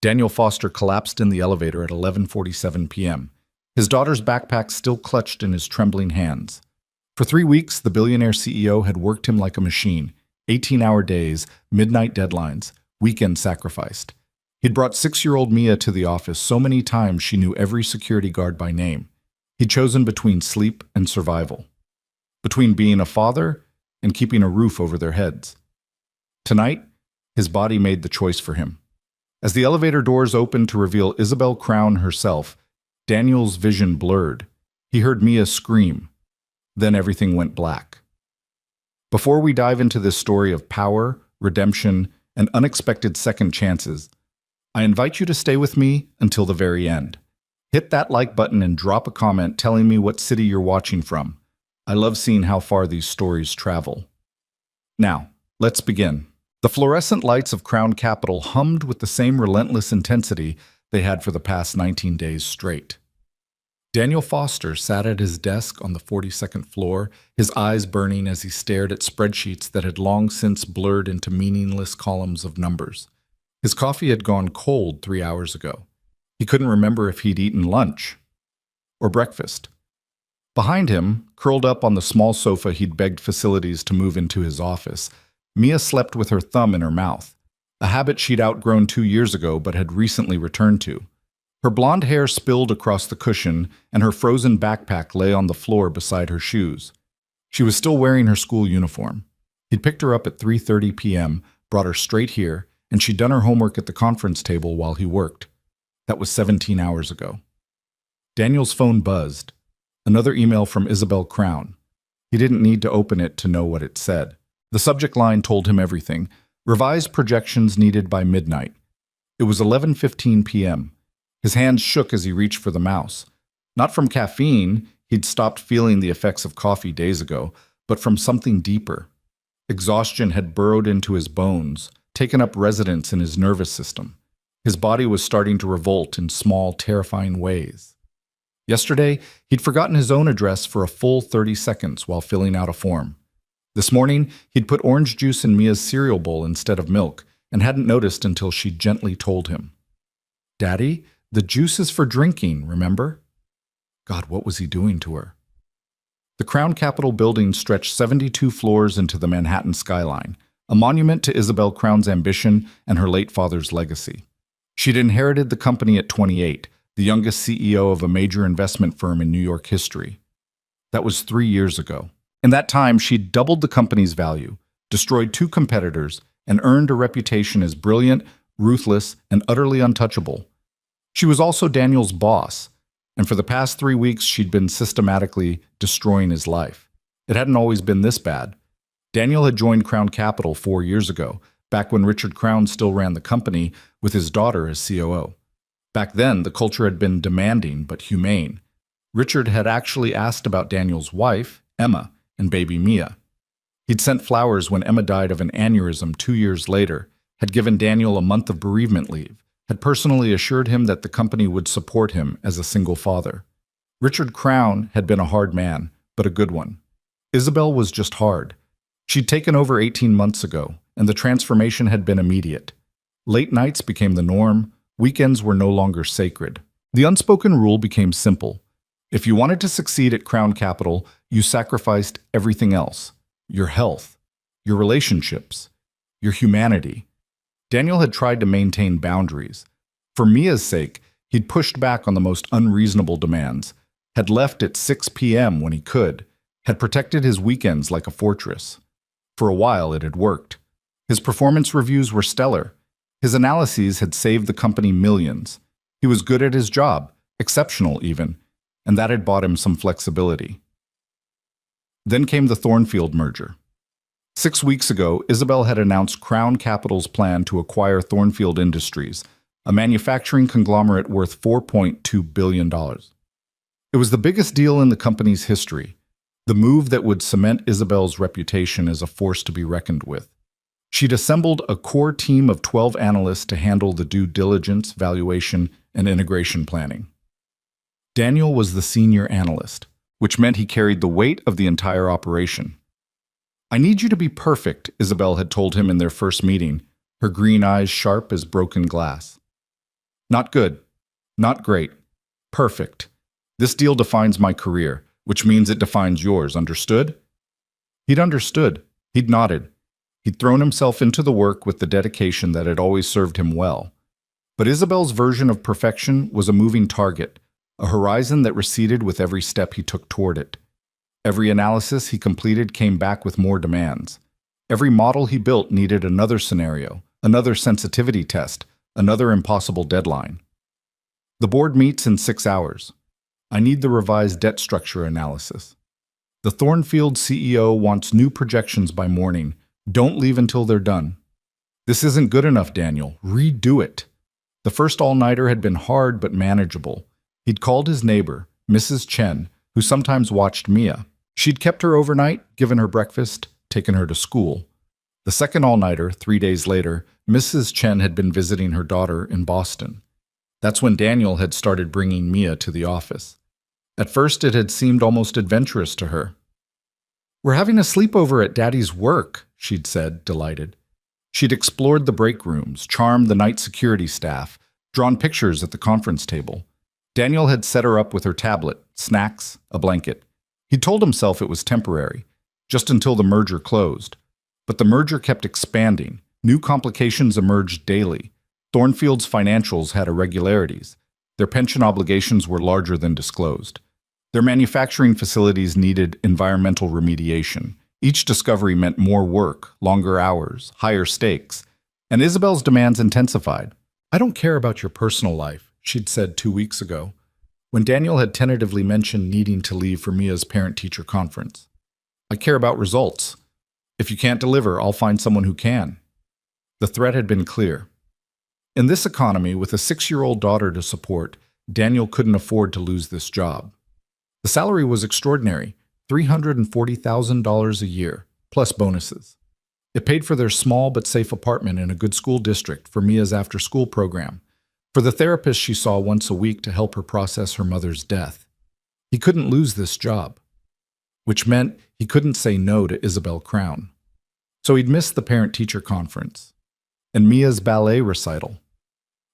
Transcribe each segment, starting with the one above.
Daniel Foster collapsed in the elevator at 11:47 p.m., his daughter's backpack still clutched in his trembling hands. For 3 weeks, the billionaire CEO had worked him like a machine, 18-hour days, midnight deadlines, weekend sacrificed. He'd brought 6-year-old Mia to the office so many times she knew every security guard by name. He'd chosen between sleep and survival, between being a father and keeping a roof over their heads. Tonight, his body made the choice for him. As the elevator doors opened to reveal Isabel Crown herself, Daniel's vision blurred. He heard Mia scream. Then everything went black. Before we dive into this story of power, redemption, and unexpected second chances, I invite you to stay with me until the very end. Hit that like button and drop a comment telling me what city you're watching from. I love seeing how far these stories travel. Now, let's begin. The fluorescent lights of Crown Capital hummed with the same relentless intensity they had for the past 19 days straight. Daniel Foster sat at his desk on the 42nd floor, his eyes burning as he stared at spreadsheets that had long since blurred into meaningless columns of numbers. His coffee had gone cold 3 hours ago. He couldn't remember if he'd eaten lunch or breakfast. Behind him, curled up on the small sofa he'd begged facilities to move into his office, Mia slept with her thumb in her mouth, a habit she'd outgrown 2 years ago but had recently returned to. Her blonde hair spilled across the cushion, and her frozen backpack lay on the floor beside her shoes. She was still wearing her school uniform. He'd picked her up at 3:30 p.m., brought her straight here, and she'd done her homework at the conference table while he worked. That was 17 hours ago. Daniel's phone buzzed. Another email from Isabel Crown. He didn't need to open it to know what it said. The subject line told him everything. Revised projections needed by midnight. It was 11:15 p.m. His hands shook as he reached for the mouse. Not from caffeine, he'd stopped feeling the effects of coffee days ago, but from something deeper. Exhaustion had burrowed into his bones, taken up residence in his nervous system. His body was starting to revolt in small, terrifying ways. Yesterday, he'd forgotten his own address for a full 30 seconds while filling out a form. This morning, he'd put orange juice in Mia's cereal bowl instead of milk, and hadn't noticed until she gently told him. "Daddy, the juice is for drinking, remember?" God, what was he doing to her? The Crown Capitol building stretched 72 floors into the Manhattan skyline, a monument to Isabel Crown's ambition and her late father's legacy. She'd inherited the company at 28, the youngest CEO of a major investment firm in New York history. That was 3 years ago. In that time, she'd doubled the company's value, destroyed 2 competitors, and earned a reputation as brilliant, ruthless, and utterly untouchable. She was also Daniel's boss, and for the past 3 weeks she'd been systematically destroying his life. It hadn't always been this bad. Daniel had joined Crown Capital 4 years ago, back when Richard Crown still ran the company with his daughter as COO. Back then, the culture had been demanding but humane. Richard had actually asked about Daniel's wife, Emma, and baby Mia. He'd sent flowers when Emma died of an aneurysm 2 years later, had given Daniel a month of bereavement leave, had personally assured him that the company would support him as a single father. Richard Crown had been a hard man, but a good one. Isabel was just hard. She'd taken over 18 months ago, and the transformation had been immediate. Late nights became the norm, weekends were no longer sacred. The unspoken rule became simple. If you wanted to succeed at Crown Capital, you sacrificed everything else. Your health, your relationships, your humanity. Daniel had tried to maintain boundaries. For Mia's sake, he'd pushed back on the most unreasonable demands, had left at 6 p.m. when he could, had protected his weekends like a fortress. For a while, it had worked. His performance reviews were stellar. His analyses had saved the company millions. He was good at his job, exceptional even, and that had bought him some flexibility. Then came the Thornfield merger. 6 weeks ago, Isabel had announced Crown Capital's plan to acquire Thornfield Industries, a manufacturing conglomerate worth $4.2 billion. It was the biggest deal in the company's history, the move that would cement Isabel's reputation as a force to be reckoned with. She'd assembled a core team of 12 analysts to handle the due diligence, valuation, and integration planning. Daniel was the senior analyst, which meant he carried the weight of the entire operation. "I need you to be perfect," Isabel had told him in their first meeting, her green eyes sharp as broken glass. Not good. Not great. Perfect. This deal defines my career, which means it defines yours. Understood? He'd understood. He'd nodded. He'd thrown himself into the work with the dedication that had always served him well. But Isabel's version of perfection was a moving target, a horizon that receded with every step he took toward it. Every analysis he completed came back with more demands. Every model he built needed another scenario, another sensitivity test, another impossible deadline. The board meets in 6 hours. I need the revised debt structure analysis. The Thornfield CEO wants new projections by morning. Don't leave until they're done. This isn't good enough, Daniel. Redo it. The first all-nighter had been hard but manageable. He'd called his neighbor, Mrs. Chen, who sometimes watched Mia. She'd kept her overnight, given her breakfast, taken her to school. The second all-nighter, 3 days later, Mrs. Chen had been visiting her daughter in Boston. That's when Daniel had started bringing Mia to the office. At first, it had seemed almost adventurous to her. "We're having a sleepover at Daddy's work," she'd said, delighted. She'd explored the break rooms, charmed the night security staff, drawn pictures at the conference table. Daniel had set her up with her tablet, snacks, a blanket. He told himself it was temporary, just until the merger closed. But the merger kept expanding. New complications emerged daily. Thornfield's financials had irregularities. Their pension obligations were larger than disclosed. Their manufacturing facilities needed environmental remediation. Each discovery meant more work, longer hours, higher stakes. And Isabel's demands intensified. "I don't care about your personal life," she'd said 2 weeks ago, when Daniel had tentatively mentioned needing to leave for Mia's parent-teacher conference. "I care about results. If you can't deliver, I'll find someone who can." The threat had been clear. In this economy, with a 6-year-old daughter to support, Daniel couldn't afford to lose this job. The salary was extraordinary, $340,000 a year, plus bonuses. It paid for their small but safe apartment in a good school district, for Mia's after-school program, for the therapist she saw once a week to help her process her mother's death. He couldn't lose this job, which meant he couldn't say no to Isabel Crown. So he'd missed the parent-teacher conference, and Mia's ballet recital,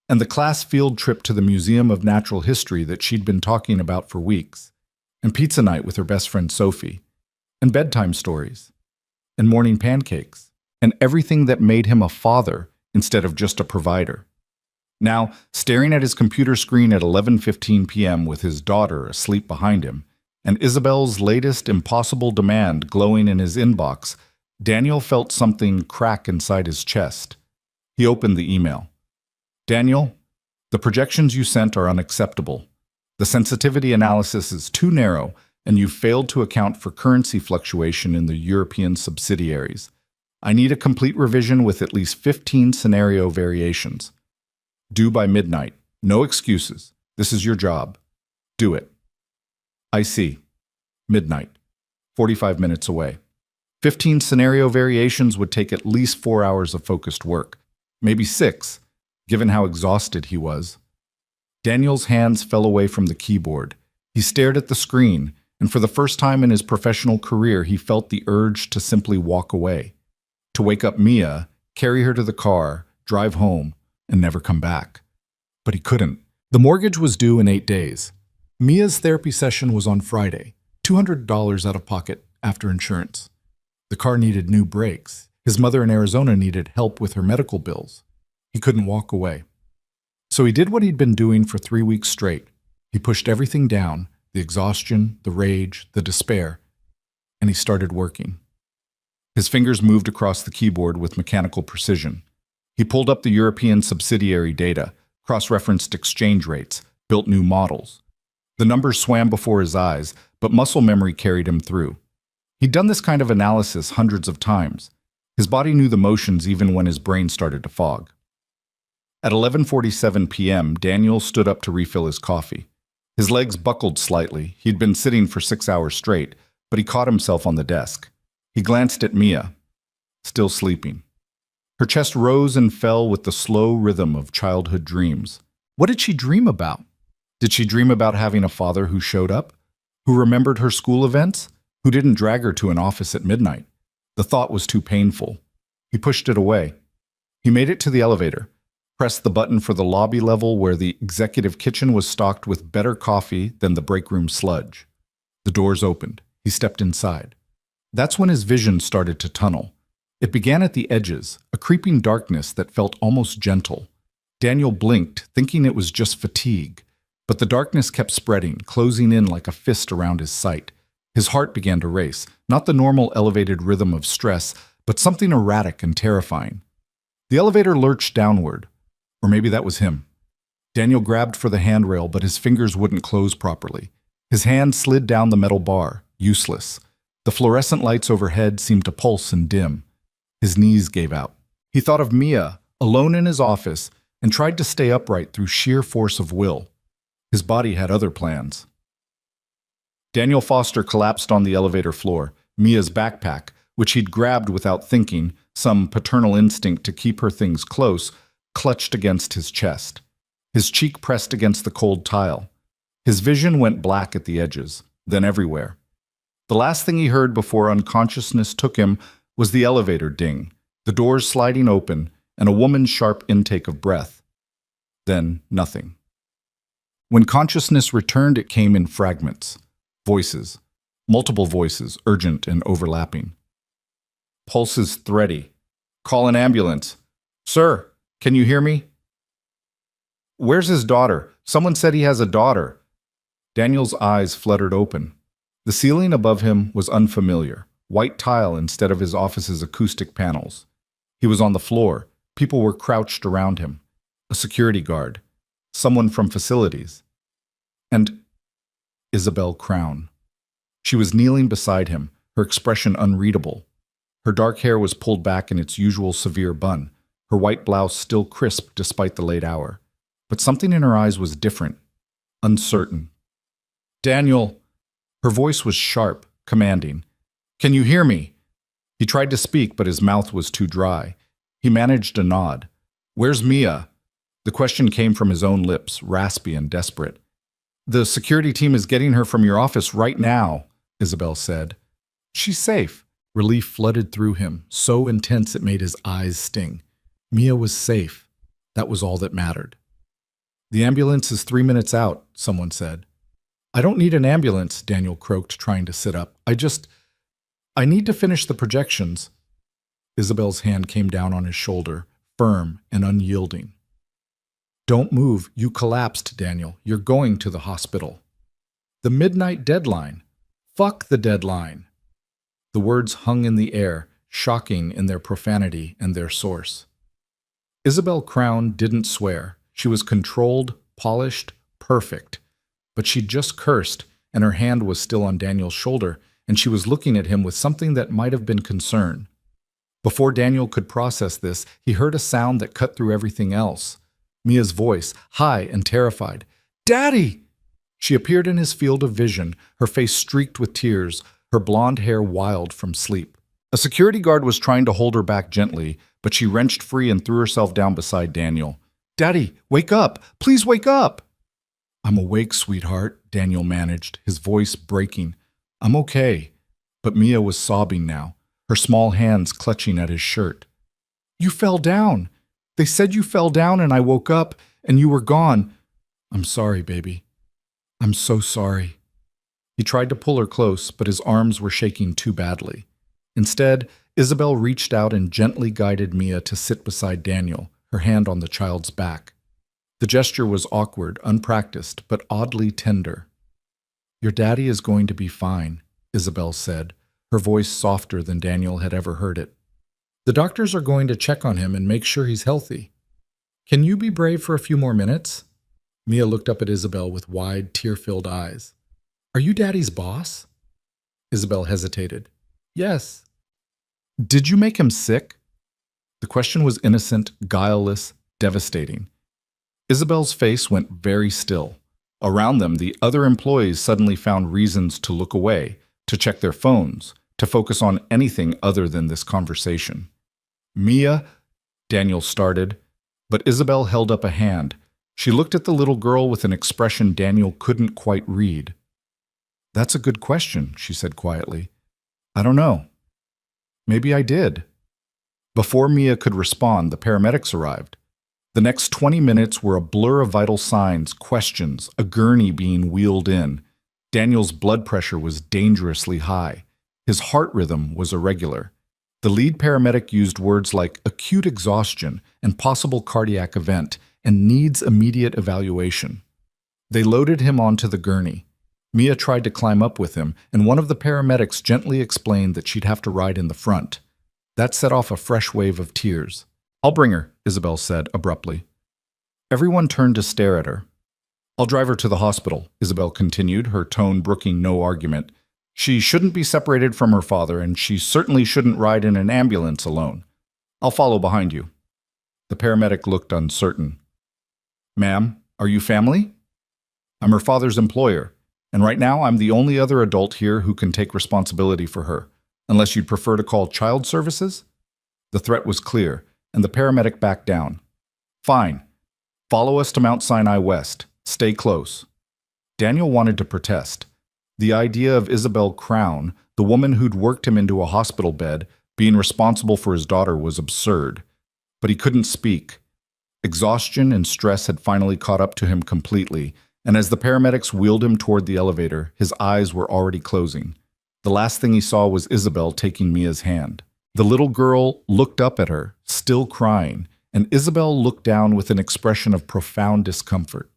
and the class field trip to the Museum of Natural History that she'd been talking about for weeks, and pizza night with her best friend Sophie, and bedtime stories, and morning pancakes, and everything that made him a father instead of just a provider. Now, staring at his computer screen at 11:15 p.m. with his daughter asleep behind him, and Isabel's latest impossible demand glowing in his inbox, Daniel felt something crack inside his chest. He opened the email. "Daniel, the projections you sent are unacceptable. The sensitivity analysis is too narrow, and you've failed to account for currency fluctuation in the European subsidiaries. I need a complete revision with at least 15 scenario variations. Due by midnight. No excuses. This is your job. Do it." "I see. Midnight. 45 minutes away. 15 scenario variations would take at least 4 hours of focused work. Maybe 6, given how exhausted he was." Daniel's hands fell away from the keyboard. He stared at the screen, and for the first time in his professional career, he felt the urge to simply walk away, to wake up Mia, carry her to the car, drive home, and never come back. But he couldn't. The mortgage was due in 8 days. Mia's therapy session was on Friday, $200 out of pocket after insurance. The car needed new brakes. His mother in Arizona needed help with her medical bills. He couldn't walk away. So he did what he'd been doing for 3 weeks straight. He pushed everything down, the exhaustion, the rage, the despair, and he started working. His fingers moved across the keyboard with mechanical precision. He pulled up the European subsidiary data, cross-referenced exchange rates, built new models. The numbers swam before his eyes, but muscle memory carried him through. He'd done this kind of analysis hundreds of times. His body knew the motions even when his brain started to fog. At 11:47 p.m., Daniel stood up to refill his coffee. His legs buckled slightly. He'd been sitting for 6 hours straight, but he caught himself on the desk. He glanced at Mia, still sleeping. Her chest rose and fell with the slow rhythm of childhood dreams. What did she dream about? Did she dream about having a father who showed up, who remembered her school events, who didn't drag her to an office at midnight? The thought was too painful. He pushed it away. He made it to the elevator. pressed the button for the lobby level where the executive kitchen was stocked with better coffee than the break room sludge. The doors opened. He stepped inside. That's when his vision started to tunnel. It began at the edges, a creeping darkness that felt almost gentle. Daniel blinked, thinking it was just fatigue. But the darkness kept spreading, closing in like a fist around his sight. His heart began to race, not the normal elevated rhythm of stress, but something erratic and terrifying. The elevator lurched downward. Or maybe that was him. Daniel grabbed for the handrail, but his fingers wouldn't close properly. His hand slid down the metal bar, useless. The fluorescent lights overhead seemed to pulse and dim. His knees gave out. He thought of Mia, alone in his office, and tried to stay upright through sheer force of will. His body had other plans. Daniel Foster collapsed on the elevator floor. Mia's backpack, which he'd grabbed without thinking, some paternal instinct to keep her things close, clutched against his chest. His cheek pressed against the cold tile. His vision went black at the edges, then everywhere. The last thing he heard before unconsciousness took him was the elevator ding, the doors sliding open, and a woman's sharp intake of breath. Then nothing. When consciousness returned, it came in fragments. Voices. Multiple voices, urgent and overlapping. Pulses thready. Call an ambulance. Sir, can you hear me? Where's his daughter? Someone said he has a daughter. Daniel's eyes fluttered open. The ceiling above him was unfamiliar, white tile instead of his office's acoustic panels. He was on the floor. People were crouched around him. A security guard. Someone from facilities. And Isabel Crown. She was kneeling beside him, her expression unreadable. Her dark hair was pulled back in its usual severe bun, her white blouse still crisp despite the late hour. But something in her eyes was different, uncertain. Daniel! Her voice was sharp, commanding. Can you hear me? He tried to speak, but his mouth was too dry. He managed a nod. Where's Mia? The question came from his own lips, raspy and desperate. The security team is getting her from your office right now, Isabel said. She's safe. Relief flooded through him, so intense it made his eyes sting. Mia was safe. That was all that mattered. The ambulance is 3 minutes out, someone said. I don't need an ambulance, Daniel croaked, trying to sit up. I need to finish the projections. Isabel's hand came down on his shoulder, firm and unyielding. Don't move. You collapsed, Daniel. You're going to the hospital. The midnight deadline. Fuck the deadline. The words hung in the air, shocking in their profanity and their source. Isabel Crown didn't swear. She was controlled, polished, perfect. But she'd just cursed, and her hand was still on Daniel's shoulder, and she was looking at him with something that might have been concern. Before Daniel could process this, he heard a sound that cut through everything else. Mia's voice, high and terrified. Daddy! She appeared in his field of vision, her face streaked with tears, her blonde hair wild from sleep. A security guard was trying to hold her back gently, but she wrenched free and threw herself down beside Daniel. Daddy, wake up! Please wake up! I'm awake, sweetheart, Daniel managed, his voice breaking. I'm okay. But Mia was sobbing now, her small hands clutching at his shirt. You fell down. They said you fell down and I woke up and you were gone. I'm sorry, baby. I'm so sorry. He tried to pull her close, but his arms were shaking too badly. Instead, Isabel reached out and gently guided Mia to sit beside Daniel, her hand on the child's back. The gesture was awkward, unpracticed, but oddly tender. Your daddy is going to be fine, Isabel said, her voice softer than Daniel had ever heard it. The doctors are going to check on him and make sure he's healthy. Can you be brave for a few more minutes? Mia looked up at Isabel with wide, tear-filled eyes. Are you Daddy's boss? Isabel hesitated. Yes. Did you make him sick? The question was innocent, guileless, devastating. Isabel's face went very still. Around them, the other employees suddenly found reasons to look away, to check their phones, to focus on anything other than this conversation. Mia, Daniel started, but Isabel held up a hand. She looked at the little girl with an expression Daniel couldn't quite read. That's a good question, she said quietly. I don't know. Maybe I did. Before Mia could respond, the paramedics arrived. The next 20 minutes were a blur of vital signs, questions, a gurney being wheeled in. Daniel's blood pressure was dangerously high. His heart rhythm was irregular. The lead paramedic used words like acute exhaustion and possible cardiac event and needs immediate evaluation. They loaded him onto the gurney. Mia tried to climb up with him, and one of the paramedics gently explained that she'd have to ride in the front. That set off a fresh wave of tears. "I'll bring her," Isabel said abruptly. Everyone turned to stare at her. "I'll drive her to the hospital," Isabel continued, her tone brooking no argument. "She shouldn't be separated from her father, and she certainly shouldn't ride in an ambulance alone. I'll follow behind you." The paramedic looked uncertain. "Ma'am, are you family?" "I'm her father's employer, and right now I'm the only other adult here who can take responsibility for her, unless you'd prefer to call child services?" The threat was clear, and the paramedic backed down. "Fine. Follow us to Mount Sinai West. Stay close." Daniel wanted to protest. The idea of Isabel Crown, the woman who'd worked him into a hospital bed, being responsible for his daughter was absurd. But he couldn't speak. Exhaustion and stress had finally caught up to him completely, and as the paramedics wheeled him toward the elevator, his eyes were already closing. The last thing he saw was Isabel taking Mia's hand. The little girl looked up at her, still crying, and Isabel looked down with an expression of profound discomfort.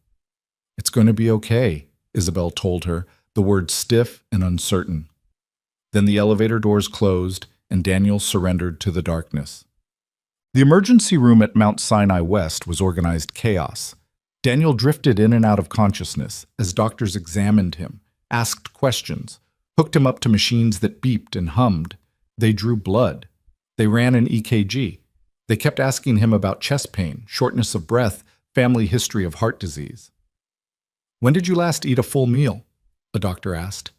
"It's going to be okay," Isabel told her, the words stiff and uncertain. Then the elevator doors closed, and Daniel surrendered to the darkness. The emergency room at Mount Sinai West was organized chaos. Daniel drifted in and out of consciousness as doctors examined him, asked questions, hooked him up to machines that beeped and hummed. They drew blood. They ran an EKG. They kept asking him about chest pain, shortness of breath, family history of heart disease. "When did you last eat a full meal?" the doctor asked.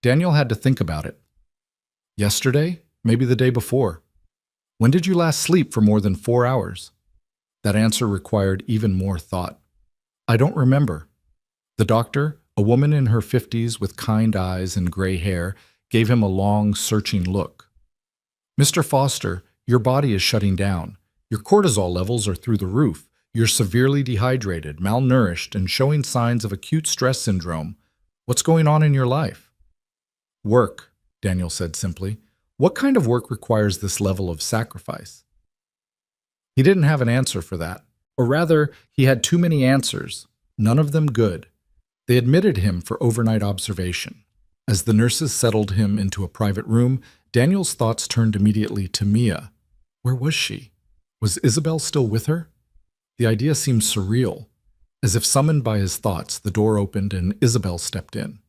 Daniel had to think about it. "Yesterday? Maybe the day before." "When did you last sleep for more than 4 hours?" That answer required even more thought. "I don't remember." The doctor, a woman in her 50s with kind eyes and gray hair, gave him a long, searching look. "Mr. Foster, your body is shutting down. Your cortisol levels are through the roof. You're severely dehydrated, malnourished, and showing signs of acute stress syndrome. What's going on in your life?" "Work," Daniel said simply. "What kind of work requires this level of sacrifice?" He didn't have an answer for that. Or rather, he had too many answers, none of them good. They admitted him for overnight observation. As the nurses settled him into a private room, Daniel's thoughts turned immediately to Mia. Where was she? Was Isabel still with her? The idea seemed surreal. As if summoned by his thoughts, the door opened and Isabel stepped in.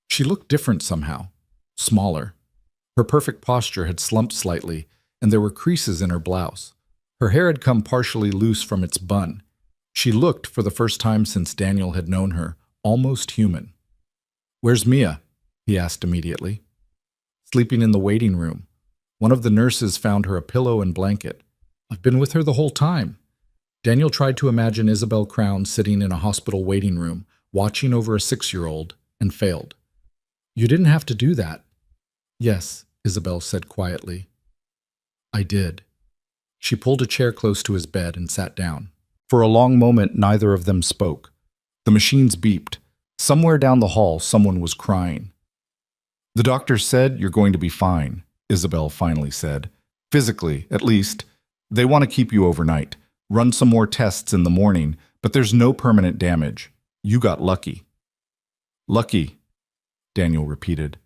She looked different somehow, smaller. Her perfect posture had slumped slightly, and there were creases in her blouse. Her hair had come partially loose from its bun. She looked, for the first time since Daniel had known her, almost human. "Where's Mia?" he asked immediately. "Sleeping in the waiting room. One of the nurses found her a pillow and blanket. I've been with her the whole time." Daniel tried to imagine Isabel Crown sitting in a hospital waiting room, watching over a 6-year-old, and failed. "You didn't have to do that." "Yes," Isabel said quietly. "I did." She pulled a chair close to his bed and sat down. For a long moment, neither of them spoke. The machines beeped. Somewhere down the hall, someone was crying. "The doctor said you're going to be fine," Isabel finally said. "Physically, at least. They want to keep you overnight. Run some more tests in the morning, but there's no permanent damage. You got lucky." "Lucky," Daniel repeated.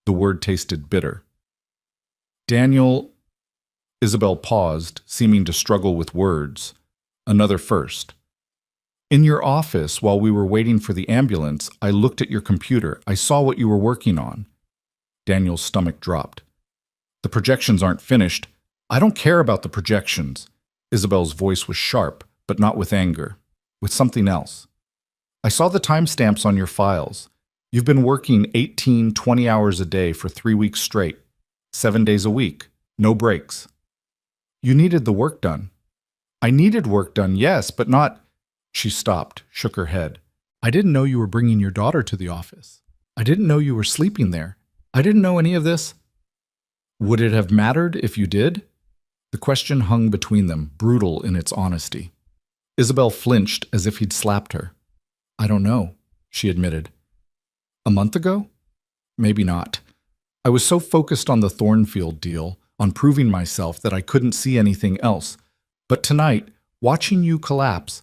The word tasted bitter. "Daniel..." Isabel paused, seeming to struggle with words. Another first. "In your office, while we were waiting for the ambulance, I looked at your computer. I saw what you were working on." Daniel's stomach dropped. "The projections aren't finished." "I don't care about the projections." Isabel's voice was sharp, but not with anger, with something else. "I saw the timestamps on your files. You've been working 18, 20 hours a day for 3 weeks straight, 7 days a week, no breaks. You needed the work done." "I needed work done, yes, but not..." She stopped, shook her head. "I didn't know you were bringing your daughter to the office. I didn't know you were sleeping there. I didn't know any of this." "Would it have mattered if you did?" The question hung between them, brutal in its honesty. Isabel flinched as if he'd slapped her. I don't know, she admitted. A month ago? Maybe not. I was so focused on the Thornfield deal, on proving myself, that I couldn't see anything else. But tonight, watching you collapse,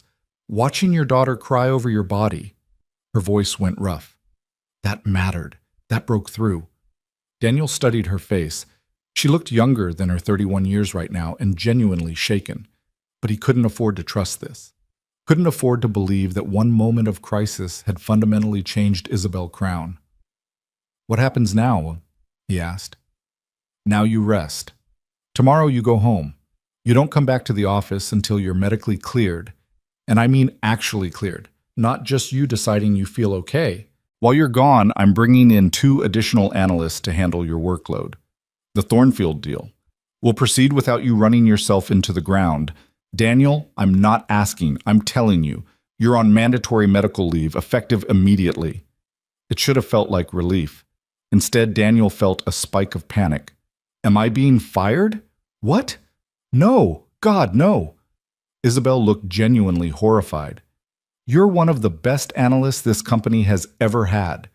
watching your daughter cry over your body, her voice went rough. That mattered. That broke through. Daniel studied her face. She looked younger than her 31 years right now and genuinely shaken. But he couldn't afford to trust this. Couldn't afford to believe that one moment of crisis had fundamentally changed Isabel Crown. What happens now? He asked. Now you rest. Tomorrow you go home. You don't come back to the office until you're medically cleared. And I mean actually cleared, not just you deciding you feel okay. While you're gone, I'm bringing in 2 additional analysts to handle your workload. The Thornfield deal. We'll proceed without you running yourself into the ground. Daniel, I'm not asking, I'm telling you. You're on mandatory medical leave, effective immediately. It should have felt like relief. Instead, Daniel felt a spike of panic. Am I being fired? What? No, God, no. Isabel looked genuinely horrified. You're one of the best analysts this company has ever had.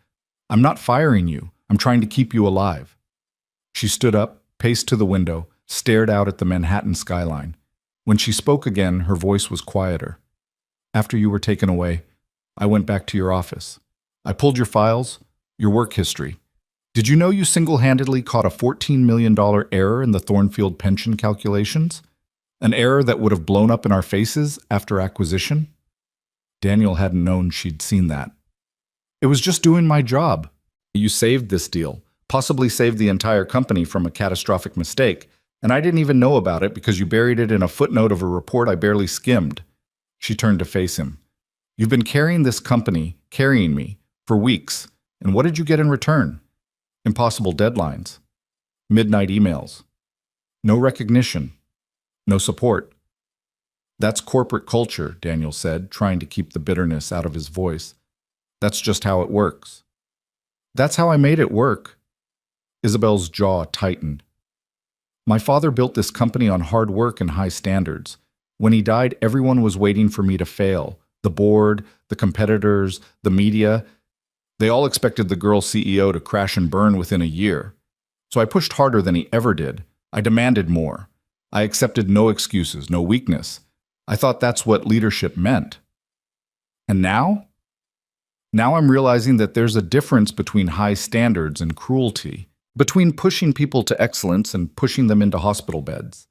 I'm not firing you. I'm trying to keep you alive. She stood up, paced to the window, stared out at the Manhattan skyline. When she spoke again, her voice was quieter. After you were taken away, I went back to your office. I pulled your files, your work history. Did you know you single-handedly caught a $14 million error in the Thornfield pension calculations? An error that would have blown up in our faces after acquisition? Daniel hadn't known she'd seen that. It was just doing my job. You saved this deal, possibly saved the entire company from a catastrophic mistake, and I didn't even know about it because you buried it in a footnote of a report I barely skimmed. She turned to face him. You've been carrying this company, carrying me, for weeks, and what did you get in return? Impossible deadlines. Midnight emails. No recognition. No support. That's corporate culture, Daniel said, trying to keep the bitterness out of his voice. That's just how it works. That's how I made it work. Isabel's jaw tightened. My father built this company on hard work and high standards. When he died, everyone was waiting for me to fail. The board, the competitors, the media. They all expected the girl CEO to crash and burn within a year. So I pushed harder than he ever did. I demanded more. I accepted no excuses, no weakness. I thought that's what leadership meant. And now? Now I'm realizing that there's a difference between high standards and cruelty, between pushing people to excellence and pushing them into hospital beds.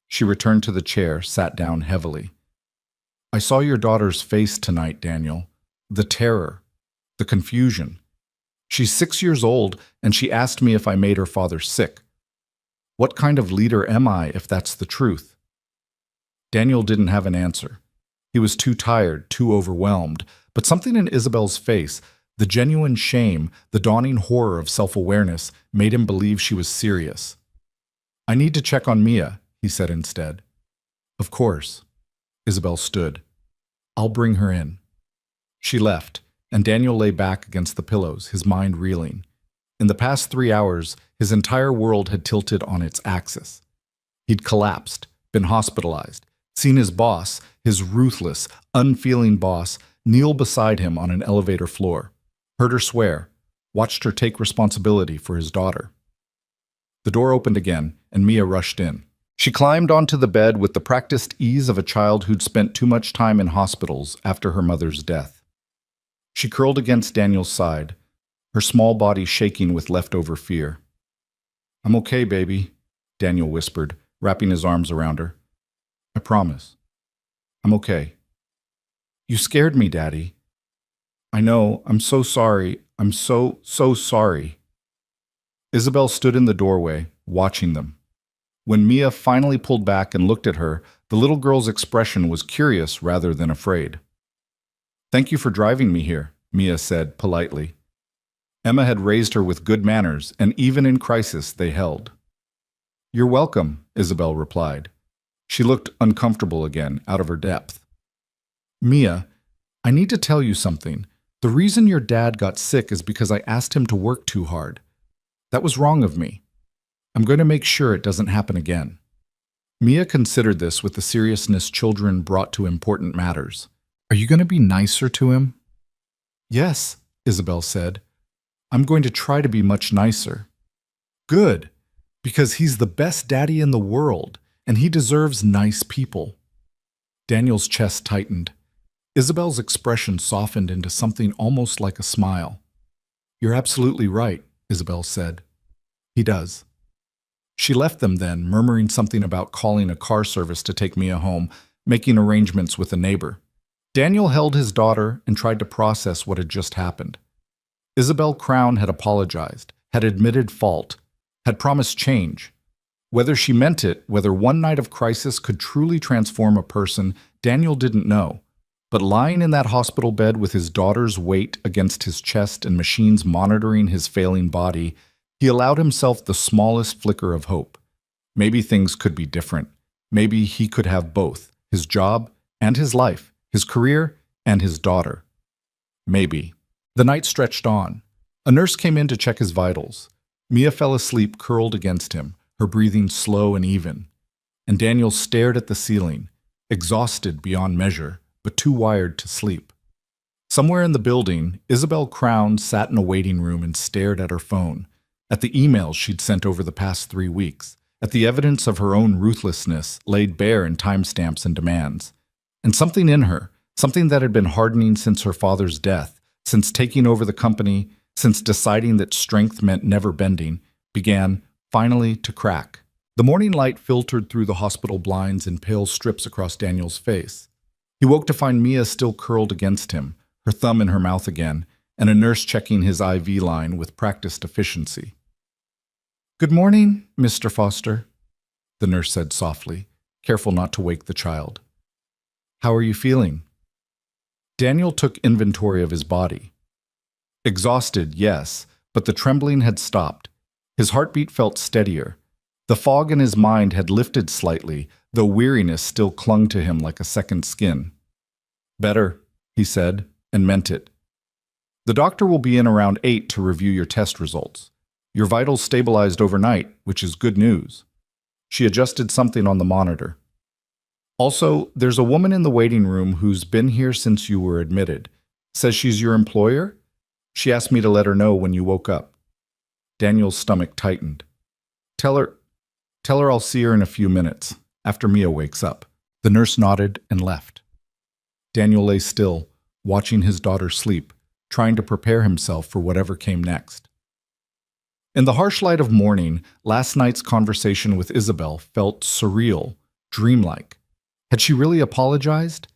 She returned to the chair, sat down heavily. I saw your daughter's face tonight, Daniel. The terror. The confusion. She's 6 years old, and she asked me if I made her father sick. What kind of leader am I if that's the truth? Daniel didn't have an answer. He was too tired, too overwhelmed, but something in Isabel's face, the genuine shame, the dawning horror of self-awareness, made him believe she was serious. I need to check on Mia, he said instead. Of course. Isabel stood. I'll bring her in. She left, and Daniel lay back against the pillows, his mind reeling. In the past 3 hours, his entire world had tilted on its axis. He'd collapsed, been hospitalized, seen his boss, his ruthless, unfeeling boss, kneel beside him on an elevator floor, heard her swear, watched her take responsibility for his daughter. The door opened again, and Mia rushed in. She climbed onto the bed with the practiced ease of a child who'd spent too much time in hospitals after her mother's death. She curled against Daniel's side, her small body shaking with leftover fear. I'm okay, baby, Daniel whispered, wrapping his arms around her. I promise. I'm okay. You scared me, Daddy. I know, I'm so sorry. I'm so sorry. Isabel stood in the doorway, watching them. When Mia finally pulled back and looked at her, the little girl's expression was curious rather than afraid. Thank you for driving me here, Mia said politely. Emma had raised her with good manners, and even in crisis they held. You're welcome, Isabel replied. She looked uncomfortable again, out of her depth. Mia, I need to tell you something. The reason your dad got sick is because I asked him to work too hard. That was wrong of me. I'm going to make sure it doesn't happen again. Mia considered this with the seriousness children brought to important matters. Are you going to be nicer to him? Yes, Isabel said. I'm going to try to be much nicer. Good, because he's the best daddy in the world, and he deserves nice people. Daniel's chest tightened. Isabel's expression softened into something almost like a smile. You're absolutely right, Isabel said. He does. She left them then, murmuring something about calling a car service to take Mia home, making arrangements with a neighbor. Daniel held his daughter and tried to process what had just happened. Isabel Crown had apologized, had admitted fault, had promised change. Whether she meant it, whether one night of crisis could truly transform a person, Daniel didn't know. But lying in that hospital bed with his daughter's weight against his chest and machines monitoring his failing body, he allowed himself the smallest flicker of hope. Maybe things could be different. Maybe he could have both, his job and his life, his career and his daughter. Maybe. The night stretched on. A nurse came in to check his vitals. Mia fell asleep curled against him, her breathing slow and even. And Daniel stared at the ceiling, exhausted beyond measure, but too wired to sleep. Somewhere in the building, Isabel Crown sat in a waiting room and stared at her phone, at the emails she'd sent over the past 3 weeks, at the evidence of her own ruthlessness laid bare in timestamps and demands. And something in her, something that had been hardening since her father's death, since taking over the company, since deciding that strength meant never bending, began, finally, to crack. The morning light filtered through the hospital blinds in pale strips across Daniel's face. He woke to find Mia still curled against him, her thumb in her mouth again, and a nurse checking his IV line with practiced efficiency. "Good morning, Mr. Foster," the nurse said softly, careful not to wake the child. "How are you feeling?" Daniel took inventory of his body. Exhausted, yes, but the trembling had stopped. His heartbeat felt steadier. The fog in his mind had lifted slightly, though weariness still clung to him like a second skin. "Better," he said, and meant it. "The doctor will be in around 8 to review your test results. Your vitals stabilized overnight, which is good news." She adjusted something on the monitor. "Also, there's a woman in the waiting room who's been here since you were admitted. Says she's your employer? She asked me to let her know when you woke up." Daniel's stomach tightened. Tell her I'll see her in a few minutes, after Mia wakes up." The nurse nodded and left. Daniel lay still, watching his daughter sleep, trying to prepare himself for whatever came next. In the harsh light of morning, last night's conversation with Isabel felt surreal, dreamlike. Had she really apologized?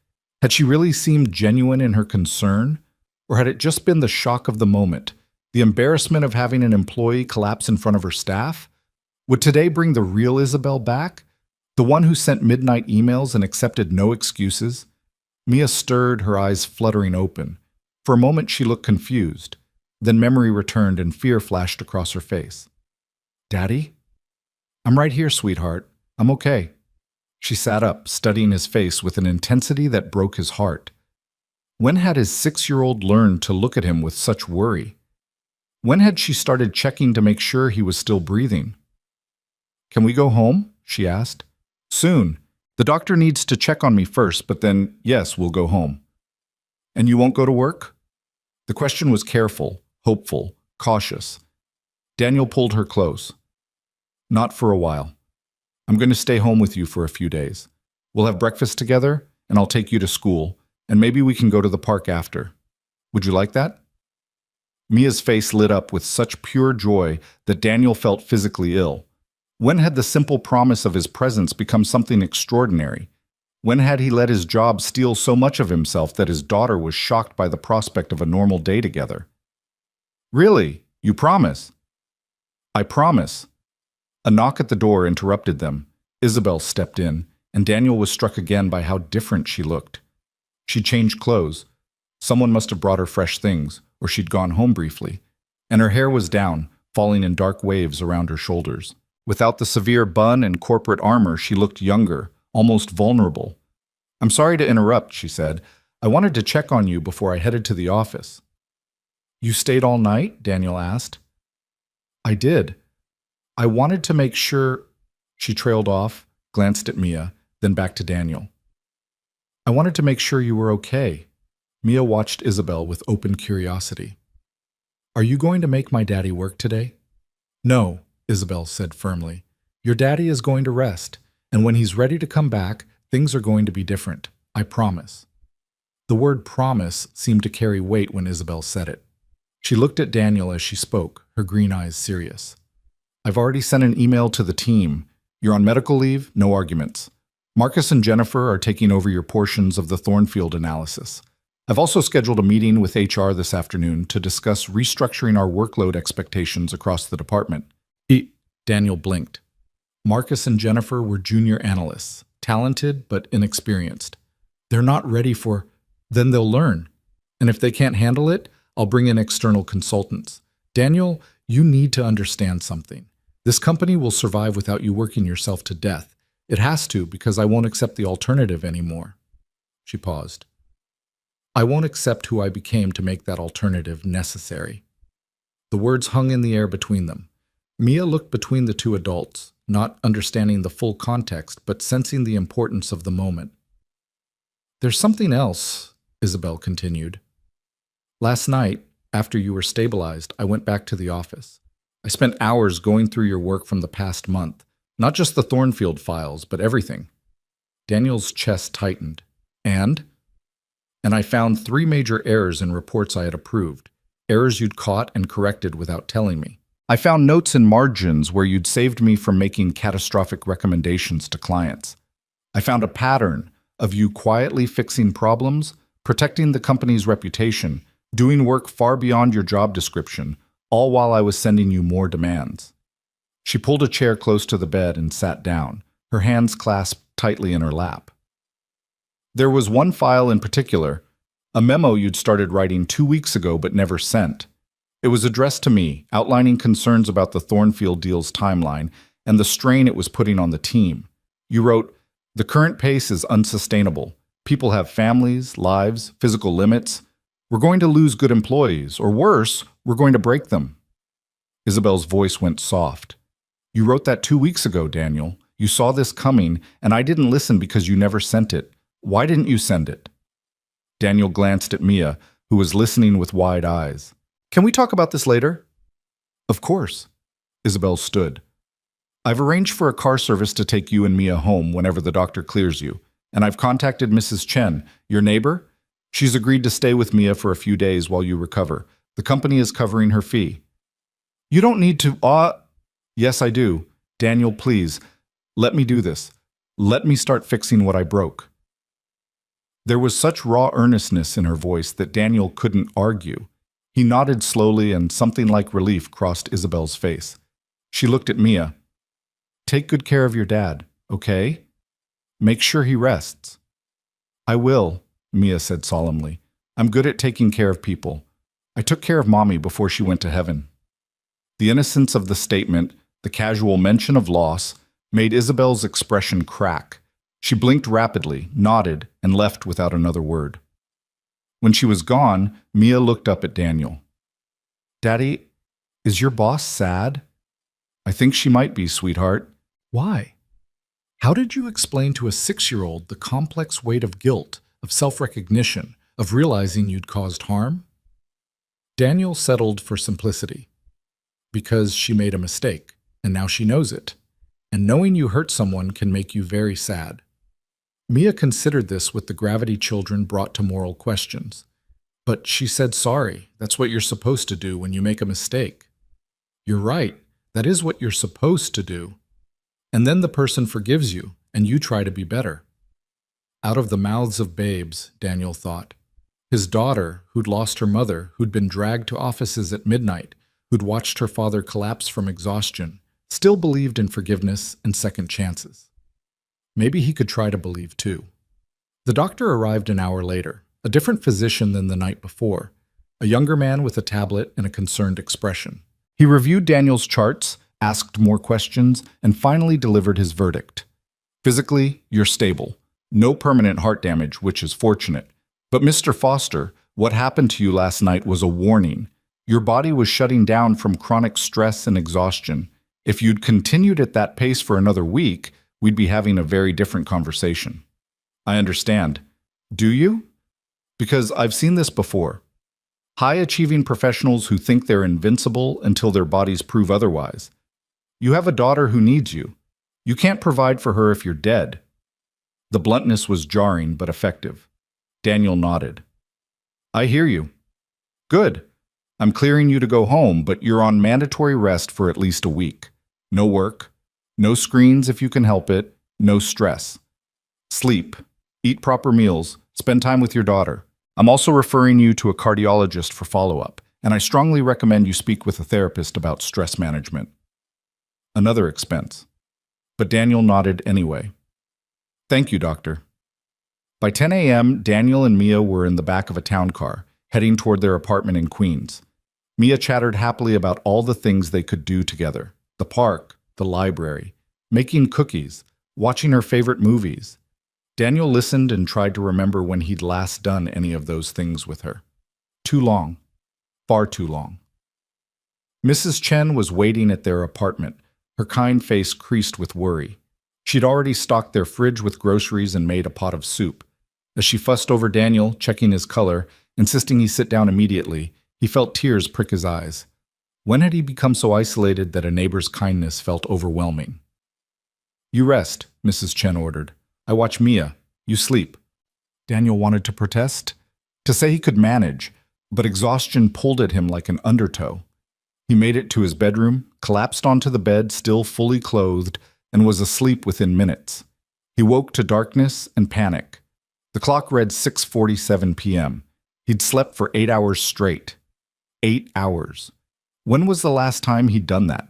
Had she really seemed genuine in her concern? Or had it just been the shock of the moment, the embarrassment of having an employee collapse in front of her staff? Would today bring the real Isabel back? The one who sent midnight emails and accepted no excuses? Mia stirred, her eyes fluttering open. For a moment she looked confused. Then memory returned and fear flashed across her face. "Daddy?" "I'm right here, sweetheart. I'm okay." She sat up, studying his face with an intensity that broke his heart. When had his 6-year-old learned to look at him with such worry? When had she started checking to make sure he was still breathing? "Can we go home?" she asked. "Soon. The doctor needs to check on me first, but then, yes, we'll go home." "And you won't go to work?" The question was careful, hopeful, cautious. Daniel pulled her close. "Not for a while. I'm going to stay home with you for a few days. We'll have breakfast together, and I'll take you to school, and maybe we can go to the park after. Would you like that?" Mia's face lit up with such pure joy that Daniel felt physically ill. When had the simple promise of his presence become something extraordinary? When had he let his job steal so much of himself that his daughter was shocked by the prospect of a normal day together? "Really? You promise?" "I promise." A knock at the door interrupted them. Isabel stepped in, and Daniel was struck again by how different she looked. She changed clothes. Someone must have brought her fresh things, or she'd gone home briefly. And her hair was down, falling in dark waves around her shoulders. Without the severe bun and corporate armor, she looked younger, almost vulnerable. "I'm sorry to interrupt," she said. "I wanted to check on you before I headed to the office." "You stayed all night?" Daniel asked. "I did. I wanted to make sure—" She trailed off, glanced at Mia, then back to Daniel. I wanted to make sure you were okay. Mia watched Isabel with open curiosity. Are you going to make my daddy work today? No, Isabel said firmly. Your daddy is going to rest, and when he's ready to come back, things are going to be different. I promise. The word promise seemed to carry weight when Isabel said it. She looked at Daniel as she spoke, her green eyes serious. I've already sent an email to the team. You're on medical leave, no arguments. Marcus and Jennifer are taking over your portions of the Thornfield analysis. I've also scheduled a meeting with HR this afternoon to discuss restructuring our workload expectations across the department. Daniel blinked. Marcus and Jennifer were junior analysts, talented but inexperienced. They're not ready for... Then they'll learn. And if they can't handle it, I'll bring in external consultants. Daniel, you need to understand something. This company will survive without you working yourself to death. It has to, because I won't accept the alternative anymore. She paused. I won't accept who I became to make that alternative necessary. The words hung in the air between them. Mia looked between the two adults, not understanding the full context, but sensing the importance of the moment. There's something else, Isabel continued. Last night, after you were stabilized, I went back to the office. I spent hours going through your work from the past month, not just the Thornfield files, but everything. Daniel's chest tightened. And I found 3 major errors in reports I had approved, errors you'd caught and corrected without telling me. I found notes in margins where you'd saved me from making catastrophic recommendations to clients. I found a pattern of you quietly fixing problems, protecting the company's reputation, doing work far beyond your job description, all while I was sending you more demands. She pulled a chair close to the bed and sat down, her hands clasped tightly in her lap. There was one file in particular, a memo you'd started writing 2 weeks ago but never sent. It was addressed to me, outlining concerns about the Thornfield deal's timeline and the strain it was putting on the team. You wrote, "The current pace is unsustainable. People have families, lives, physical limits. We're going to lose good employees, or worse, we're going to break them." Isabel's voice went soft. You wrote that 2 weeks ago, Daniel. You saw this coming, and I didn't listen because you never sent it. Why didn't you send it? Daniel glanced at Mia, who was listening with wide eyes. Can we talk about this later? Of course. Isabel stood. I've arranged for a car service to take you and Mia home whenever the doctor clears you, and I've contacted Mrs. Chen, your neighbor. She's agreed to stay with Mia for a few days while you recover. The company is covering her fee. You don't need to... Yes, I do. Daniel, please, let me do this. Let me start fixing what I broke. There was such raw earnestness in her voice that Daniel couldn't argue. He nodded slowly, and something like relief crossed Isabel's face. She looked at Mia. Take good care of your dad, okay? Make sure he rests. I will, Mia said solemnly. I'm good at taking care of people. I took care of Mommy before she went to heaven. The innocence of the statement, the casual mention of loss, made Isabel's expression crack. She blinked rapidly, nodded, and left without another word. When she was gone, Mia looked up at Daniel. Daddy, is your boss sad? I think she might be, sweetheart. Why? How did you explain to a 6-year-old the complex weight of guilt, of self-recognition, of realizing you'd caused harm? Daniel settled for simplicity. Because she made a mistake, and now she knows it. And knowing you hurt someone can make you very sad. Mia considered this with the gravity children brought to moral questions. But she said sorry. That's what you're supposed to do when you make a mistake. You're right. That is what you're supposed to do. And then the person forgives you, and you try to be better. Out of the mouths of babes, Daniel thought. His daughter, who'd lost her mother, who'd been dragged to offices at midnight, who'd watched her father collapse from exhaustion, still believed in forgiveness and second chances. Maybe he could try to believe too. The doctor arrived an hour later, a different physician than the night before, a younger man with a tablet and a concerned expression. He reviewed Daniel's charts, asked more questions, and finally delivered his verdict. Physically, you're stable. No permanent heart damage, which is fortunate. But Mr. Foster, what happened to you last night was a warning. Your body was shutting down from chronic stress and exhaustion. If you'd continued at that pace for another week, we'd be having a very different conversation. I understand. Do you? Because I've seen this before. High-achieving professionals who think they're invincible until their bodies prove otherwise. You have a daughter who needs you. You can't provide for her if you're dead. The bluntness was jarring but effective. Daniel nodded. I hear you. Good. I'm clearing you to go home, but you're on mandatory rest for at least a week. No work, no screens if you can help it, no stress. Sleep, eat proper meals, spend time with your daughter. I'm also referring you to a cardiologist for follow-up, and I strongly recommend you speak with a therapist about stress management. Another expense. But Daniel nodded anyway. Thank you, doctor. By 10 a.m., Daniel and Mia were in the back of a town car, heading toward their apartment in Queens. Mia chattered happily about all the things they could do together. The park, the library, making cookies, watching her favorite movies. Daniel listened and tried to remember when he'd last done any of those things with her. Too long. Far too long. Mrs. Chen was waiting at their apartment, her kind face creased with worry. She'd already stocked their fridge with groceries and made a pot of soup. As she fussed over Daniel, checking his color, insisting he sit down immediately, he felt tears prick his eyes. When had he become so isolated that a neighbor's kindness felt overwhelming? You rest, Mrs. Chen ordered. I watch Mia. You sleep. Daniel wanted to protest, to say he could manage, but exhaustion pulled at him like an undertow. He made it to his bedroom, collapsed onto the bed, still fully clothed, and was asleep within minutes. He woke to darkness and panic. The clock read 6:47 p.m. He'd slept for 8 hours straight. 8 hours. When was the last time he'd done that?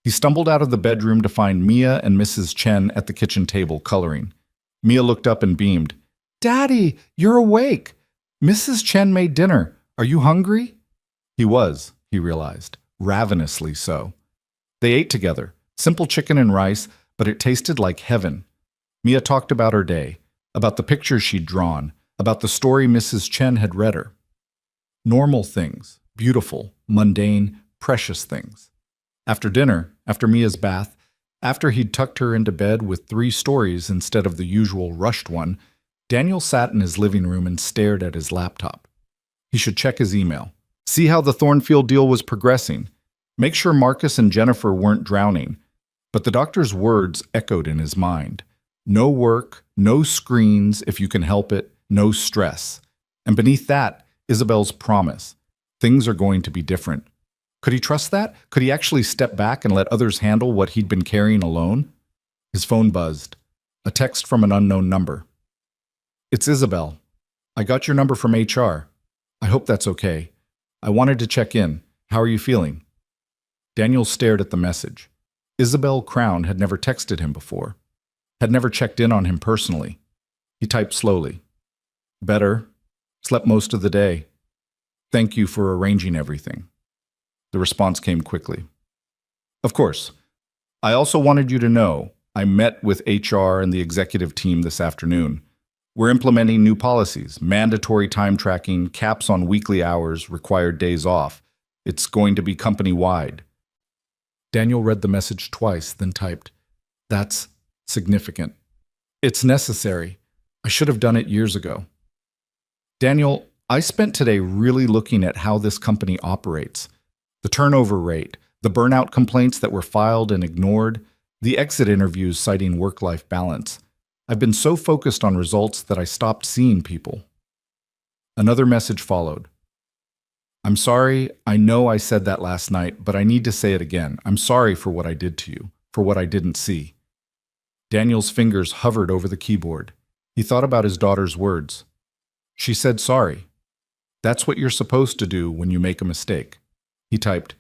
He stumbled out of the bedroom to find Mia and Mrs. Chen at the kitchen table coloring. Mia looked up and beamed. Daddy, you're awake. Mrs. Chen made dinner. Are you hungry? He was, he realized, ravenously so. They ate together, simple chicken and rice, but it tasted like heaven. Mia talked about her day, about the pictures she'd drawn, about the story Mrs. Chen had read her. Normal things, beautiful, mundane, precious things. After dinner, after Mia's bath, after he'd tucked her into bed with 3 stories instead of the usual rushed one, Daniel sat in his living room and stared at his laptop. He should check his email, see how the Thornfield deal was progressing, make sure Marcus and Jennifer weren't drowning. But the doctor's words echoed in his mind. No work, no screens if you can help it, no stress. And beneath that, Isabel's promise. Things are going to be different. Could he trust that? Could he actually step back and let others handle what he'd been carrying alone? His phone buzzed. A text from an unknown number. It's Isabel. I got your number from HR. I hope that's okay. I wanted to check in. How are you feeling? Daniel stared at the message. Isabel Crown had never texted him before, had never checked in on him personally. He typed slowly. Better. Slept most of the day. Thank you for arranging everything. The response came quickly. Of course. I also wanted you to know I met with HR and the executive team this afternoon. We're implementing new policies, mandatory time tracking, caps on weekly hours, required days off. It's going to be company-wide. Daniel read the message twice, then typed, That's significant. It's necessary. I should have done it years ago. Daniel, I spent today really looking at how this company operates. The turnover rate, the burnout complaints that were filed and ignored, the exit interviews citing work-life balance. I've been so focused on results that I stopped seeing people. Another message followed. I'm sorry, I know I said that last night, but I need to say it again. I'm sorry for what I did to you, for what I didn't see. Daniel's fingers hovered over the keyboard. He thought about his daughter's words. She said sorry. That's what you're supposed to do when you make a mistake. He typed,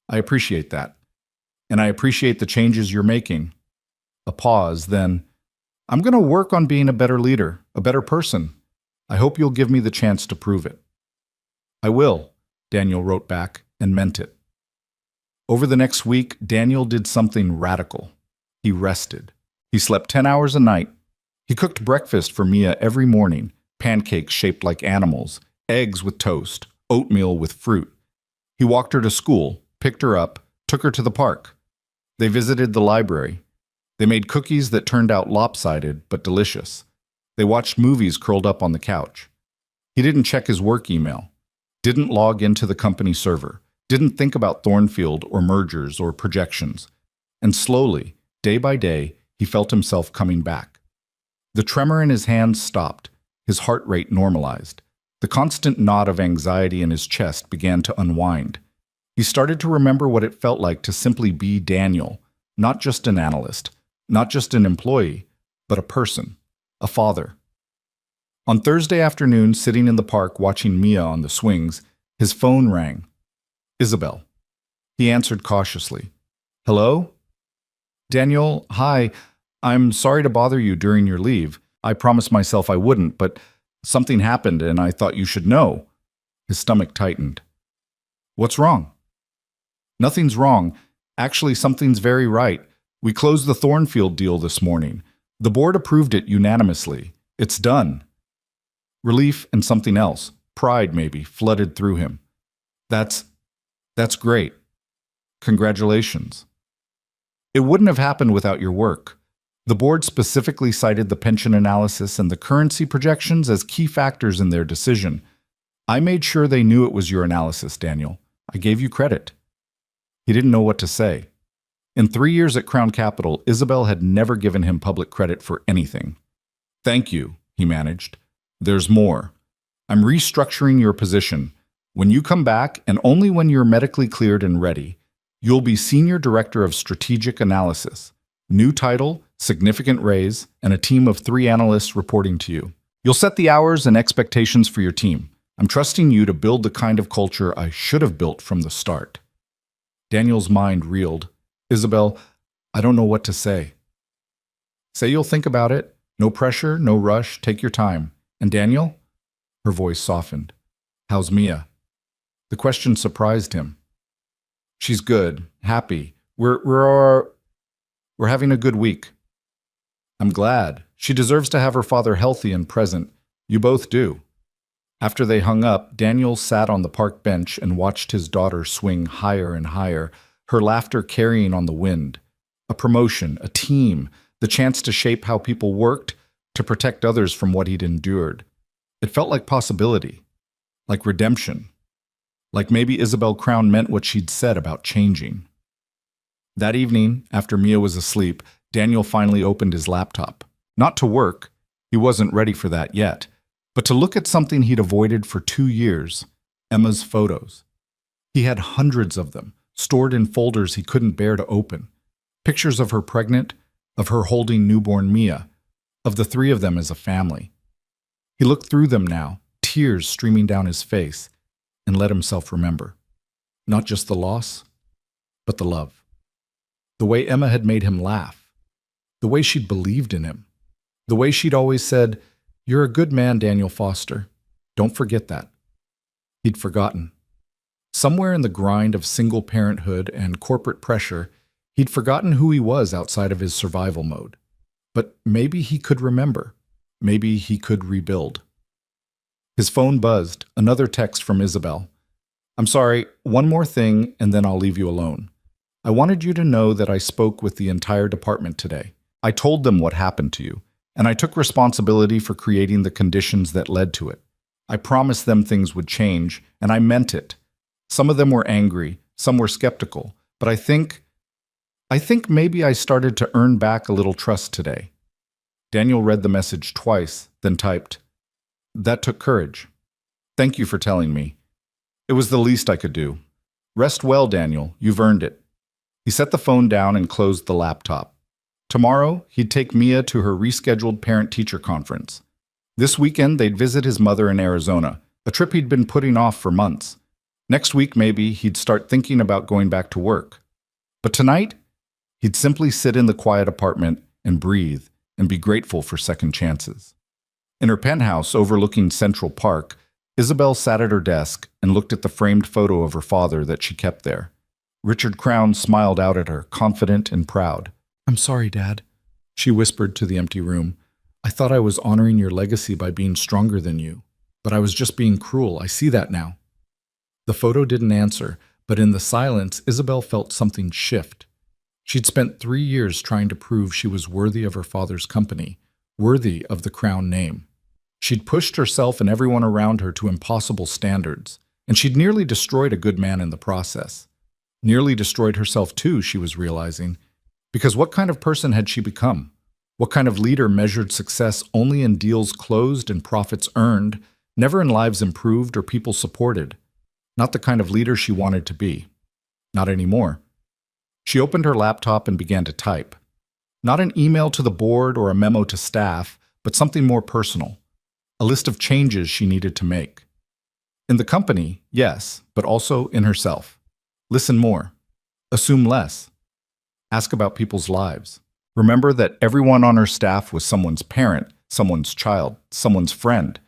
I appreciate that. And I appreciate the changes you're making. A pause, then, I'm going to work on being a better leader, a better person. I hope you'll give me the chance to prove it. I will, Daniel wrote back, and meant it. Over the next week, Daniel did something radical. He rested. He slept 10 hours a night. He cooked breakfast for Mia every morning, pancakes shaped like animals, eggs with toast, oatmeal with fruit. He walked her to school, picked her up, took her to the park. They visited the library. They made cookies that turned out lopsided but delicious. They watched movies curled up on the couch. He didn't check his work email, didn't log into the company server, didn't think about Thornfield or mergers or projections. And slowly, day by day, he felt himself coming back. The tremor in his hands stopped. His heart rate normalized. The constant knot of anxiety in his chest began to unwind. He started to remember what it felt like to simply be Daniel, not just an analyst, not just an employee, but a person, a father. On Thursday afternoon, sitting in the park watching Mia on the swings, his phone rang. Isabel. He answered cautiously. Hello? Daniel, hi. I'm sorry to bother you during your leave. I promised myself I wouldn't, but something happened and I thought you should know. His stomach tightened. What's wrong? Nothing's wrong. Actually, something's very right. We closed the Thornfield deal this morning. The board approved it unanimously. It's done. Relief and something else, pride maybe, flooded through him. That's great. Congratulations. It wouldn't have happened without your work. The board specifically cited the pension analysis and the currency projections as key factors in their decision. I made sure they knew it was your analysis, Daniel. I gave you credit. He didn't know what to say. In 3 years at Crown Capital, Isabel had never given him public credit for anything. Thank you, he managed. There's more. I'm restructuring your position. When you come back, and only when you're medically cleared and ready, you'll be Senior Director of Strategic Analysis. New title, significant raise, and a team of 3 analysts reporting to you. You'll set the hours and expectations for your team. I'm trusting you to build the kind of culture I should have built from the start. Daniel's mind reeled. Isabel, I don't know what to say. Say you'll think about it. No pressure, no rush. Take your time. And Daniel? Her voice softened. How's Mia? The question surprised him. She's good, happy. We're having a good week. I'm glad. She deserves to have her father healthy and present. You both do. After they hung up, Daniel sat on the park bench and watched his daughter swing higher and higher, her laughter carrying on the wind. A promotion, a team, the chance to shape how people worked, to protect others from what he'd endured. It felt like possibility, like redemption, like maybe Isabel Crown meant what she'd said about changing. That evening, after Mia was asleep, Daniel finally opened his laptop. Not to work, he wasn't ready for that yet, but to look at something he'd avoided for 2 years, Emma's photos. He had hundreds of them, stored in folders he couldn't bear to open. Pictures of her pregnant, of her holding newborn Mia, of the 3 of them as a family. He looked through them now, tears streaming down his face, and let himself remember. Not just the loss, but the love. The way Emma had made him laugh. The way she'd believed in him. The way she'd always said, "You're a good man, Daniel Foster. Don't forget that." He'd forgotten. Somewhere in the grind of single parenthood and corporate pressure, he'd forgotten who he was outside of his survival mode. But maybe he could remember. Maybe he could rebuild. His phone buzzed, another text from Isabel. I'm sorry, one more thing and then I'll leave you alone. I wanted you to know that I spoke with the entire department today. I told them what happened to you, and I took responsibility for creating the conditions that led to it. I promised them things would change, and I meant it. Some of them were angry, some were skeptical, but I think maybe I started to earn back a little trust today. Daniel read the message twice, then typed, That took courage. Thank you for telling me. It was the least I could do. Rest well, Daniel. You've earned it. He set the phone down and closed the laptop. Tomorrow, he'd take Mia to her rescheduled parent-teacher conference. This weekend, they'd visit his mother in Arizona, a trip he'd been putting off for months. Next week, maybe, he'd start thinking about going back to work. But tonight, he'd simply sit in the quiet apartment and breathe and be grateful for second chances. In her penthouse overlooking Central Park, Isabel sat at her desk and looked at the framed photo of her father that she kept there. Richard Crown smiled out at her, confident and proud. I'm sorry, Dad, she whispered to the empty room. I thought I was honoring your legacy by being stronger than you, but I was just being cruel. I see that now. The photo didn't answer, but in the silence, Isabel felt something shift. She'd spent 3 years trying to prove she was worthy of her father's company, worthy of the crown name. She'd pushed herself and everyone around her to impossible standards, and she'd nearly destroyed a good man in the process. Nearly destroyed herself too, she was realizing, because what kind of person had she become? What kind of leader measured success only in deals closed and profits earned, never in lives improved or people supported? Not the kind of leader she wanted to be. Not anymore. She opened her laptop and began to type. Not an email to the board or a memo to staff, but something more personal. A list of changes she needed to make. In the company, yes, but also in herself. Listen more. Assume less. Ask about people's lives. Remember that everyone on her staff was someone's parent, someone's child, someone's friend.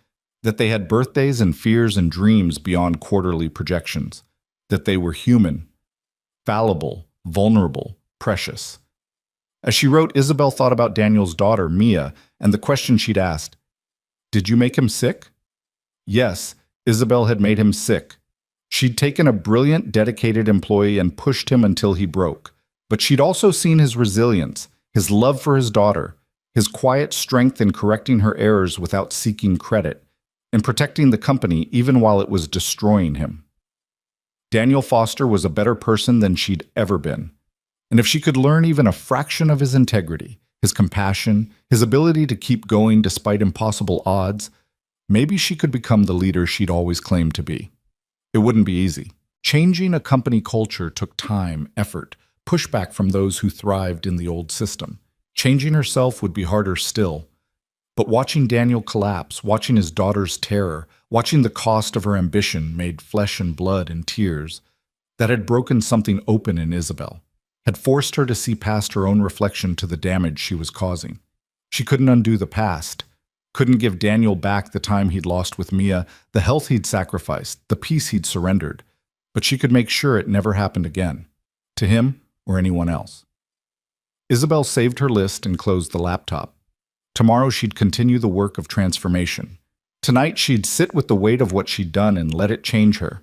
That they had birthdays and fears and dreams beyond quarterly projections. That they were human, fallible, vulnerable, precious. As she wrote, Isabel thought about Daniel's daughter, Mia, and the question she'd asked, "Did you make him sick?" Yes, Isabel had made him sick. She'd taken a brilliant, dedicated employee and pushed him until he broke. But she'd also seen his resilience, his love for his daughter, his quiet strength in correcting her errors without seeking credit, in protecting the company even while it was destroying him. Daniel Foster was a better person than she'd ever been. And if she could learn even a fraction of his integrity, his compassion, his ability to keep going despite impossible odds, maybe she could become the leader she'd always claimed to be. It wouldn't be easy. Changing a company culture took time, effort, pushback from those who thrived in the old system. Changing herself would be harder still. But watching Daniel collapse, watching his daughter's terror, watching the cost of her ambition made flesh and blood and tears, that had broken something open in Isabel, had forced her to see past her own reflection to the damage she was causing. She couldn't undo the past, couldn't give Daniel back the time he'd lost with Mia, the health he'd sacrificed, the peace he'd surrendered, but she could make sure it never happened again, to him or anyone else. Isabel saved her list and closed the laptop. Tomorrow she'd continue the work of transformation. Tonight she'd sit with the weight of what she'd done and let it change her.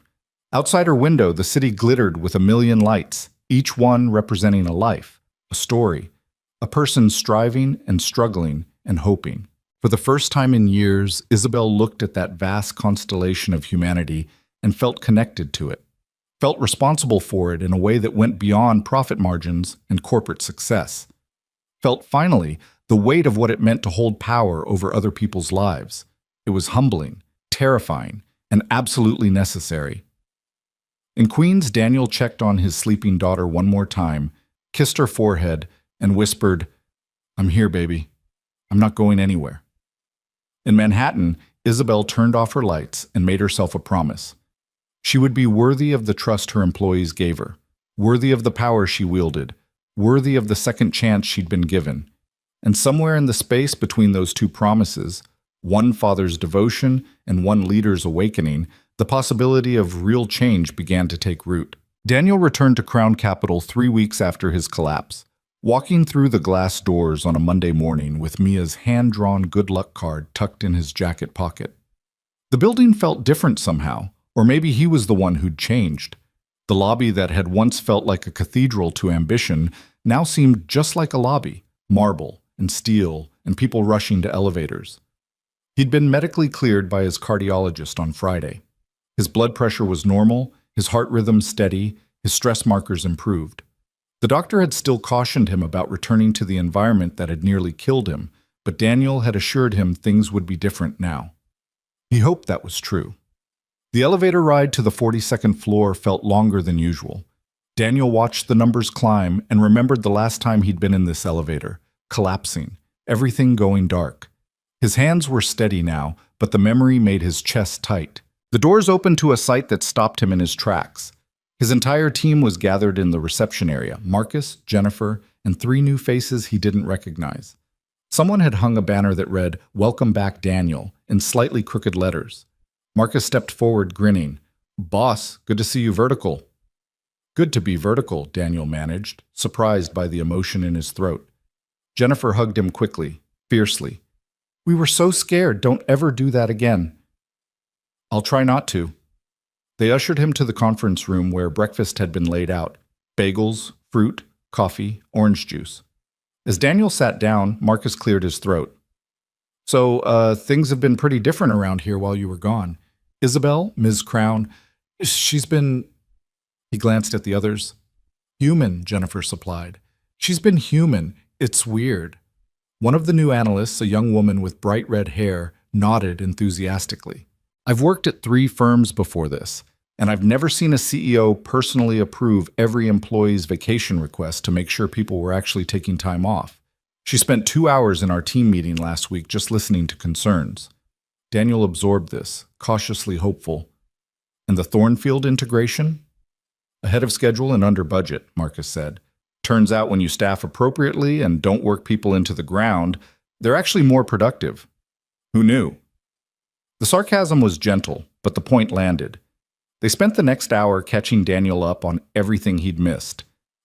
Outside her window, the city glittered with a million lights, each one representing a life, a story, a person striving and struggling and hoping. For the first time in years, Isabel looked at that vast constellation of humanity and felt connected to it, felt responsible for it in a way that went beyond profit margins and corporate success, felt finally the weight of what it meant to hold power over other people's lives. It was humbling, terrifying, and absolutely necessary. In Queens, Daniel checked on his sleeping daughter one more time, kissed her forehead, and whispered, "I'm here, baby. I'm not going anywhere." In Manhattan, Isabel turned off her lights and made herself a promise. She would be worthy of the trust her employees gave her, worthy of the power she wielded, worthy of the second chance she'd been given. And somewhere in the space between those two promises, one father's devotion and one leader's awakening, the possibility of real change began to take root. Daniel returned to Crown Capital 3 weeks after his collapse, walking through the glass doors on a Monday morning with Mia's hand-drawn good luck card tucked in his jacket pocket. The building felt different somehow, or maybe he was the one who'd changed. The lobby that had once felt like a cathedral to ambition now seemed just like a lobby, marble and steel and people rushing to elevators. He'd been medically cleared by his cardiologist on Friday. His blood pressure was normal, his heart rhythm steady, his stress markers improved. The doctor had still cautioned him about returning to the environment that had nearly killed him, but Daniel had assured him things would be different now. He hoped that was true. The elevator ride to the 42nd floor felt longer than usual. Daniel watched the numbers climb and remembered the last time he'd been in this elevator, collapsing, everything going dark. His hands were steady now, but the memory made his chest tight. The doors opened to a sight that stopped him in his tracks. His entire team was gathered in the reception area, Marcus, Jennifer, and 3 new faces he didn't recognize. Someone had hung a banner that read, "Welcome back, Daniel," in slightly crooked letters. Marcus stepped forward, grinning. "Boss, good to see you vertical." "Good to be vertical," Daniel managed, surprised by the emotion in his throat. Jennifer hugged him quickly, fiercely. "We were so scared. Don't ever do that again." "I'll try not to." They ushered him to the conference room where breakfast had been laid out. Bagels, fruit, coffee, orange juice. As Daniel sat down, Marcus cleared his throat. So, things have been pretty different around here while you were gone. Isabel, Ms. Crown, she's been... He glanced at the others. Human, Jennifer supplied. She's been human. It's weird. One of the new analysts, a young woman with bright red hair, nodded enthusiastically. I've worked at 3 firms before this, and I've never seen a CEO personally approve every employee's vacation request to make sure people were actually taking time off. She spent 2 hours in our team meeting last week just listening to concerns. Daniel absorbed this, cautiously hopeful. And the Thornfield integration? Ahead of schedule and under budget, Marcus said. Turns out when you staff appropriately and don't work people into the ground, they're actually more productive. Who knew? The sarcasm was gentle, but the point landed. They spent the next hour catching Daniel up on everything he'd missed.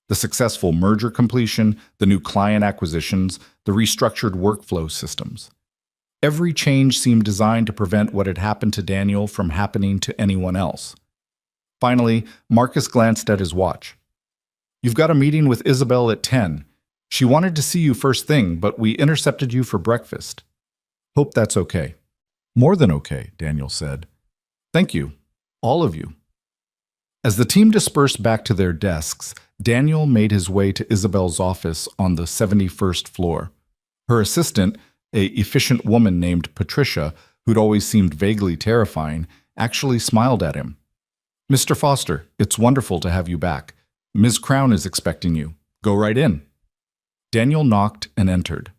The successful merger completion, the new client acquisitions, the restructured workflow systems. Every change seemed designed to prevent what had happened to Daniel from happening to anyone else. Finally, Marcus glanced at his watch. You've got a meeting with Isabel at 10. She wanted to see you first thing, but we intercepted you for breakfast. Hope that's okay. More than okay, Daniel said. Thank you, all of you. As the team dispersed back to their desks, Daniel made his way to Isabel's office on the 71st floor. Her assistant, an efficient woman named Patricia, who'd always seemed vaguely terrifying, actually smiled at him. Mr. Foster, it's wonderful to have you back. Ms. Crown is expecting you. Go right in. Daniel knocked and entered.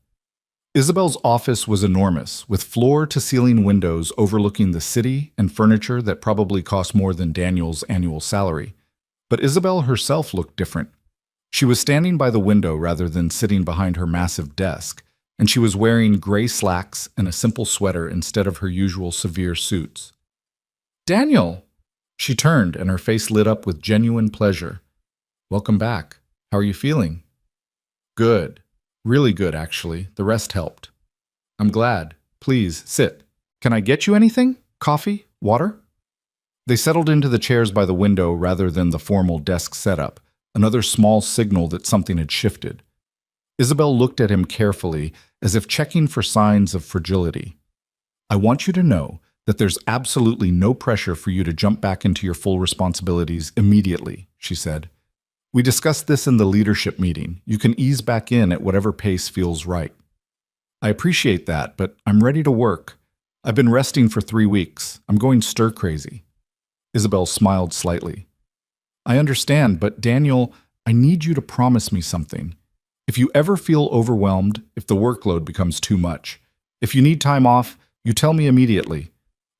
Isabel's office was enormous, with floor-to-ceiling windows overlooking the city and furniture that probably cost more than Daniel's annual salary. But Isabel herself looked different. She was standing by the window rather than sitting behind her massive desk, and she was wearing gray slacks and a simple sweater instead of her usual severe suits. Daniel! She turned, and her face lit up with genuine pleasure. Welcome back. How are you feeling? Good. Really good, actually. The rest helped. I'm glad. Please, sit. Can I get you anything? Coffee? Water? They settled into the chairs by the window rather than the formal desk setup, another small signal that something had shifted. Isabel looked at him carefully, as if checking for signs of fragility. I want you to know that there's absolutely no pressure for you to jump back into your full responsibilities immediately, she said. We discussed this in the leadership meeting. You can ease back in at whatever pace feels right. I appreciate that, but I'm ready to work. I've been resting for 3 weeks. I'm going stir-crazy. Isabel smiled slightly. I understand, but Daniel, I need you to promise me something. If you ever feel overwhelmed, if the workload becomes too much, if you need time off, you tell me immediately.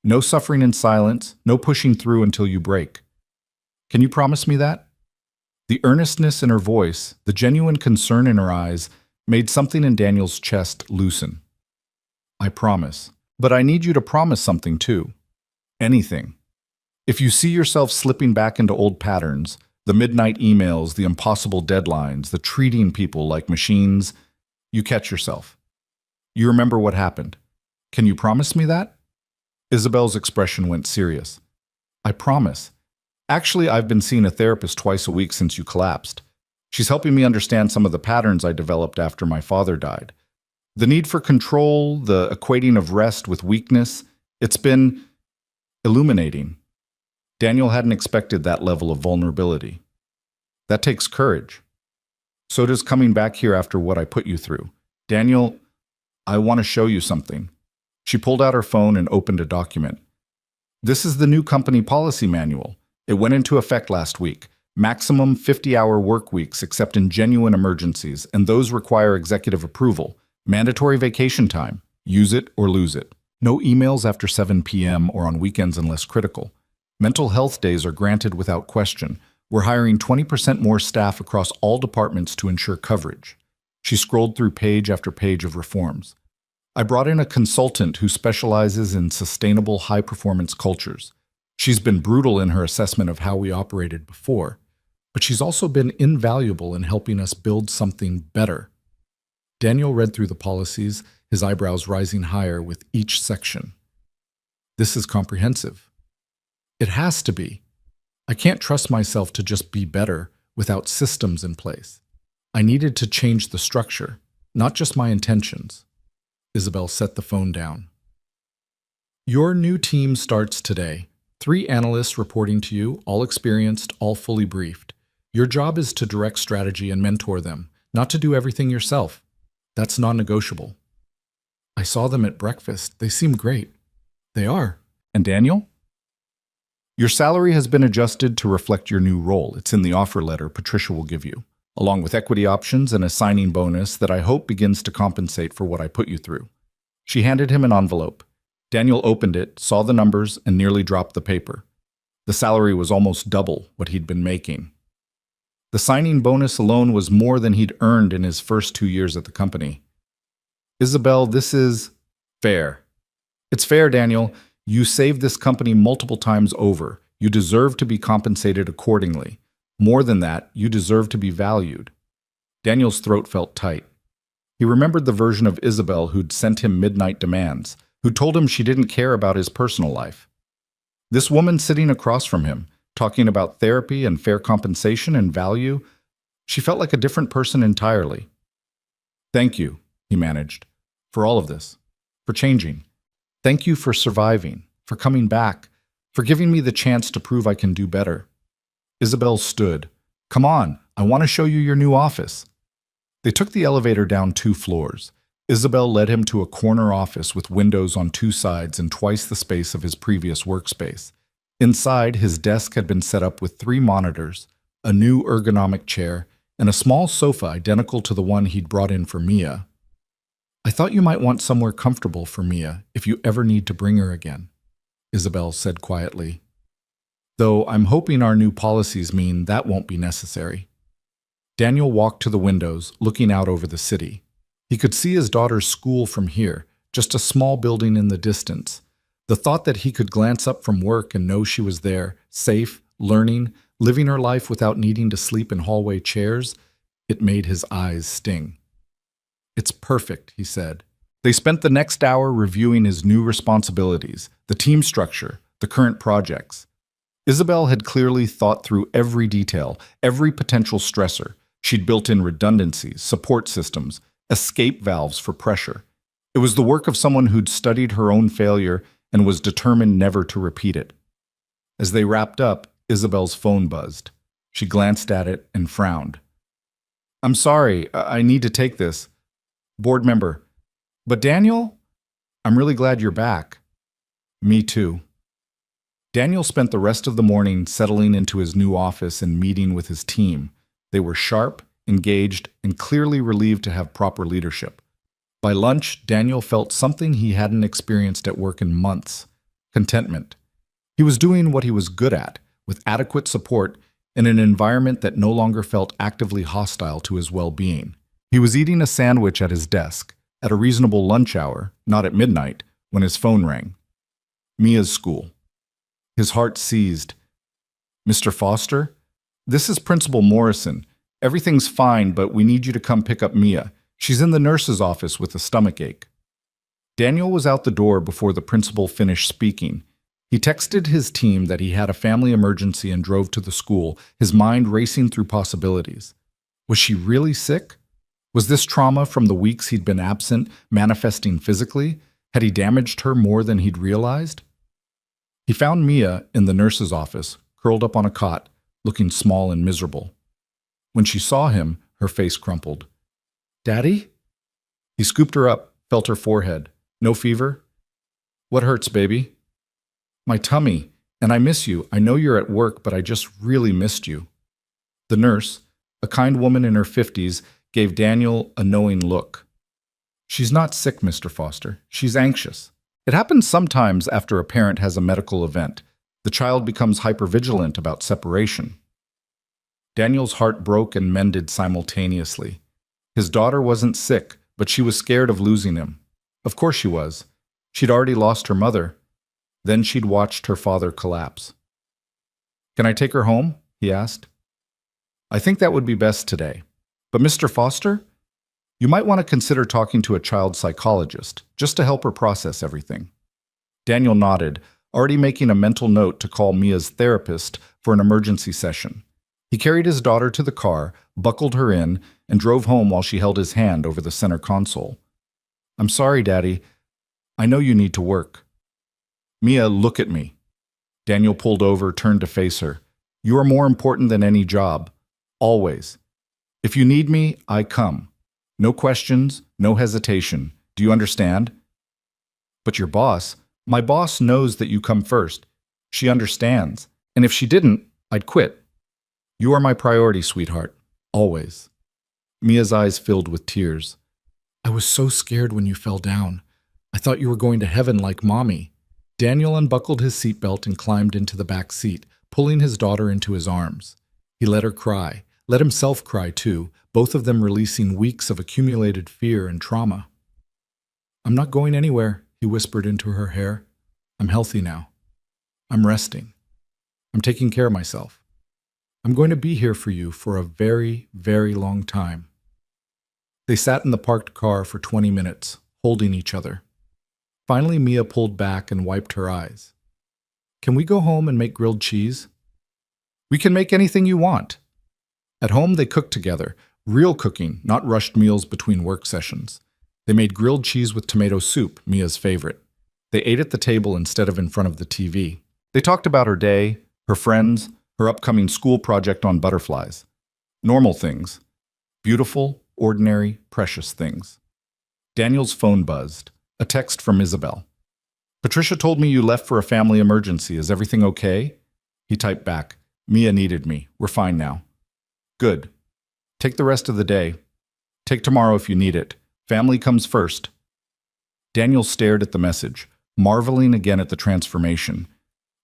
No suffering in silence, no pushing through until you break. Can you promise me that? The earnestness in her voice, the genuine concern in her eyes, made something in Daniel's chest loosen. I promise. But I need you to promise something too. Anything. If you see yourself slipping back into old patterns, the midnight emails, the impossible deadlines, the treating people like machines, you catch yourself. You remember what happened. Can you promise me that? Isabel's expression went serious. I promise. Actually, I've been seeing a therapist twice a week since you collapsed. She's helping me understand some of the patterns I developed after my father died. The need for control, the equating of rest with weakness, it's been illuminating. Daniel hadn't expected that level of vulnerability. That takes courage. So does coming back here after what I put you through. Daniel, I want to show you something. She pulled out her phone and opened a document. This is the new company policy manual. It went into effect last week. Maximum 50-hour work weeks except in genuine emergencies, and those require executive approval. Mandatory vacation time. Use it or lose it. No emails after 7 p.m. or on weekends unless critical. Mental health days are granted without question. We're hiring 20% more staff across all departments to ensure coverage. She scrolled through page after page of reforms. I brought in a consultant who specializes in sustainable high-performance cultures. She's been brutal in her assessment of how we operated before, but she's also been invaluable in helping us build something better. Daniel read through the policies, his eyebrows rising higher with each section. This is comprehensive. It has to be. I can't trust myself to just be better without systems in place. I needed to change the structure, not just my intentions. Isabel set the phone down. Your new team starts today. 3 analysts reporting to you, all experienced, all fully briefed. Your job is to direct strategy and mentor them, not to do everything yourself. That's non-negotiable. I saw them at breakfast. They seem great. They are. And Daniel? Your salary has been adjusted to reflect your new role. It's in the offer letter Patricia will give you, along with equity options and a signing bonus that I hope begins to compensate for what I put you through. She handed him an envelope. Daniel opened it, saw the numbers, and nearly dropped the paper. The salary was almost double what he'd been making. The signing bonus alone was more than he'd earned in his first 2 years at the company. Isabel, this is fair. It's fair, Daniel. You saved this company multiple times over. You deserve to be compensated accordingly. More than that, you deserve to be valued. Daniel's throat felt tight. He remembered the version of Isabel who'd sent him midnight demands, who told him she didn't care about his personal life. This woman sitting across from him, talking about therapy and fair compensation and value, she felt like a different person entirely. Thank you, he managed, for all of this, for changing. Thank you for surviving, for coming back, for giving me the chance to prove I can do better. Isabel stood. Come on, I want to show you your new office. They took the elevator down 2 floors. Isabel led him to a corner office with windows on 2 sides and twice the space of his previous workspace. Inside, his desk had been set up with 3 monitors, a new ergonomic chair, and a small sofa identical to the one he'd brought in for Mia. I thought you might want somewhere comfortable for Mia if you ever need to bring her again, Isabel said quietly. Though I'm hoping our new policies mean that won't be necessary. Daniel walked to the windows, looking out over the city. He could see his daughter's school from here, just a small building in the distance. The thought that he could glance up from work and know she was there, safe, learning, living her life without needing to sleep in hallway chairs, it made his eyes sting. It's perfect, he said. They spent the next hour reviewing his new responsibilities, the team structure, the current projects. Isabel had clearly thought through every detail, every potential stressor. She'd built in redundancies, support systems, escape valves for pressure. It was the work of someone who'd studied her own failure and was determined never to repeat it. As they wrapped up, Isabel's phone buzzed. She glanced at it and frowned. I'm sorry, I need to take this. Board member. But Daniel? I'm really glad you're back. Me too. Daniel spent the rest of the morning settling into his new office and meeting with his team. They were sharp, engaged, and clearly relieved to have proper leadership. By lunch, Daniel felt something he hadn't experienced at work in months: contentment. He was doing what he was good at, with adequate support, in an environment that no longer felt actively hostile to his well-being. He was eating a sandwich at his desk, at a reasonable lunch hour, not at midnight, when his phone rang. Mia's school. His heart seized. Mr. Foster? This is Principal Morrison. Everything's fine, but we need you to come pick up Mia. She's in the nurse's office with a stomachache. Daniel was out the door before the principal finished speaking. He texted his team that he had a family emergency and drove to the school, his mind racing through possibilities. Was she really sick? Was this trauma from the weeks he'd been absent manifesting physically? Had he damaged her more than he'd realized? He found Mia in the nurse's office, curled up on a cot, looking small and miserable. When she saw him, her face crumpled. Daddy? He scooped her up, felt her forehead. No fever? What hurts, baby? My tummy, and I miss you. I know you're at work, but I just really missed you. The nurse, a kind woman in her 50s, gave Daniel a knowing look. She's not sick, Mr. Foster. She's anxious. It happens sometimes after a parent has a medical event. The child becomes hypervigilant about separation. Daniel's heart broke and mended simultaneously. His daughter wasn't sick, but she was scared of losing him. Of course she was. She'd already lost her mother. Then she'd watched her father collapse. Can I take her home? He asked. I think that would be best today. But Mr. Foster, you might want to consider talking to a child psychologist, just to help her process everything. Daniel nodded, already making a mental note to call Mia's therapist for an emergency session. He He carried his daughter to the car, buckled her in, and drove home while she held his hand over the center console. "I'm sorry, Daddy. I know you need to work." "Mia, look at me." Daniel pulled over, turned to face her. "You are more important than any job. Always. If you need me, I come. No questions, no hesitation. Do you understand?" "But your boss, my boss knows that you come first. She understands. And if she didn't, I'd quit. You are my priority, sweetheart. Always." Mia's eyes filled with tears. "I was so scared when you fell down. I thought you were going to heaven like Mommy." Daniel unbuckled his seatbelt and climbed into the back seat, pulling his daughter into his arms. He let her cry, let himself cry too, both of them releasing weeks of accumulated fear and trauma. "I'm not going anywhere," he whispered into her hair. "I'm healthy now. I'm resting. I'm taking care of myself. I'm going to be here for you for a very, very long time." They sat in the parked car for 20 minutes, holding each other. Finally, Mia pulled back and wiped her eyes. "Can we go home and make grilled cheese?" "We can make anything you want." At home, they cooked together, real cooking, not rushed meals between work sessions. They made grilled cheese with tomato soup, Mia's favorite. They ate at the table instead of in front of the TV. They talked about her day, her friends, her upcoming school project on butterflies. Normal things. Beautiful, ordinary, precious things. Daniel's phone buzzed. A text from Isabel. "Patricia told me you left for a family emergency. Is everything okay?" He typed back. "Mia needed me. We're fine now." "Good. Take the rest of the day. Take tomorrow if you need it. Family comes first." Daniel stared at the message, marveling again at the transformation.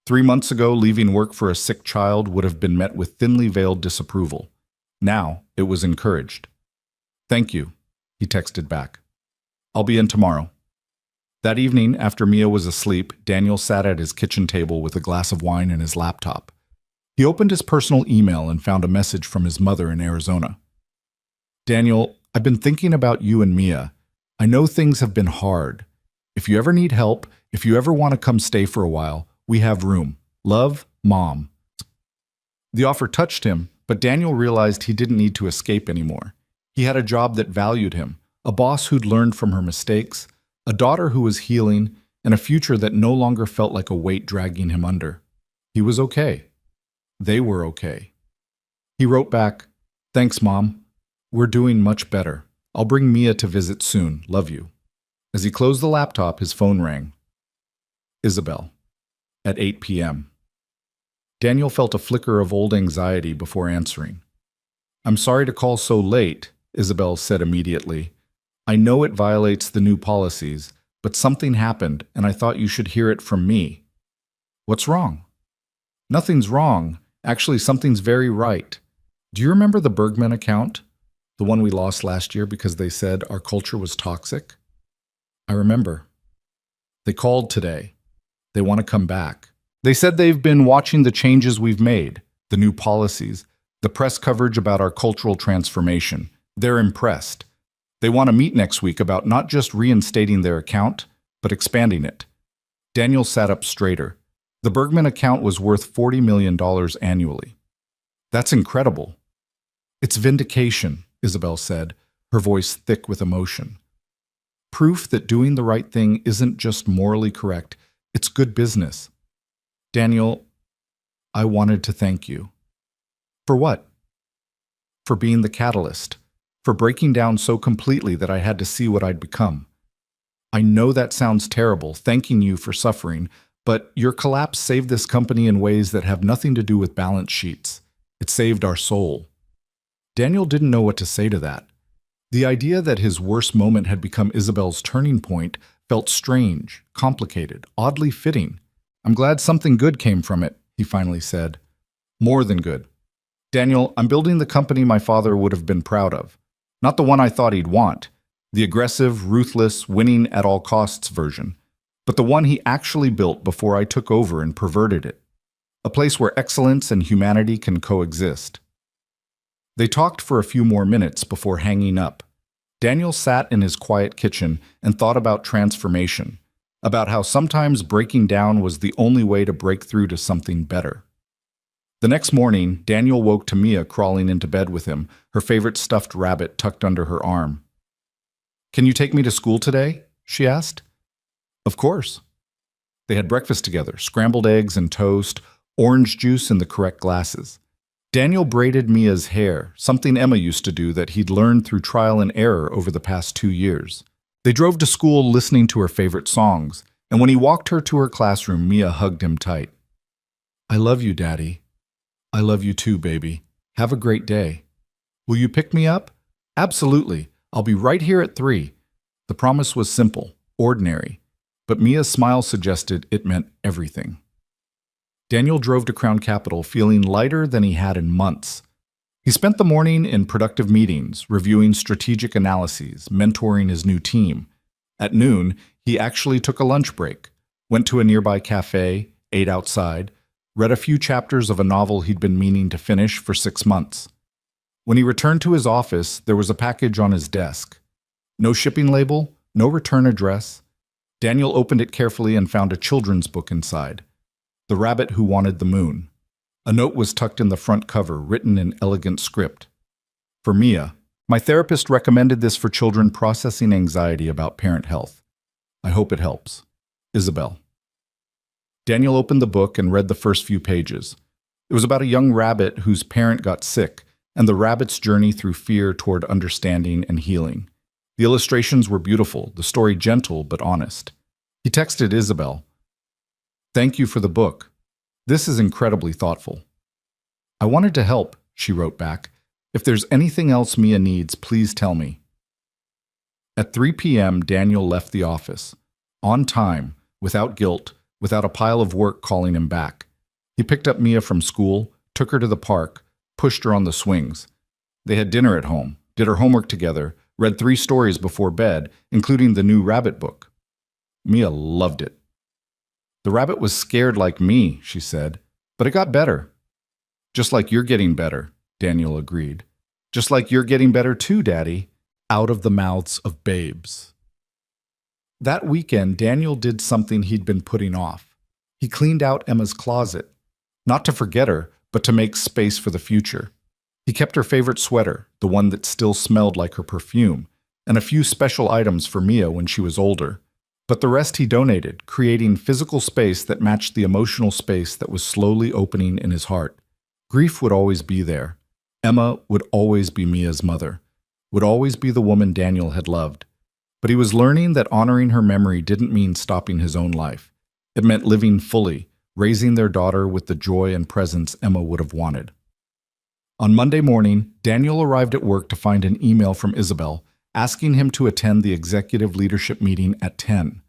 3 months ago, leaving work for a sick child would have been met with thinly veiled disapproval. Now, it was encouraged. "Thank you," he texted back. "I'll be in tomorrow." That evening, after Mia was asleep, Daniel sat at his kitchen table with a glass of wine and his laptop. He opened his personal email and found a message from his mother in Arizona. "Daniel, I've been thinking about you and Mia. I know things have been hard. If you ever need help, if you ever want to come stay for a while, we have room. Love, Mom." The offer touched him, but Daniel realized he didn't need to escape anymore. He had a job that valued him, a boss who'd learned from her mistakes, a daughter who was healing, and a future that no longer felt like a weight dragging him under. He was okay. They were okay. He wrote back, "Thanks, Mom. We're doing much better. I'll bring Mia to visit soon. Love you." As he closed the laptop, his phone rang. Isabel. At 8 p.m. Daniel felt a flicker of old anxiety before answering. "I'm sorry to call so late," Isabel said immediately. "I know it violates the new policies, but something happened, and I thought you should hear it from me." "What's wrong?" "Nothing's wrong. Actually, something's very right. Do you remember the Bergman account? The one we lost last year because they said our culture was toxic?" "I remember. They called today. They want to come back. They said they've been watching the changes we've made, the new policies, the press coverage about our cultural transformation. They're impressed. They want to meet next week about not just reinstating their account, but expanding it." Daniel sat up straighter. The Bergman account was worth $40 million annually. "That's incredible." "It's vindication," Isabel said, her voice thick with emotion. "Proof that doing the right thing isn't just morally correct, it's good business." "Daniel, I wanted to thank you." "For what?" "For being the catalyst. For breaking down so completely that I had to see what I'd become. I know that sounds terrible, thanking you for suffering, but your collapse saved this company in ways that have nothing to do with balance sheets. It saved our soul." Daniel didn't know what to say to that. The idea that his worst moment had become Isabel's turning point felt strange, complicated, oddly fitting. "I'm glad something good came from it," he finally said. "More than good. Daniel, I'm building the company my father would have been proud of. Not the one I thought he'd want, the aggressive, ruthless, winning at all costs version, but the one he actually built before I took over and perverted it. A place where excellence and humanity can coexist." They talked for a few more minutes before hanging up. Daniel sat in his quiet kitchen and thought about transformation, about how sometimes breaking down was the only way to break through to something better. The next morning, Daniel woke to Mia crawling into bed with him, her favorite stuffed rabbit tucked under her arm. "Can you take me to school today?" she asked. "Of course." They had breakfast together, scrambled eggs and toast, orange juice in the correct glasses. Daniel braided Mia's hair, something Emma used to do that he'd learned through trial and error over the past 2 years. They drove to school listening to her favorite songs, and when he walked her to her classroom, Mia hugged him tight. "I love you, Daddy." "I love you too, baby. Have a great day." "Will you pick me up?" "Absolutely. I'll be right here at 3. The promise was simple, ordinary, but Mia's smile suggested it meant everything. Daniel drove to Crown Capital feeling lighter than he had in months. He spent the morning in productive meetings, reviewing strategic analyses, mentoring his new team. At noon, he actually took a lunch break, went to a nearby cafe, ate outside, read a few chapters of a novel he'd been meaning to finish for 6 months. When he returned to his office, there was a package on his desk. No shipping label, no return address. Daniel opened it carefully and found a children's book inside, The Rabbit Who Wanted the Moon. A note was tucked in the front cover, written in elegant script. For Mia, my therapist recommended this for children processing anxiety about parent health. I hope it helps. Isabel. Daniel opened the book and read the first few pages. It was about a young rabbit whose parent got sick, and the rabbit's journey through fear toward understanding and healing. The illustrations were beautiful, the story gentle but honest. He texted Isabel, "Thank you for the book. This is incredibly thoughtful." "I wanted to help," she wrote back. "If there's anything else Mia needs, please tell me." At 3 p.m., Daniel left the office. On time, without guilt, without a pile of work calling him back. He picked up Mia from school, took her to the park, pushed her on the swings. They had dinner at home, did her homework together, read 3 stories before bed, including the new rabbit book. Mia loved it. "The rabbit was scared like me," she said, "but it got better." "Just like you're getting better," Daniel agreed. "Just like you're getting better too, Daddy," out of the mouths of babes. That weekend, Daniel did something he'd been putting off. He cleaned out Emma's closet, not to forget her, but to make space for the future. He kept her favorite sweater, the one that still smelled like her perfume, and a few special items for Mia when she was older. But the rest he donated, creating physical space that matched the emotional space that was slowly opening in his heart. Grief would always be there. Emma would always be Mia's mother, would always be the woman Daniel had loved. But he was learning that honoring her memory didn't mean stopping his own life. It meant living fully, raising their daughter with the joy and presence Emma would have wanted. On Monday morning, Daniel arrived at work to find an email from Isabel asking him to attend the executive leadership meeting at 10.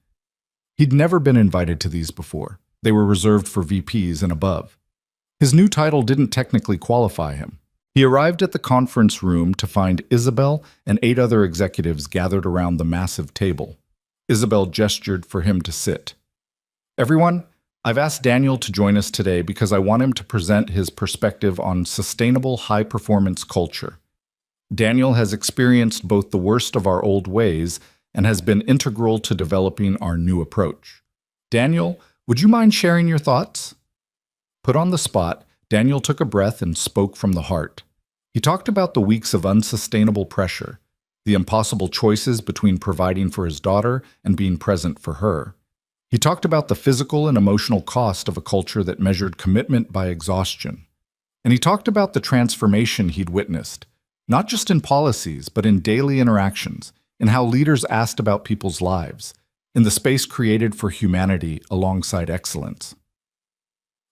He'd never been invited to these before. They were reserved for VPs and above. His new title didn't technically qualify him. He arrived at the conference room to find Isabel and 8 other executives gathered around the massive table. Isabel gestured for him to sit. "Everyone, I've asked Daniel to join us today because I want him to present his perspective on sustainable high-performance culture. Daniel has experienced both the worst of our old ways and has been integral to developing our new approach. Daniel, would you mind sharing your thoughts?" Put on the spot, Daniel took a breath and spoke from the heart. He talked about the weeks of unsustainable pressure, the impossible choices between providing for his daughter and being present for her. He talked about the physical and emotional cost of a culture that measured commitment by exhaustion. And he talked about the transformation he'd witnessed, not just in policies, but in daily interactions, in how leaders asked about people's lives, in the space created for humanity alongside excellence.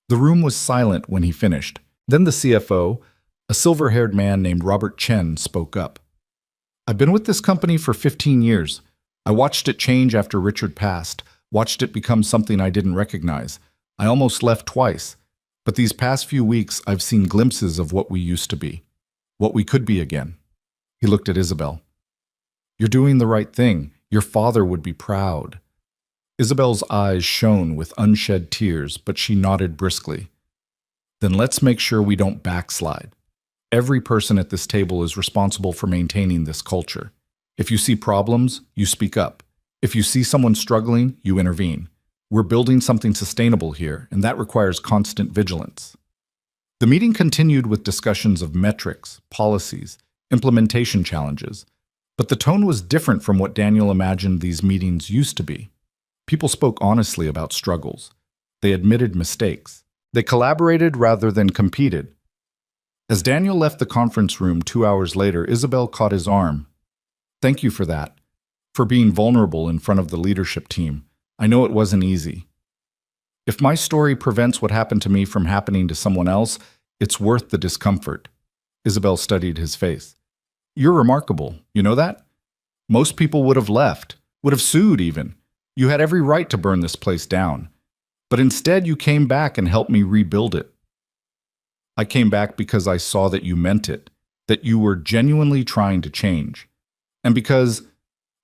The room was silent when he finished. Then the CFO, a silver-haired man named Robert Chen, spoke up. "I've been with this company for 15 years. I watched it change after Richard passed, watched it become something I didn't recognize. I almost left twice. But these past few weeks, I've seen glimpses of what we used to be, what we could be again." He looked at Isabel. "You're doing the right thing. Your father would be proud." Isabel's eyes shone with unshed tears, but she nodded briskly. "Then let's make sure we don't backslide. Every person at this table is responsible for maintaining this culture. If you see problems, you speak up. If you see someone struggling, you intervene. We're building something sustainable here, and that requires constant vigilance." The meeting continued with discussions of metrics, policies, implementation challenges, but the tone was different from what Daniel imagined these meetings used to be. People spoke honestly about struggles. They admitted mistakes. They collaborated rather than competed. As Daniel left the conference room 2 hours later, Isabel caught his arm. "Thank you for that, for being vulnerable in front of the leadership team. I know it wasn't easy. If my story prevents what happened to me from happening to someone else, it's worth the discomfort." Isabel studied his face. "You're remarkable, you know that? Most people would have left, would have sued even. You had every right to burn this place down. But instead you came back and helped me rebuild it. I came back because I saw that you meant it, that you were genuinely trying to change. And because,"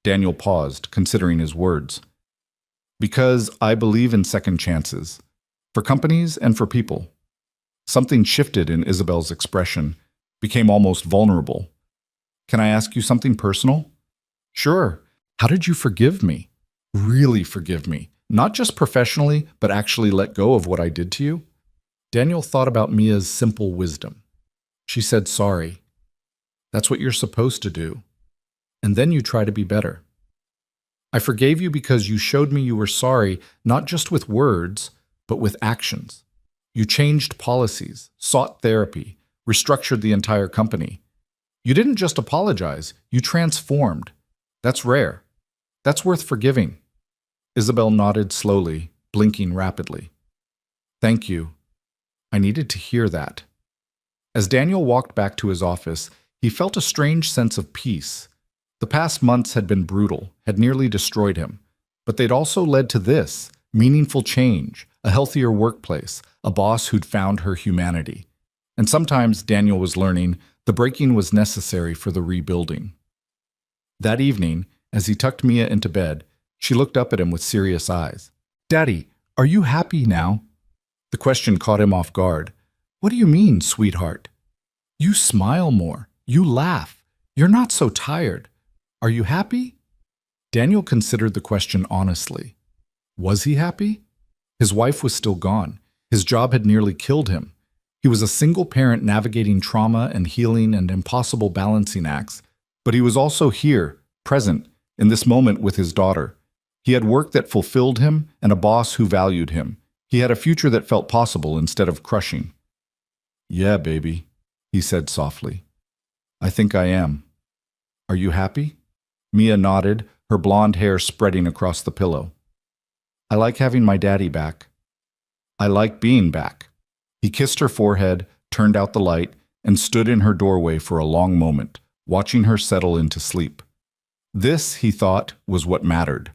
Daniel paused, considering his words, "because I believe in second chances, for companies and for people." Something shifted in Isabel's expression, became almost vulnerable. "Can I ask you something personal?" "Sure. How did you forgive me? Really forgive me? Not just professionally, but actually let go of what I did to you?" Daniel thought about Mia's simple wisdom. She said, "Sorry. That's what you're supposed to do. And then you try to be better. I forgave you because you showed me you were sorry, not just with words, but with actions. You changed policies, sought therapy, restructured the entire company. You didn't just apologize, you transformed. That's rare. That's worth forgiving." Isabel nodded slowly, blinking rapidly. "Thank you. I needed to hear that." As Daniel walked back to his office, he felt a strange sense of peace. The past months had been brutal, had nearly destroyed him, but they'd also led to this, meaningful change, a healthier workplace, a boss who'd found her humanity. And sometimes, Daniel was learning, the breaking was necessary for the rebuilding. That evening, as he tucked Mia into bed, she looked up at him with serious eyes. "Daddy, are you happy now?" The question caught him off guard. "What do you mean, sweetheart? You smile more. You laugh. You're not so tired. Are you happy?" Daniel considered the question honestly. Was he happy? His wife was still gone. His job had nearly killed him. He was a single parent navigating trauma and healing and impossible balancing acts. But he was also here, present, in this moment with his daughter. He had work that fulfilled him and a boss who valued him. He had a future that felt possible instead of crushing. "Yeah, baby," he said softly. "I think I am. Are you happy?" Mia nodded, her blonde hair spreading across the pillow. "I like having my daddy back. I like being back." He kissed her forehead, turned out the light, and stood in her doorway for a long moment, watching her settle into sleep. This, he thought, was what mattered.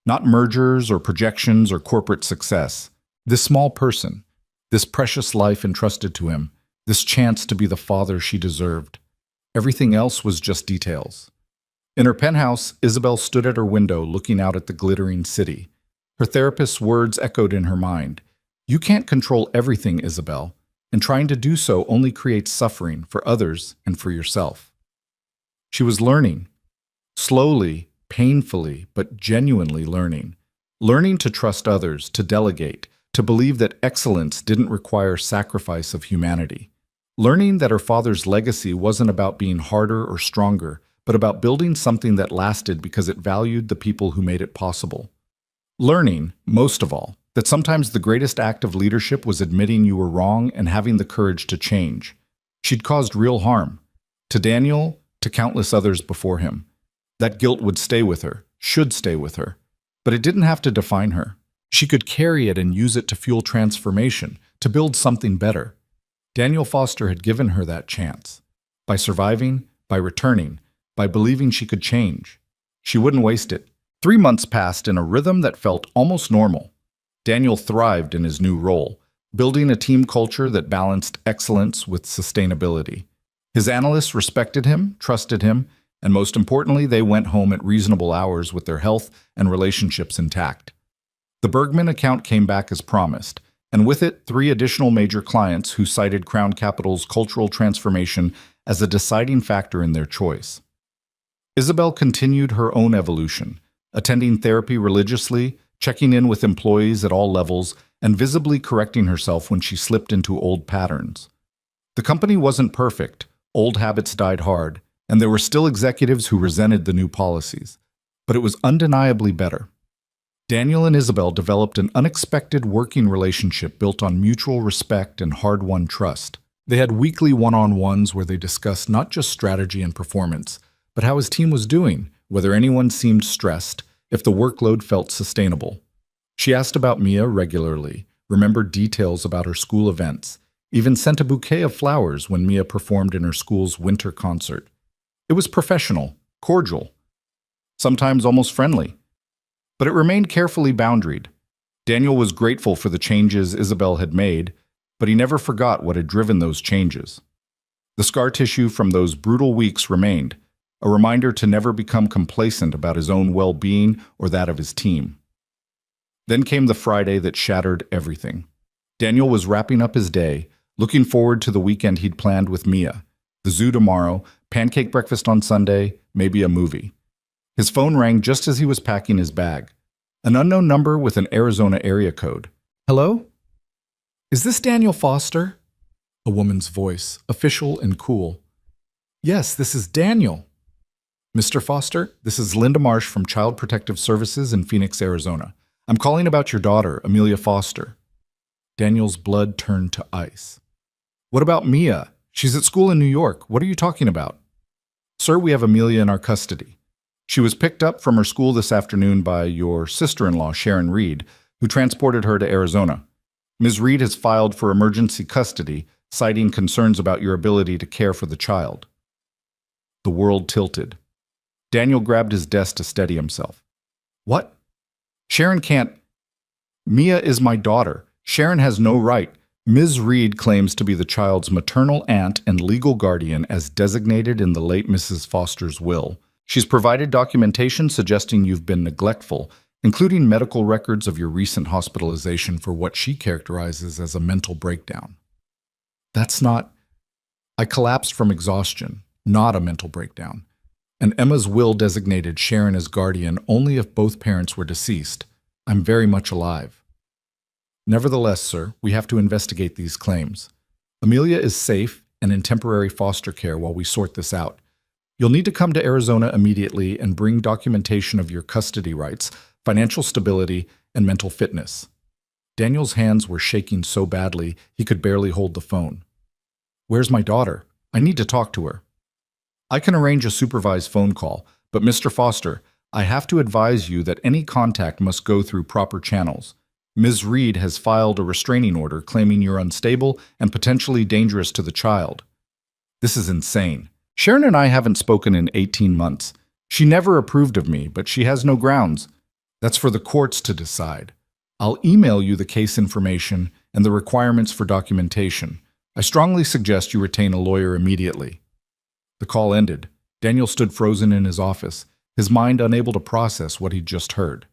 Not mergers or projections or corporate success. This small person, this precious life entrusted to him, this chance to be the father she deserved. Everything else was just details. In her penthouse, Isabel stood at her window looking out at the glittering city. Her therapist's words echoed in her mind. "You can't control everything, Isabel, and trying to do so only creates suffering for others and for yourself." She was learning. Slowly, painfully, but genuinely learning. Learning to trust others, to delegate, to believe that excellence didn't require sacrifice of humanity. Learning that her father's legacy wasn't about being harder or stronger, but about building something that lasted because it valued the people who made it possible. Learning, most of all, that sometimes the greatest act of leadership was admitting you were wrong and having the courage to change. She'd caused real harm. To Daniel, to countless others before him. That guilt would stay with her, should stay with her. But it didn't have to define her. She could carry it and use it to fuel transformation, to build something better. Daniel Foster had given her that chance. By surviving, by returning, by believing she could change. She wouldn't waste it. 3 months passed in a rhythm that felt almost normal. Daniel thrived in his new role, building a team culture that balanced excellence with sustainability. His analysts respected him, trusted him, and most importantly, they went home at reasonable hours with their health and relationships intact. The Bergman account came back as promised, and with it, 3 additional major clients who cited Crown Capital's cultural transformation as a deciding factor in their choice. Isabel continued her own evolution, attending therapy religiously, checking in with employees at all levels, and visibly correcting herself when she slipped into old patterns. The company wasn't perfect, old habits died hard, and there were still executives who resented the new policies. But it was undeniably better. Daniel and Isabel developed an unexpected working relationship built on mutual respect and hard-won trust. They had weekly one-on-ones where they discussed not just strategy and performance, but how his team was doing, whether anyone seemed stressed, if the workload felt sustainable. She asked about Mia regularly, remembered details about her school events, even sent a bouquet of flowers when Mia performed in her school's winter concert. It was professional, cordial, sometimes almost friendly. But it remained carefully boundaried. Daniel was grateful for the changes Isabel had made, but he never forgot what had driven those changes. The scar tissue from those brutal weeks remained, a reminder to never become complacent about his own well-being or that of his team. Then came the Friday that shattered everything. Daniel was wrapping up his day, looking forward to the weekend he'd planned with Mia. The zoo tomorrow, pancake breakfast on Sunday, maybe a movie. His phone rang just as he was packing his bag. An unknown number with an Arizona area code. "Hello? Is this Daniel Foster?" A woman's voice, official and cool. "Yes, this is Daniel." "Mr. Foster, this is Linda Marsh from Child Protective Services in Phoenix, Arizona. I'm calling about your daughter, Amelia Foster." Daniel's blood turned to ice. "What about Mia? She's at school in New York. What are you talking about?" "Sir, we have Amelia in our custody. She was picked up from her school this afternoon by your sister-in-law, Sharon Reed, who transported her to Arizona. Ms. Reed has filed for emergency custody, citing concerns about your ability to care for the child." The world tilted. Daniel grabbed his desk to steady himself. "What? Sharon can't. Mia is my daughter. Sharon has no right. Ms. Reed claims to be the child's maternal aunt and legal guardian as designated in the late Mrs. Foster's will. She's provided documentation suggesting you've been neglectful, including medical records of your recent hospitalization for what she characterizes as a mental breakdown." "That's not..." "I collapsed from exhaustion, not a mental breakdown. And Emma's will designated Sharon as guardian only if both parents were deceased. I'm very much alive." "Nevertheless, sir, we have to investigate these claims. Amelia is safe and in temporary foster care while we sort this out. You'll need to come to Arizona immediately and bring documentation of your custody rights, financial stability, and mental fitness." Daniel's hands were shaking so badly he could barely hold the phone. "Where's my daughter? I need to talk to her." "I can arrange a supervised phone call, but Mr. Foster, I have to advise you that any contact must go through proper channels. Ms. Reed has filed a restraining order claiming you're unstable and potentially dangerous to the child." "This is insane. Sharon and I haven't spoken in 18 months. She never approved of me, but she has no grounds. That's for the courts to decide. I'll email you the case information and the requirements for documentation. I strongly suggest you retain a lawyer immediately." The call ended. Daniel stood frozen in his office, his mind unable to process what he'd just heard.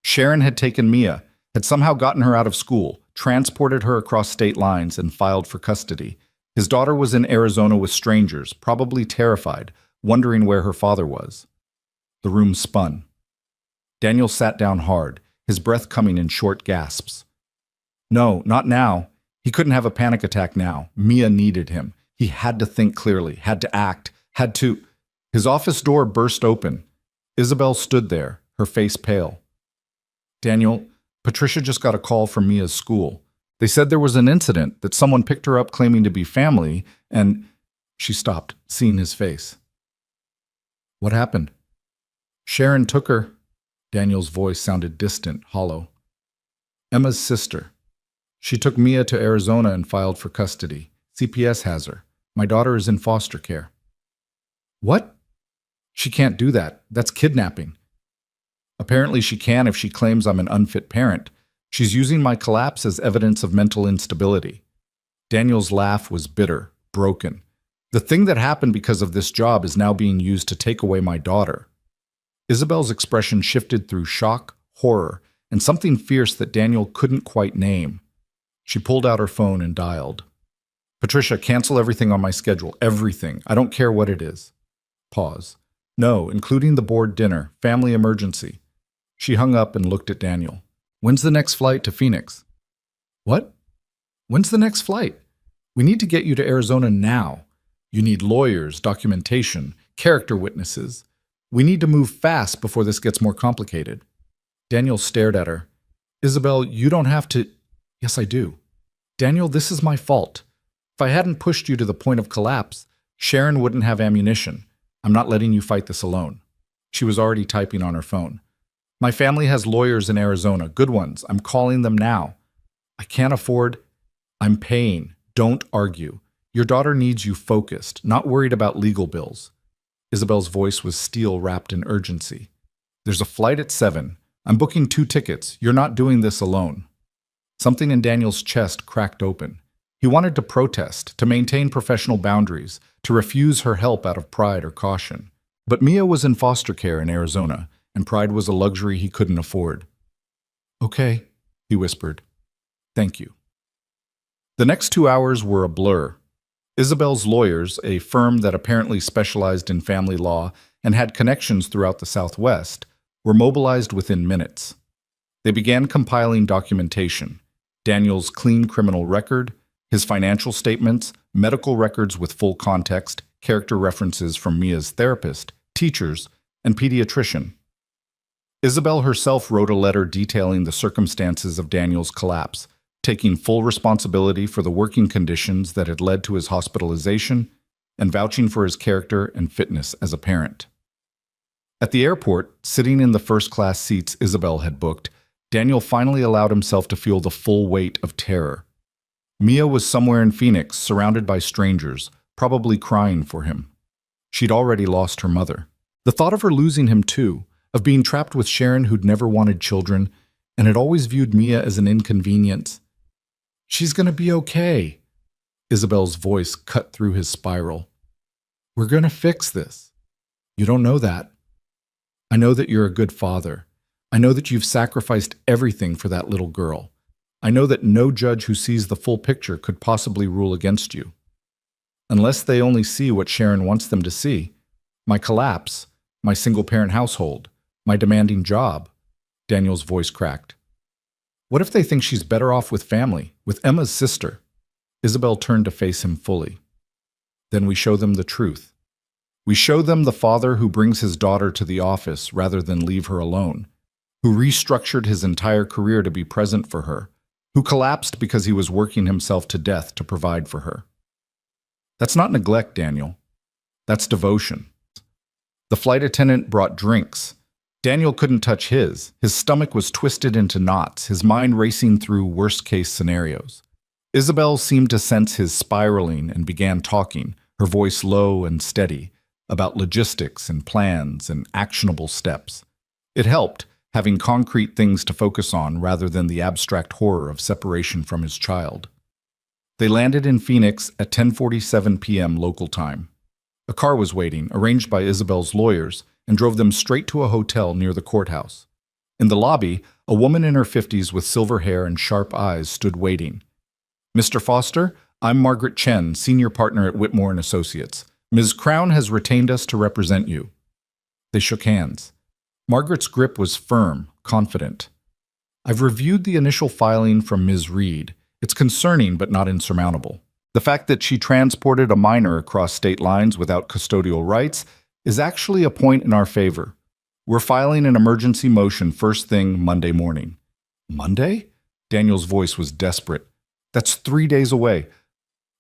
Sharon had taken Mia, had somehow gotten her out of school, transported her across state lines, and filed for custody. His daughter was in Arizona with strangers, probably terrified, wondering where her father was. The room spun. Daniel sat down hard, his breath coming in short gasps. No, not now. He couldn't have a panic attack now. Mia needed him. He had to think clearly, had to act, had to... His office door burst open. Isabel stood there, her face pale. "Daniel, Patricia just got a call from Mia's school. They said there was an incident, that someone picked her up claiming to be family, and..." She stopped, seeing his face. "What happened?" "Sharon took her." Daniel's voice sounded distant, hollow. "Emma's sister. She took Mia to Arizona and filed for custody. CPS has her. My daughter is in foster care." "What?" "She can't do that. That's kidnapping." "Apparently she can if she claims I'm an unfit parent. She's using my collapse as evidence of mental instability." Daniel's laugh was bitter, broken. "The thing that happened because of this job is now being used to take away my daughter." Isabel's expression shifted through shock, horror, and something fierce that Daniel couldn't quite name. She pulled out her phone and dialed. "Patricia, cancel everything on my schedule. Everything. I don't care what it is." Pause. "No, including the board dinner. Family emergency." She hung up and looked at Daniel. "When's the next flight to Phoenix?" "What? When's the next flight?" We need to get you to Arizona now. You need lawyers, documentation, character witnesses. We need to move fast before this gets more complicated. Daniel stared at her. Isabel, you don't have to. Yes, I do. Daniel, this is my fault. If I hadn't pushed you to the point of collapse, Sharon wouldn't have ammunition. I'm not letting you fight this alone. She was already typing on her phone. My family has lawyers in Arizona, good ones. I'm calling them now. I can't afford. I'm paying. Don't argue. Your daughter needs you focused, not worried about legal bills. Isabel's voice was steel wrapped in urgency. There's a flight at 7. I'm booking 2 tickets. You're not doing this alone. Something in Daniel's chest cracked open. He wanted to protest, to maintain professional boundaries, to refuse her help out of pride or caution. But Mia was in foster care in Arizona, and pride was a luxury he couldn't afford. Okay, he whispered. Thank you. The next 2 hours were a blur. Isabel's lawyers, a firm that apparently specialized in family law and had connections throughout the Southwest, were mobilized within minutes. They began compiling documentation: Daniel's clean criminal record, his financial statements, medical records with full context, character references from Mia's therapist, teachers, and pediatrician. Isabel herself wrote a letter detailing the circumstances of Daniel's collapse, taking full responsibility for the working conditions that had led to his hospitalization and vouching for his character and fitness as a parent. At the airport, sitting in the first-class seats Isabel had booked, Daniel finally allowed himself to feel the full weight of terror. Mia was somewhere in Phoenix, surrounded by strangers, probably crying for him. She'd already lost her mother. The thought of her losing him too, of being trapped with Sharon who'd never wanted children and had always viewed Mia as an inconvenience. She's gonna be okay. Isabel's voice cut through his spiral. We're gonna fix this. You don't know that. I know that you're a good father. I know that you've sacrificed everything for that little girl. I know that no judge who sees the full picture could possibly rule against you. Unless they only see what Sharon wants them to see. My collapse, my single-parent household, my demanding job. Daniel's voice cracked. What if they think she's better off with family, with Emma's sister? Isabel turned to face him fully. Then we show them the truth. We show them the father who brings his daughter to the office rather than leave her alone, who restructured his entire career to be present for her, who collapsed because he was working himself to death to provide for her. That's not neglect, Daniel. That's devotion. The flight attendant brought drinks. Daniel couldn't touch his. His stomach was twisted into knots, his mind racing through worst-case scenarios. Isabel seemed to sense his spiraling and began talking, her voice low and steady, about logistics and plans and actionable steps. It helped, having concrete things to focus on rather than the abstract horror of separation from his child. They landed in Phoenix at 10:47 p.m. local time. A car was waiting, arranged by Isabel's lawyers, and drove them straight to a hotel near the courthouse. In the lobby, a woman in her 50s with silver hair and sharp eyes stood waiting. Mr. Foster, I'm Margaret Chen, senior partner at Whitmore & Associates. Ms. Crown has retained us to represent you. They shook hands. Margaret's grip was firm, confident. I've reviewed the initial filing from Ms. Reed. It's concerning but not insurmountable. The fact that she transported a minor across state lines without custodial rights is actually a point in our favor. We're filing an emergency motion first thing Monday morning. Monday? Daniel's voice was desperate. That's 3 days away.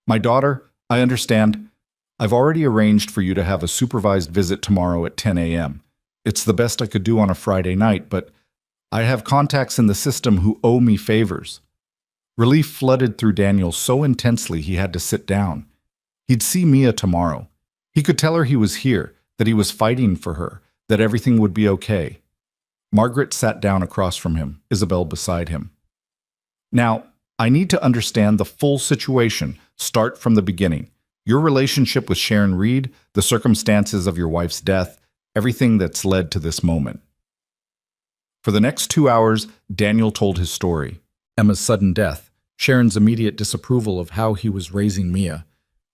My daughter, I understand. I've already arranged for you to have a supervised visit tomorrow at 10 a.m. It's the best I could do on a Friday night, but I have contacts in the system who owe me favors. Relief flooded through Daniel so intensely he had to sit down. He'd see Mia tomorrow. He could tell her he was here, that he was fighting for her, that everything would be okay. Margaret sat down across from him, Isabel beside him. Now, I need to understand the full situation, start from the beginning. Your relationship with Sharon Reed, the circumstances of your wife's death, everything that's led to this moment. For the next 2 hours, Daniel told his story. Emma's sudden death, Sharon's immediate disapproval of how he was raising Mia,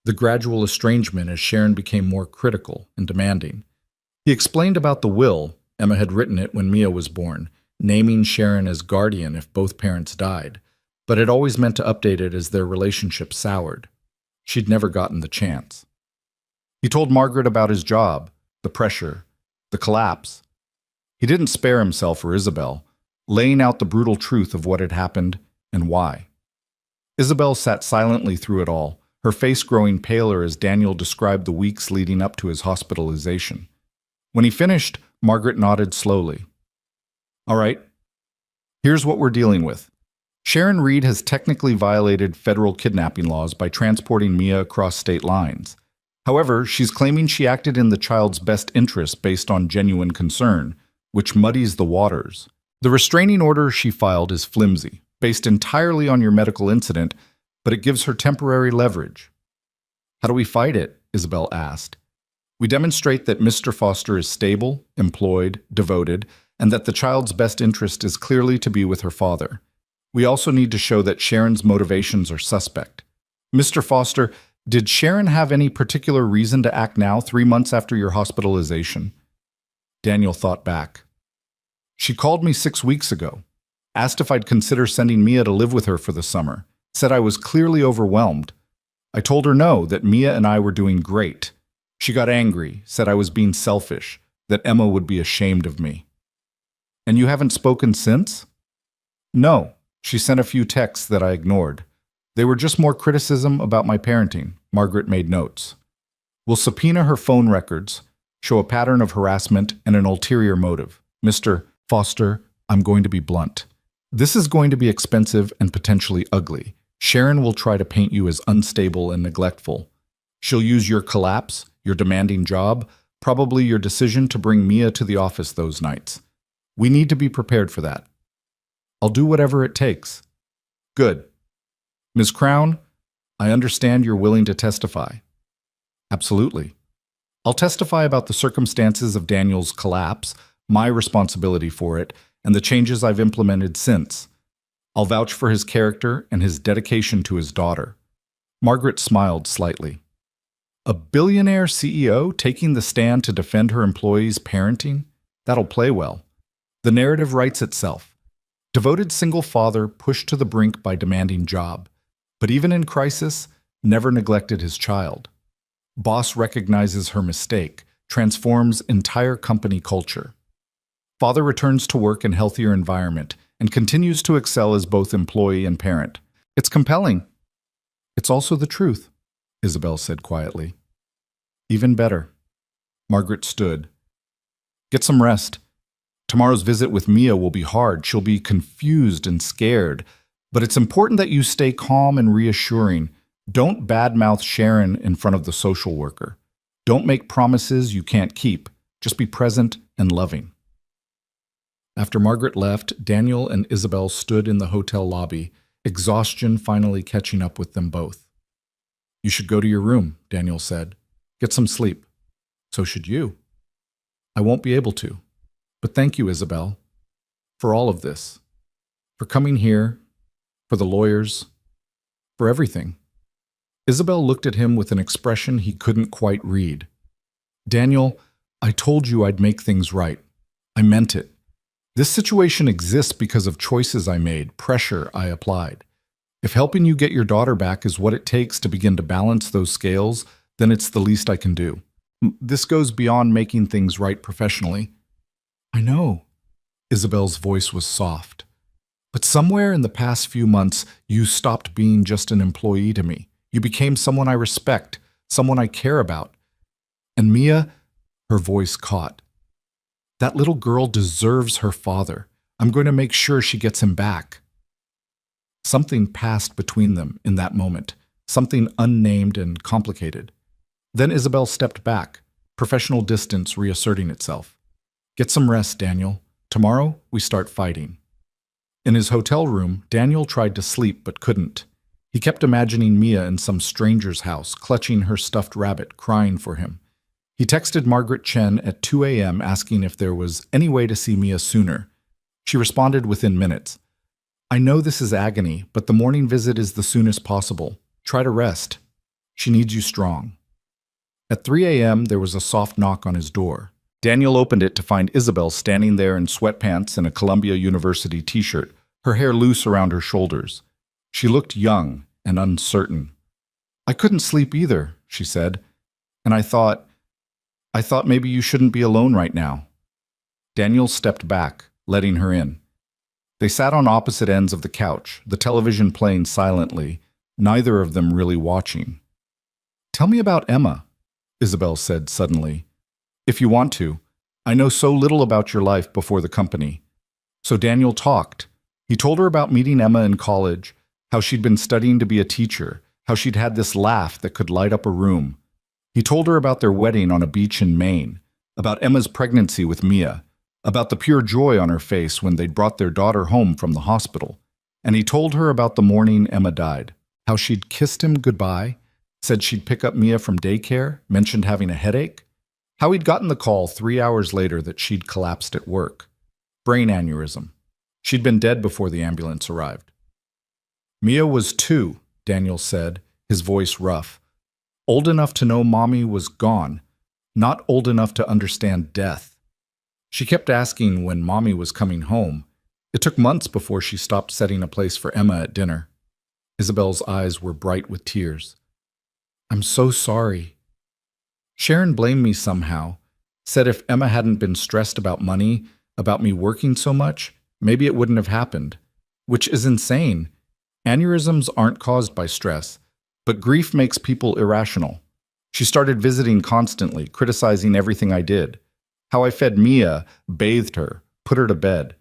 the gradual estrangement as Sharon became more critical and demanding. He explained about the will. Emma had written it when Mia was born, naming Sharon as guardian if both parents died, but had always meant to update it as their relationship soured. She'd never gotten the chance. He told Margaret about his job, the pressure, the collapse. He didn't spare himself or Isabel, laying out the brutal truth of what had happened and why. Isabel sat silently through it all, her face growing paler as Daniel described the weeks leading up to his hospitalization. When he finished, Margaret nodded slowly. All right, here's what we're dealing with. Sharon Reed has technically violated federal kidnapping laws by transporting Mia across state lines. However, she's claiming she acted in the child's best interest based on genuine concern, which muddies the waters. The restraining order she filed is flimsy, based entirely on your medical incident, but it gives her temporary leverage. How do we fight it? Isabel asked. We demonstrate that Mr. Foster is stable, employed, devoted, and that the child's best interest is clearly to be with her father. We also need to show that Sharon's motivations are suspect. Mr. Foster, did Sharon have any particular reason to act now, 3 months after your hospitalization? Daniel thought back. She called me 6 weeks ago, asked if I'd consider sending Mia to live with her for the summer, said I was clearly overwhelmed. I told her no, that Mia and I were doing great. She got angry, said I was being selfish, that Emma would be ashamed of me. And you haven't spoken since? No, she sent a few texts that I ignored. They were just more criticism about my parenting. Margaret made notes. We'll subpoena her phone records, show a pattern of harassment and an ulterior motive. Mr. Foster, I'm going to be blunt. This is going to be expensive and potentially ugly. Sharon will try to paint you as unstable and neglectful. She'll use your collapse, your demanding job, probably your decision to bring Mia to the office those nights. We need to be prepared for that. I'll do whatever it takes. Good. Ms. Crown, I understand you're willing to testify. Absolutely. I'll testify about the circumstances of Daniel's collapse, my responsibility for it, and the changes I've implemented since. I'll vouch for his character and his dedication to his daughter. Margaret smiled slightly. A billionaire CEO taking the stand to defend her employees' parenting? That'll play well. The narrative writes itself. Devoted single father pushed to the brink by demanding job, but even in crisis, never neglected his child. Boss recognizes her mistake, transforms entire company culture. Father returns to work in healthier environment and continues to excel as both employee and parent. It's compelling. It's also the truth, Isabel said quietly. Even better. Margaret stood. Get some rest. Tomorrow's visit with Mia will be hard. She'll be confused and scared. But it's important that you stay calm and reassuring. Don't badmouth Sharon in front of the social worker. Don't make promises you can't keep. Just be present and loving. After Margaret left, Daniel and Isabel stood in the hotel lobby, exhaustion finally catching up with them both. You should go to your room, Daniel said. Get some sleep. So should you. I won't be able to. But thank you, Isabel, for all of this. For coming here, for the lawyers, for everything. Isabel looked at him with an expression he couldn't quite read. Daniel, I told you I'd make things right. I meant it. This situation exists because of choices I made, pressure I applied. If helping you get your daughter back is what it takes to begin to balance those scales, then it's the least I can do. This goes beyond making things right professionally. I know. Isabel's voice was soft. But somewhere in the past few months, you stopped being just an employee to me. You became someone I respect, someone I care about. And Mia, her voice caught. That little girl deserves her father. I'm going to make sure she gets him back. Something passed between them in that moment, something unnamed and complicated. Then Isabel stepped back, professional distance reasserting itself. Get some rest, Daniel. Tomorrow, we start fighting. In his hotel room, Daniel tried to sleep but couldn't. He kept imagining Mia in some stranger's house, clutching her stuffed rabbit, crying for him. He texted Margaret Chen at 2 a.m. asking if there was any way to see Mia sooner. She responded within minutes. I know this is agony, but the morning visit is the soonest possible. Try to rest. She needs you strong. At 3 a.m., there was a soft knock on his door. Daniel opened it to find Isabel standing there in sweatpants and a Columbia University t-shirt, her hair loose around her shoulders. She looked young and uncertain. I couldn't sleep either, she said, and I thought maybe you shouldn't be alone right now. Daniel stepped back, letting her in. They sat on opposite ends of the couch, the television playing silently, neither of them really watching. Tell me about Emma, Isabel said suddenly. If you want to. I know so little about your life before the company. So Daniel talked. He told her about meeting Emma in college, how she'd been studying to be a teacher, how she'd had this laugh that could light up a room. He told her about their wedding on a beach in Maine, about Emma's pregnancy with Mia, about the pure joy on her face when they'd brought their daughter home from the hospital. And he told her about the morning Emma died, how she'd kissed him goodbye, said she'd pick up Mia from daycare, mentioned having a headache, how he'd gotten the call 3 hours later that she'd collapsed at work. Brain aneurysm. She'd been dead before the ambulance arrived. Mia was 2, Daniel said, his voice rough. Old enough to know Mommy was gone, not old enough to understand death. She kept asking when Mommy was coming home. It took months before she stopped setting a place for Emma at dinner. Isabel's eyes were bright with tears. I'm so sorry. Sharon blamed me somehow, said if Emma hadn't been stressed about money, about me working so much, maybe it wouldn't have happened. Which is insane. Aneurysms aren't caused by stress, but grief makes people irrational. She started visiting constantly, criticizing everything I did. How I fed Mia, bathed her, put her to bed.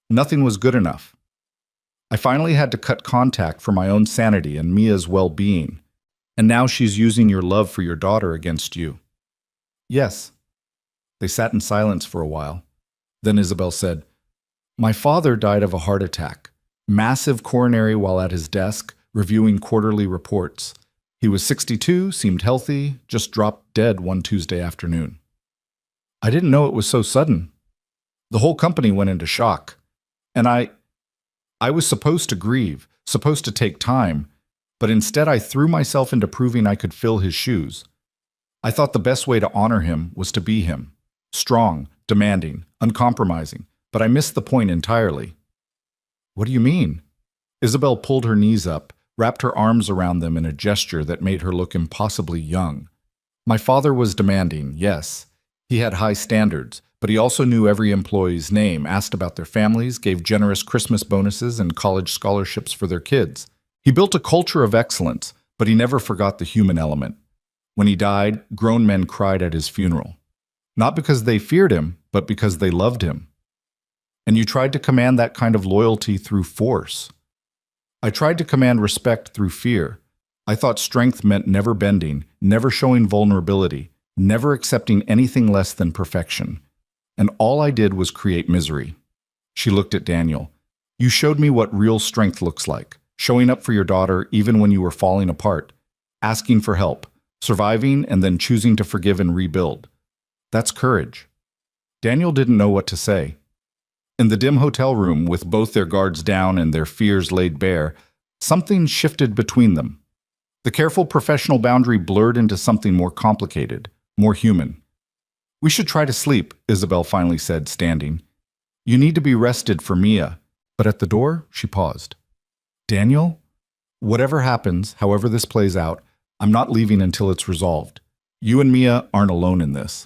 Nothing was good enough. I finally had to cut contact for my own sanity and Mia's well-being. And now she's using your love for your daughter against you. Yes. They sat in silence for a while. Then Isabel said, My father died of a heart attack. Massive coronary while at his desk, reviewing quarterly reports. He was 62, seemed healthy, just dropped dead one Tuesday afternoon. I didn't know it was so sudden. The whole company went into shock. And I was supposed to grieve, supposed to take time, but instead I threw myself into proving I could fill his shoes. I thought the best way to honor him was to be him. Strong, demanding, uncompromising, but I missed the point entirely. What do you mean? Isabel pulled her knees up, wrapped her arms around them in a gesture that made her look impossibly young. My father was demanding, yes. He had high standards, but he also knew every employee's name, asked about their families, gave generous Christmas bonuses and college scholarships for their kids. He built a culture of excellence, but he never forgot the human element. When he died, grown men cried at his funeral. Not because they feared him, but because they loved him. And you tried to command that kind of loyalty through force. I tried to command respect through fear. I thought strength meant never bending, never showing vulnerability, never accepting anything less than perfection. And all I did was create misery. She looked at Daniel. You showed me what real strength looks like, showing up for your daughter even when you were falling apart, asking for help, surviving and then choosing to forgive and rebuild. That's courage. Daniel didn't know what to say. In the dim hotel room, with both their guards down and their fears laid bare, something shifted between them. The careful professional boundary blurred into something more complicated, more human. We should try to sleep, Isabel finally said, standing. You need to be rested for Mia. But at the door, she paused. Daniel? Whatever happens, however this plays out, I'm not leaving until it's resolved. You and Mia aren't alone in this.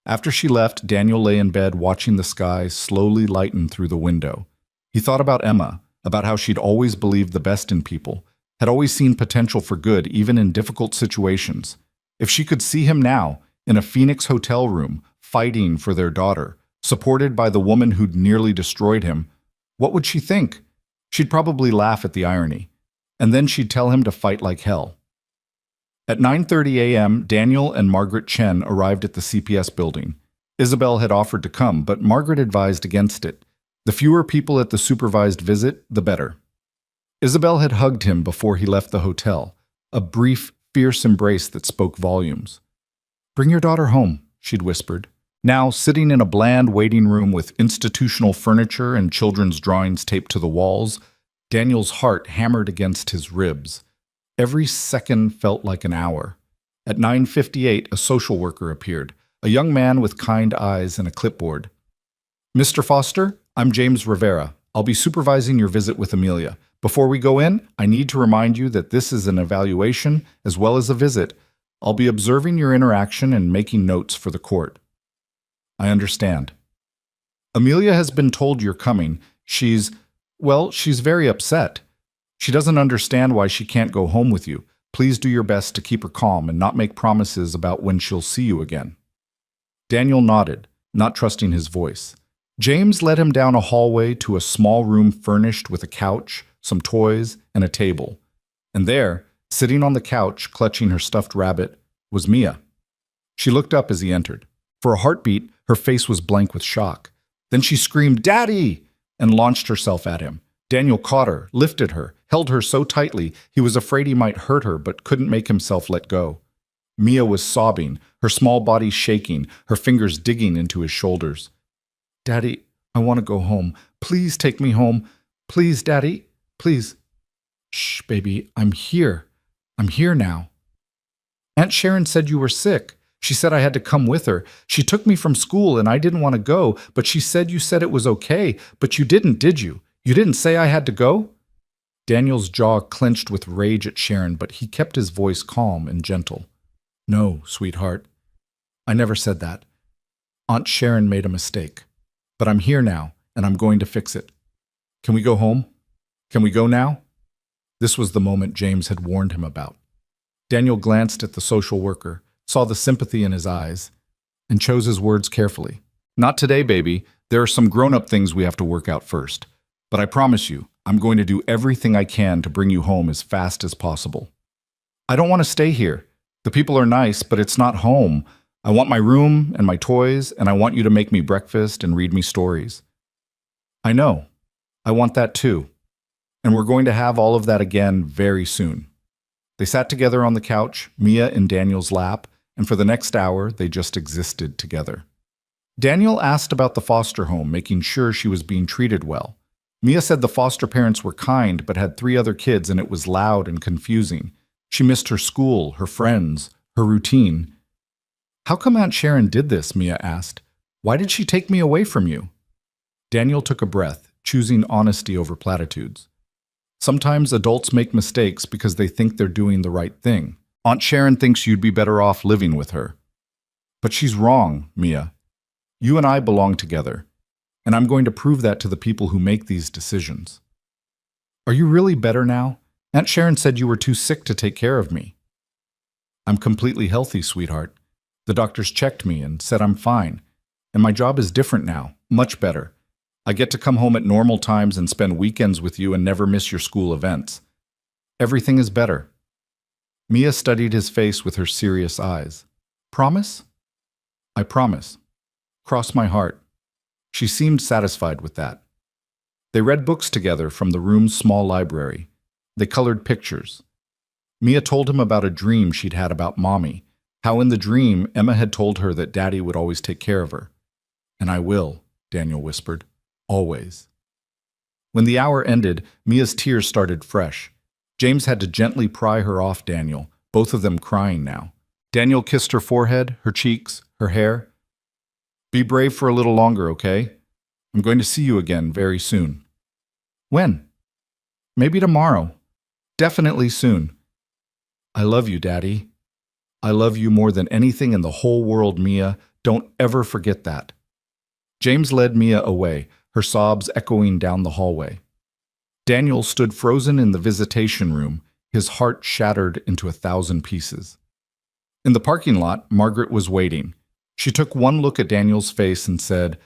After she left, Daniel lay in bed watching the sky slowly lighten through the window. He thought about Emma, about how she'd always believed the best in people, had always seen potential for good even in difficult situations. If she could see him now, in a Phoenix hotel room, fighting for their daughter, supported by the woman who'd nearly destroyed him, what would she think? She'd probably laugh at the irony. And then she'd tell him to fight like hell. At 9:30 a.m., Daniel and Margaret Chen arrived at the CPS building. Isabel had offered to come, but Margaret advised against it. The fewer people at the supervised visit, the better. Isabel had hugged him before he left the hotel, a brief, fierce embrace that spoke volumes. Bring your daughter home, she'd whispered. Now, sitting in a bland waiting room with institutional furniture and children's drawings taped to the walls, Daniel's heart hammered against his ribs. Every second felt like an hour. At 9:58, a social worker appeared, a young man with kind eyes and a clipboard. Mr. Foster, I'm James Rivera. I'll be supervising your visit with Amelia. Before we go in, I need to remind you that this is an evaluation as well as a visit. I'll be observing your interaction and making notes for the court. I understand. Amelia has been told you're coming. She's very upset. She doesn't understand why she can't go home with you. Please do your best to keep her calm and not make promises about when she'll see you again. Daniel nodded, not trusting his voice. James led him down a hallway to a small room furnished with a couch, some toys, and a table. And there, sitting on the couch, clutching her stuffed rabbit, was Mia. She looked up as he entered. For a heartbeat, her face was blank with shock. Then she screamed, "Daddy!" and launched herself at him. Daniel caught her, lifted her, held her so tightly he was afraid he might hurt her but couldn't make himself let go. Mia was sobbing, her small body shaking, her fingers digging into his shoulders. "Daddy, I want to go home. Please take me home. Please, Daddy, please." "Shh, baby, I'm here. I'm here now." "Aunt Sharon said you were sick. She said I had to come with her. She took me from school and I didn't want to go, but she said you said it was okay. But you didn't, did you? You didn't say I had to go?" Daniel's jaw clenched with rage at Sharon, but he kept his voice calm and gentle. "No, sweetheart. I never said that. Aunt Sharon made a mistake. But I'm here now, and I'm going to fix it. Can we go home? Can we go now?" This was the moment James had warned him about. Daniel glanced at the social worker, saw the sympathy in his eyes, and chose his words carefully. "Not today, baby. There are some grown-up things we have to work out first. But I promise you, I'm going to do everything I can to bring you home as fast as possible. I don't want to stay here. The people are nice, but it's not home. I want my room and my toys, and I want you to make me breakfast and read me stories." "I know. I want that too. And we're going to have all of that again very soon." They sat together on the couch, Mia in Daniel's lap, and for the next hour, they just existed together. Daniel asked about the foster home, making sure she was being treated well. Mia said the foster parents were kind but had 3 other kids and it was loud and confusing. She missed her school, her friends, her routine. "How come Aunt Sharon did this?" Mia asked. "Why did she take me away from you?" Daniel took a breath, choosing honesty over platitudes. "Sometimes adults make mistakes because they think they're doing the right thing. Aunt Sharon thinks you'd be better off living with her. But she's wrong, Mia. You and I belong together, and I'm going to prove that to the people who make these decisions." "Are you really better now? Aunt Sharon said you were too sick to take care of me." "I'm completely healthy, sweetheart. The doctors checked me and said I'm fine, and my job is different now, much better. I get to come home at normal times and spend weekends with you and never miss your school events. Everything is better." Mia studied his face with her serious eyes. "Promise?" "I promise. Cross my heart." She seemed satisfied with that. They read books together from the room's small library. They colored pictures. Mia told him about a dream she'd had about Mommy, how in the dream Emma had told her that Daddy would always take care of her. "And I will," Daniel whispered. "Always." When the hour ended, Mia's tears started fresh. James had to gently pry her off Daniel, both of them crying now. Daniel kissed her forehead, her cheeks, her hair. "Be brave for a little longer, okay? I'm going to see you again very soon." "When?" "Maybe tomorrow. Definitely soon." "I love you, Daddy. I love you more than anything in the whole world, Mia. Don't ever forget that." James led Mia away, her sobs echoing down the hallway. Daniel stood frozen in the visitation room, his heart shattered into 1,000 pieces. In the parking lot, Margaret was waiting. She took one look at Daniel's face and said,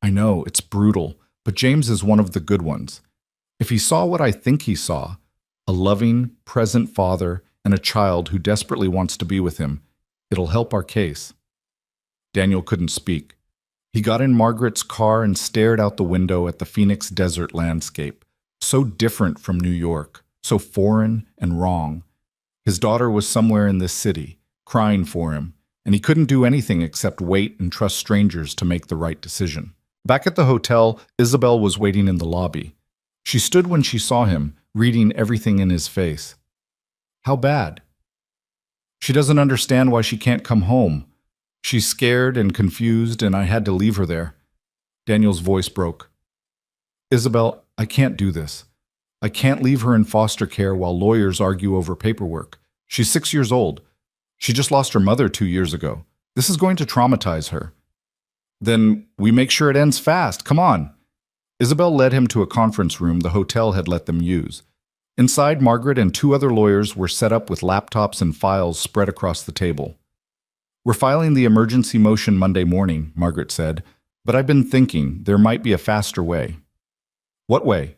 "I know, it's brutal, but James is one of the good ones. If he saw what I think he saw, a loving, present father and a child who desperately wants to be with him, it'll help our case." Daniel couldn't speak. He got in Margaret's car and stared out the window at the Phoenix desert landscape, so different from New York, so foreign and wrong. His daughter was somewhere in this city, crying for him, and he couldn't do anything except wait and trust strangers to make the right decision. Back at the hotel, Isabel was waiting in the lobby. She stood when she saw him, reading everything in his face. "How bad?" "She doesn't understand why she can't come home. She's scared and confused, and I had to leave her there." Daniel's voice broke. "Isabel, I can't do this. I can't leave her in foster care while lawyers argue over paperwork. She's 6 years old. She just lost her mother 2 years ago. This is going to traumatize her. Then we make sure it ends fast. Come on. Isabel led him to a conference room the hotel had let them use. Inside, Margaret and 2 other lawyers were set up with laptops and files spread across the table. We're filing the emergency motion Monday morning, Margaret said, but I've been thinking there might be a faster way. What way?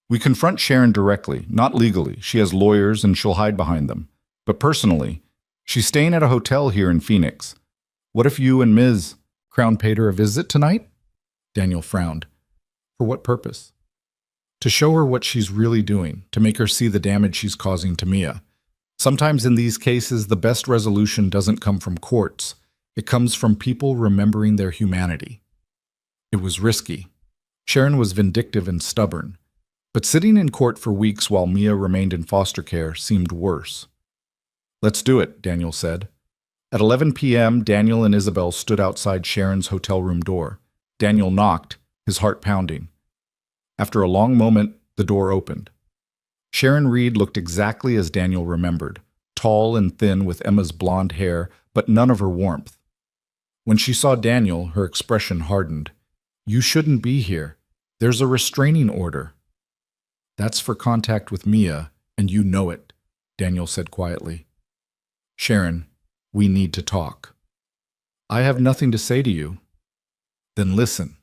We confront Sharon directly, not legally. She has lawyers and she'll hide behind them. But personally, she's staying at a hotel here in Phoenix. What if you and Ms. Crown paid her a visit tonight? Daniel frowned. For what purpose? To show her what she's really doing, to make her see the damage she's causing to Mia. Sometimes in these cases, the best resolution doesn't come from courts. It comes from people remembering their humanity. It was risky. Sharon was vindictive and stubborn. But sitting in court for weeks while Mia remained in foster care seemed worse. Let's do it, Daniel said. At 11 p.m., Daniel and Isabel stood outside Sharon's hotel room door. Daniel knocked, his heart pounding. After a long moment, the door opened. Sharon Reed looked exactly as Daniel remembered, tall and thin with Emma's blonde hair, but none of her warmth. When she saw Daniel, her expression hardened. You shouldn't be here. There's a restraining order. That's for contact with Mia, and you know it, Daniel said quietly. Sharon, we need to talk. I have nothing to say to you. Then listen.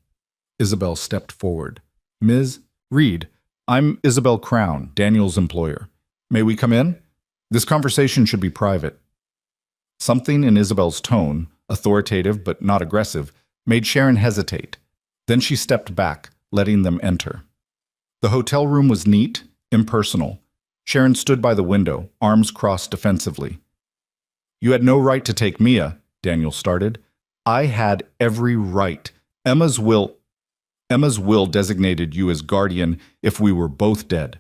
Isabel stepped forward. Ms. Reed, I'm Isabel Crown, Daniel's employer. May we come in? This conversation should be private. Something in Isabel's tone, authoritative but not aggressive, made Sharon hesitate. Then she stepped back, letting them enter. The hotel room was neat, impersonal. Sharon stood by the window, arms crossed defensively. You had no right to take Mia, Daniel started. I had every right. Emma's will designated you as guardian if we were both dead.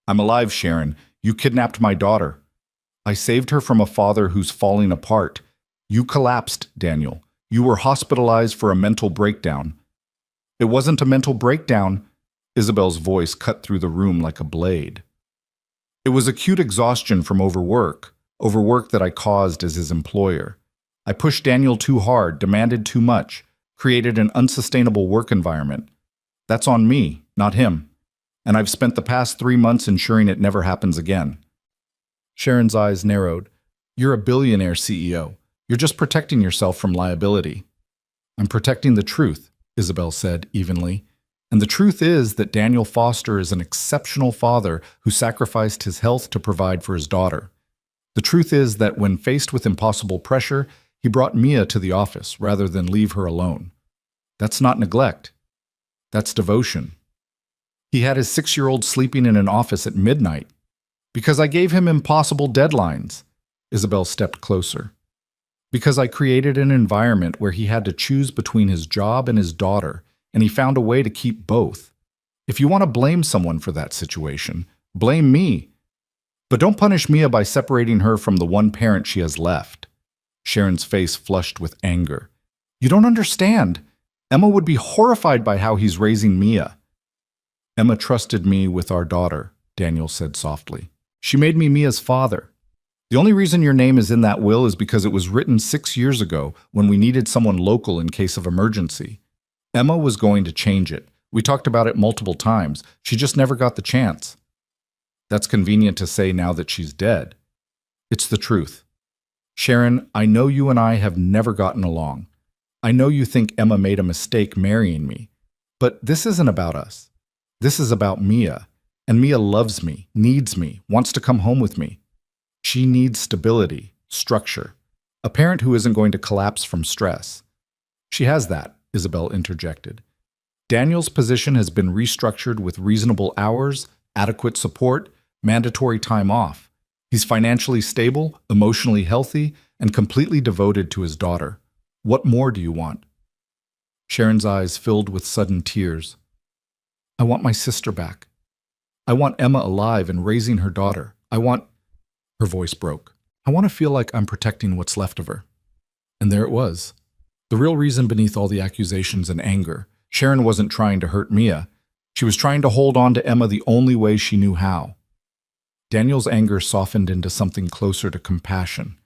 I'm alive, Sharon. You kidnapped my daughter. I saved her from a father who's falling apart. You collapsed, Daniel. You were hospitalized for a mental breakdown. It wasn't a mental breakdown. Isabel's voice cut through the room like a blade. It was acute exhaustion from overwork that I caused as his employer. I pushed Daniel too hard, demanded too much, created an unsustainable work environment. That's on me, not him. And I've spent the past 3 months ensuring it never happens again. Sharon's eyes narrowed. You're a billionaire CEO. You're just protecting yourself from liability. I'm protecting the truth, Isabel said evenly. And the truth is that Daniel Foster is an exceptional father who sacrificed his health to provide for his daughter. The truth is that when faced with impossible pressure, he brought Mia to the office rather than leave her alone. That's not neglect. That's devotion. He had his 6-year-old sleeping in an office at midnight. Because I gave him impossible deadlines. Isabel stepped closer. Because I created an environment where he had to choose between his job and his daughter, and he found a way to keep both. If you want to blame someone for that situation, blame me. But don't punish Mia by separating her from the one parent she has left. Sharon's face flushed with anger. You don't understand. Emma would be horrified by how he's raising Mia. Emma trusted me with our daughter, Daniel said softly. She made me Mia's father. The only reason your name is in that will is because it was written 6 years ago when we needed someone local in case of emergency. Emma was going to change it. We talked about it multiple times. She just never got the chance. That's convenient to say now that she's dead. It's the truth. Sharon, I know you and I have never gotten along. I know you think Emma made a mistake marrying me. But this isn't about us. This is about Mia. And Mia loves me, needs me, wants to come home with me. She needs stability, structure. A parent who isn't going to collapse from stress. She has that, Isabel interjected. Daniel's position has been restructured with reasonable hours, adequate support, mandatory time off. He's financially stable, emotionally healthy, and completely devoted to his daughter. What more do you want? Sharon's eyes filled with sudden tears. I want my sister back. I want Emma alive and raising her daughter. Her voice broke. I want to feel like I'm protecting what's left of her. And there it was. The real reason beneath all the accusations and anger. Sharon wasn't trying to hurt Mia. She was trying to hold on to Emma the only way she knew how. Daniel's anger softened into something closer to compassion.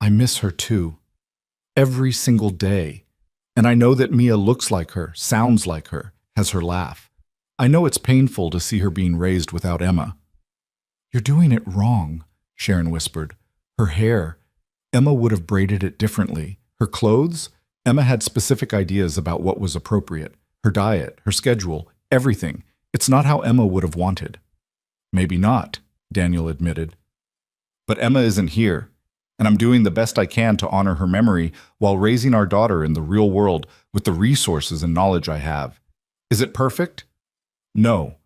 I miss her too. Every single day. And I know that Mia looks like her, sounds like her, has her laugh. I know it's painful to see her being raised without Emma. You're doing it wrong, Sharon whispered. Her hair. Emma would have braided it differently. Her clothes? Emma had specific ideas about what was appropriate. Her diet, her schedule, everything. It's not how Emma would have wanted. Maybe not, Daniel admitted. But Emma isn't here, and I'm doing the best I can to honor her memory while raising our daughter in the real world with the resources and knowledge I have. Is it perfect? No,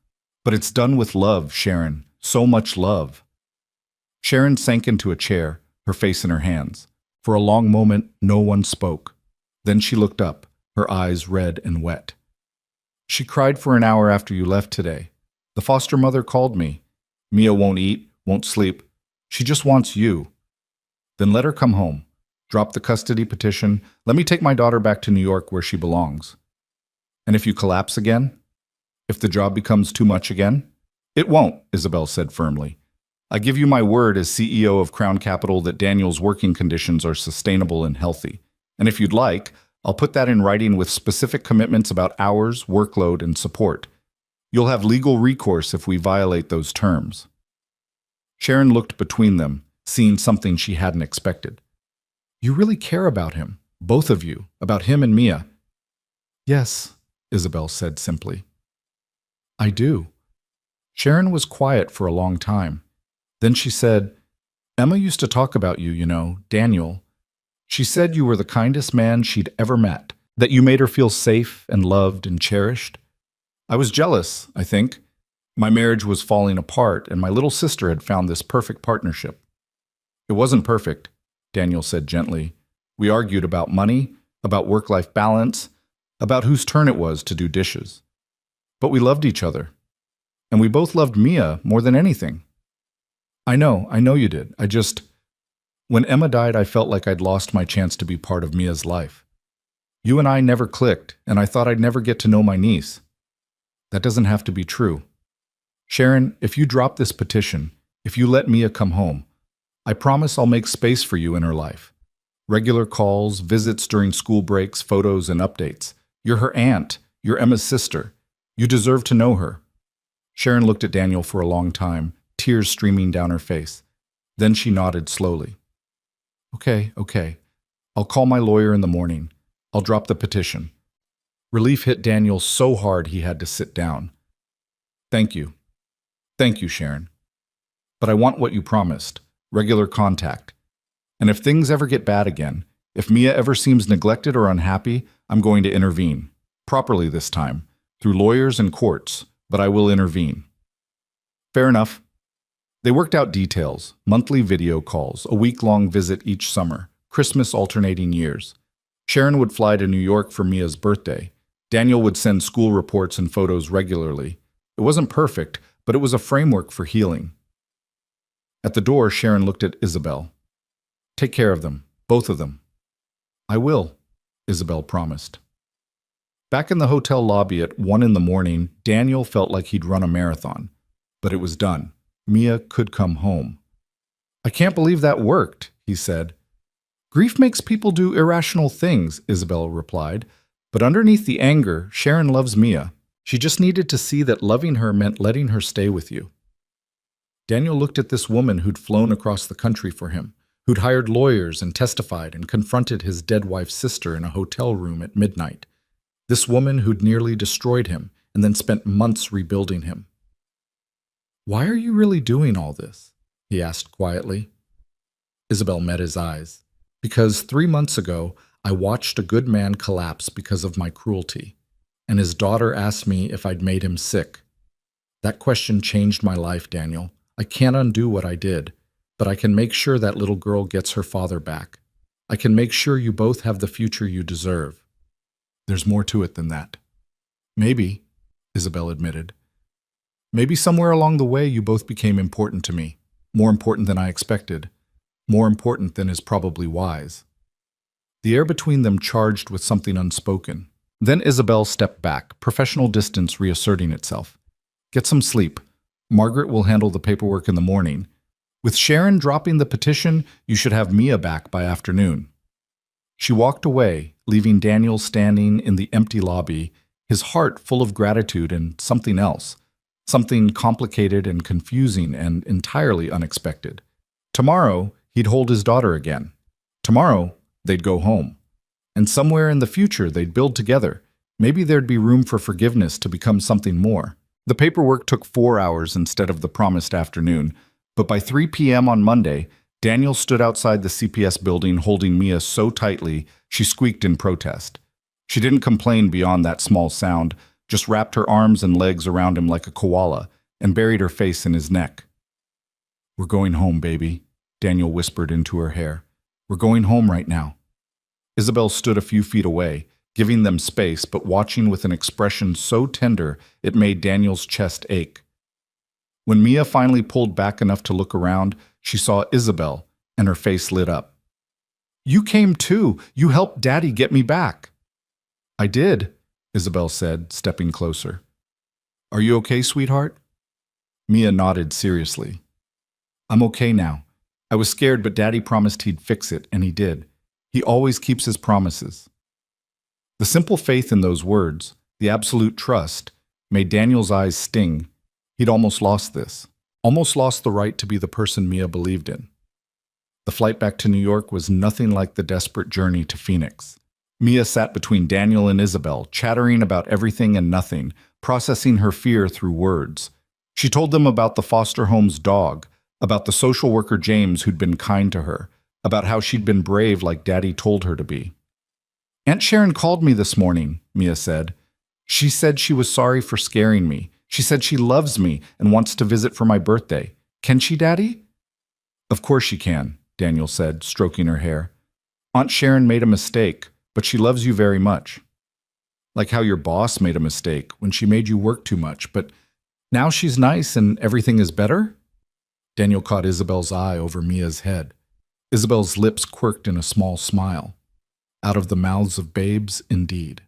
but it's done with love, Sharon. So much love. Sharon sank into a chair, her face in her hands. For a long moment, no one spoke. Then she looked up, her eyes red and wet. She cried for an hour after you left today. The foster mother called me. Mia won't eat, won't sleep. She just wants you. Then let her come home. Drop the custody petition. Let me take my daughter back to New York where she belongs. And if you collapse again? If the job becomes too much again? It won't, Isabel said firmly. I give you my word as CEO of Crown Capital that Daniel's working conditions are sustainable and healthy. And if you'd like, I'll put that in writing with specific commitments about hours, workload, and support. You'll have legal recourse if we violate those terms. Sharon looked between them, seeing something she hadn't expected. You really care about him, both of you, about him and Mia. Yes, Isabel said simply. I do. Sharon was quiet for a long time. Then she said, Emma used to talk about you, Daniel. She said you were the kindest man she'd ever met, that you made her feel safe and loved and cherished. I was jealous, I think. My marriage was falling apart, and my little sister had found this perfect partnership. It wasn't perfect, Daniel said gently. We argued about money, about work-life balance, about whose turn it was to do dishes. But we loved each other. And we both loved Mia more than anything. I know you did. When Emma died, I felt like I'd lost my chance to be part of Mia's life. You and I never clicked, and I thought I'd never get to know my niece. That doesn't have to be true. Sharon, if you drop this petition, if you let Mia come home, I promise I'll make space for you in her life. Regular calls, visits during school breaks, photos, and updates. You're her aunt. You're Emma's sister. You deserve to know her. Sharon looked at Daniel for a long time, tears streaming down her face. Then she nodded slowly. Okay. I'll call my lawyer in the morning. I'll drop the petition. Relief hit Daniel so hard he had to sit down. Thank you. Thank you, Sharon. But I want what you promised, regular contact. And if things ever get bad again, if Mia ever seems neglected or unhappy, I'm going to intervene. Properly this time, through lawyers and courts, but I will intervene. Fair enough. They worked out details, monthly video calls, a week-long visit each summer, Christmas alternating years. Sharon would fly to New York for Mia's birthday. Daniel would send school reports and photos regularly. It wasn't perfect, but it was a framework for healing. At the door, Sharon looked at Isabel. Take care of them, both of them. I will, Isabel promised. Back in the hotel lobby at 1 a.m, Daniel felt like he'd run a marathon. But it was done. Mia could come home. I can't believe that worked, he said. Grief makes people do irrational things, Isabel replied. But underneath the anger, Sharon loves Mia. She just needed to see that loving her meant letting her stay with you. Daniel looked at this woman who'd flown across the country for him, who'd hired lawyers and testified and confronted his dead wife's sister in a hotel room at midnight. This woman who'd nearly destroyed him and then spent months rebuilding him. Why are you really doing all this? He asked quietly. Isabel met his eyes. Because 3 months ago, I watched a good man collapse because of my cruelty, and his daughter asked me if I'd made him sick. That question changed my life, Daniel. I can't undo what I did, but I can make sure that little girl gets her father back. I can make sure you both have the future you deserve. There's more to it than that. Maybe, Isabel admitted. Maybe somewhere along the way you both became important to me, more important than I expected, more important than is probably wise. The air between them charged with something unspoken, Then Isabel stepped back, professional distance reasserting itself. Get some sleep. Margaret will handle the paperwork in the morning. With Sharon dropping the petition, you should have Mia back by afternoon. She walked away, leaving Daniel standing in the empty lobby, his heart full of gratitude and something else, something complicated and confusing and entirely unexpected. Tomorrow, he'd hold his daughter again. Tomorrow, they'd go home. And somewhere in the future, they'd build together. Maybe there'd be room for forgiveness to become something more. The paperwork took 4 hours instead of the promised afternoon, but by 3 p.m. on Monday, Daniel stood outside the CPS building holding Mia so tightly she squeaked in protest. She didn't complain beyond that small sound, just wrapped her arms and legs around him like a koala and buried her face in his neck. "We're going home, baby," Daniel whispered into her hair. "We're going home right now." Isabel stood a few feet away, giving them space but watching with an expression so tender it made Daniel's chest ache. When Mia finally pulled back enough to look around, she saw Isabel, and her face lit up. "You came too. You helped Daddy get me back." "I did," Isabel said, stepping closer. "Are you okay, sweetheart?" Mia nodded seriously. "I'm okay now. I was scared, but Daddy promised he'd fix it, and he did. He always keeps his promises." The simple faith in those words, the absolute trust, made Daniel's eyes sting. He'd almost lost this. Almost lost the right to be the person Mia believed in. The flight back to New York was nothing like the desperate journey to Phoenix. Mia sat between Daniel and Isabel, chattering about everything and nothing, processing her fear through words. She told them about the foster home's dog, about the social worker James who'd been kind to her, about how she'd been brave like Daddy told her to be. "Aunt Sharon called me this morning," Mia said. "She said she was sorry for scaring me. She said she loves me and wants to visit for my birthday. Can she, Daddy?" "Of course she can," Daniel said, stroking her hair. "Aunt Sharon made a mistake, but she loves you very much. Like how your boss made a mistake when she made you work too much, but now she's nice and everything is better?" Daniel caught Isabel's eye over Mia's head. Isabel's lips quirked in a small smile. Out of the mouths of babes, indeed.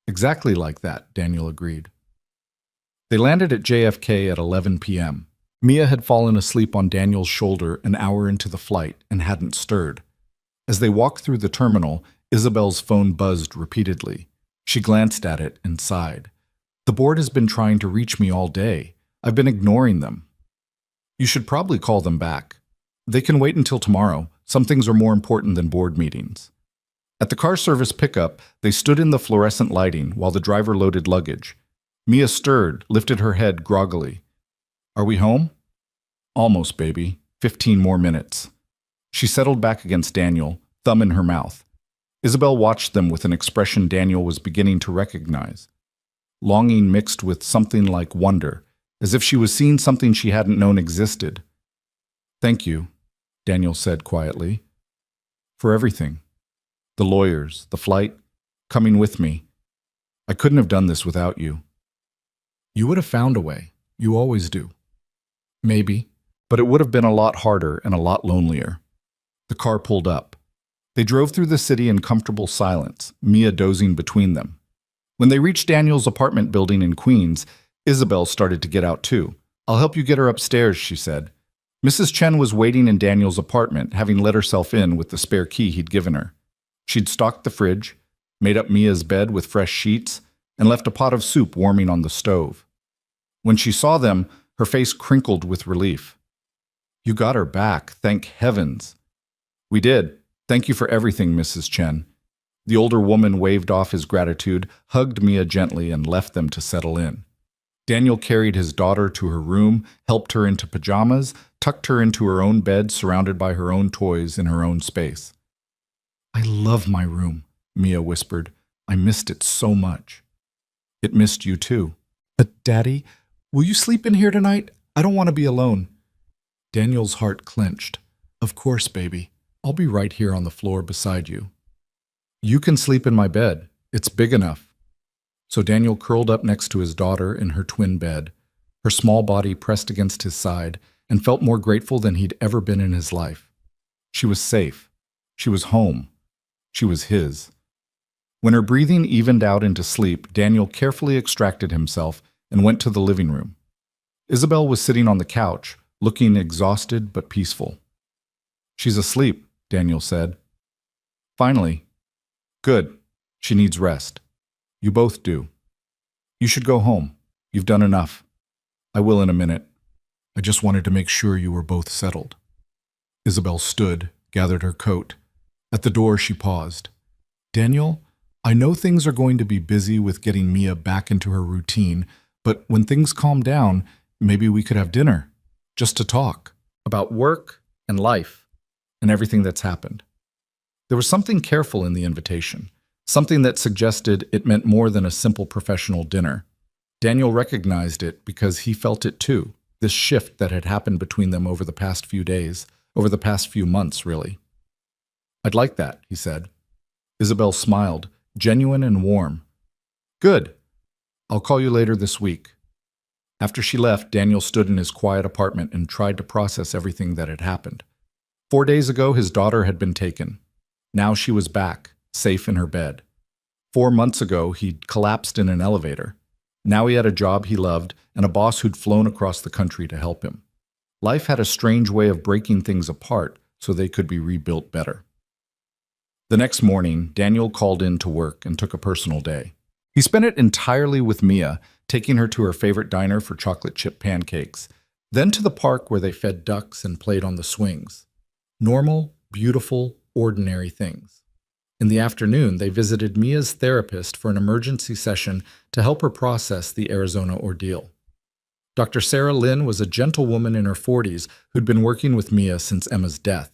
"Exactly like that," Daniel agreed. They landed at JFK at 11 p.m. Mia had fallen asleep on Daniel's shoulder an hour into the flight and hadn't stirred. As they walked through the terminal, Isabel's phone buzzed repeatedly. She glanced at it and sighed. "The board has been trying to reach me all day. I've been ignoring them." "You should probably call them back. They can wait until tomorrow. Some things are more important than board meetings." At the car service pickup, they stood in the fluorescent lighting while the driver loaded luggage. Mia stirred, lifted her head groggily. "Are we home?" "Almost, baby. 15 more minutes." She settled back against Daniel, thumb in her mouth. Isabel watched them with an expression Daniel was beginning to recognize. Longing mixed with something like wonder, as if she was seeing something she hadn't known existed. "Thank you," Daniel said quietly. "For everything. The lawyers, the flight, coming with me. I couldn't have done this without you." "You would have found a way. You always do." "Maybe, but it would have been a lot harder and a lot lonelier." The car pulled up. They drove through the city in comfortable silence, Mia dozing between them. When they reached Daniel's apartment building in Queens, Isabel started to get out too. "I'll help you get her upstairs," she said. Mrs. Chen was waiting in Daniel's apartment, having let herself in with the spare key he'd given her. She'd stocked the fridge, made up Mia's bed with fresh sheets, and left a pot of soup warming on the stove. When she saw them, her face crinkled with relief. "You got her back, thank heavens." "We did. Thank you for everything, Mrs. Chen." The older woman waved off his gratitude, hugged Mia gently, and left them to settle in. Daniel carried his daughter to her room, helped her into pajamas, tucked her into her own bed surrounded by her own toys in her own space. "I love my room," Mia whispered. "I missed it so much." "It missed you too." "But, Daddy, will you sleep in here tonight? I don't want to be alone." Daniel's heart clenched. "Of course, baby. I'll be right here on the floor beside you." "You can sleep in my bed. It's big enough." So Daniel curled up next to his daughter in her twin bed, her small body pressed against his side, and felt more grateful than he'd ever been in his life. She was safe. She was home. She was his. When her breathing evened out into sleep, Daniel carefully extracted himself and went to the living room. Isabel was sitting on the couch, looking exhausted but peaceful. "She's asleep," Daniel said. "Finally. Good. She needs rest. You both do. You should go home. You've done enough. I will in a minute. I just wanted to make sure you were both settled." Isabel stood, gathered her coat. At the door, she paused. "Daniel, I know things are going to be busy with getting Mia back into her routine, but when things calm down, maybe we could have dinner, just to talk about work and life and everything that's happened." There was something careful in the invitation, something that suggested it meant more than a simple professional dinner. Daniel recognized it because he felt it too, this shift that had happened between them over the past few days, over the past few months, really. "I'd like that," he said. Isabel smiled, genuine and warm. "Good. I'll call you later this week." After she left, Daniel stood in his quiet apartment and tried to process everything that had happened. 4 days ago, his daughter had been taken. Now she was back, safe in her bed. 4 months ago, he'd collapsed in an elevator. Now he had a job he loved and a boss who'd flown across the country to help him. Life had a strange way of breaking things apart so they could be rebuilt better. The next morning, Daniel called in to work and took a personal day. He spent it entirely with Mia, taking her to her favorite diner for chocolate chip pancakes, then to the park where they fed ducks and played on the swings. Normal, beautiful, ordinary things. In the afternoon, they visited Mia's therapist for an emergency session to help her process the Arizona ordeal. Dr. Sarah Lynn was a gentle woman in her 40s who'd been working with Mia since Emma's death.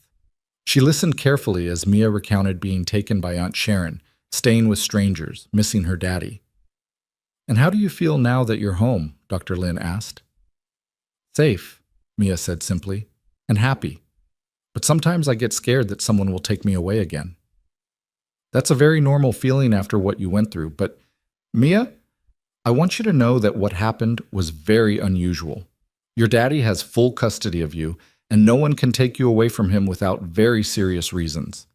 She listened carefully as Mia recounted being taken by Aunt Sharon, staying with strangers, missing her daddy. "And how do you feel now that you're home?" Dr. Lynn asked. "Safe," Mia said simply, "and happy. But sometimes I get scared that someone will take me away again." "That's a very normal feeling after what you went through, but Mia, I want you to know that what happened was very unusual. Your daddy has full custody of you, and no one can take you away from him without very serious reasons.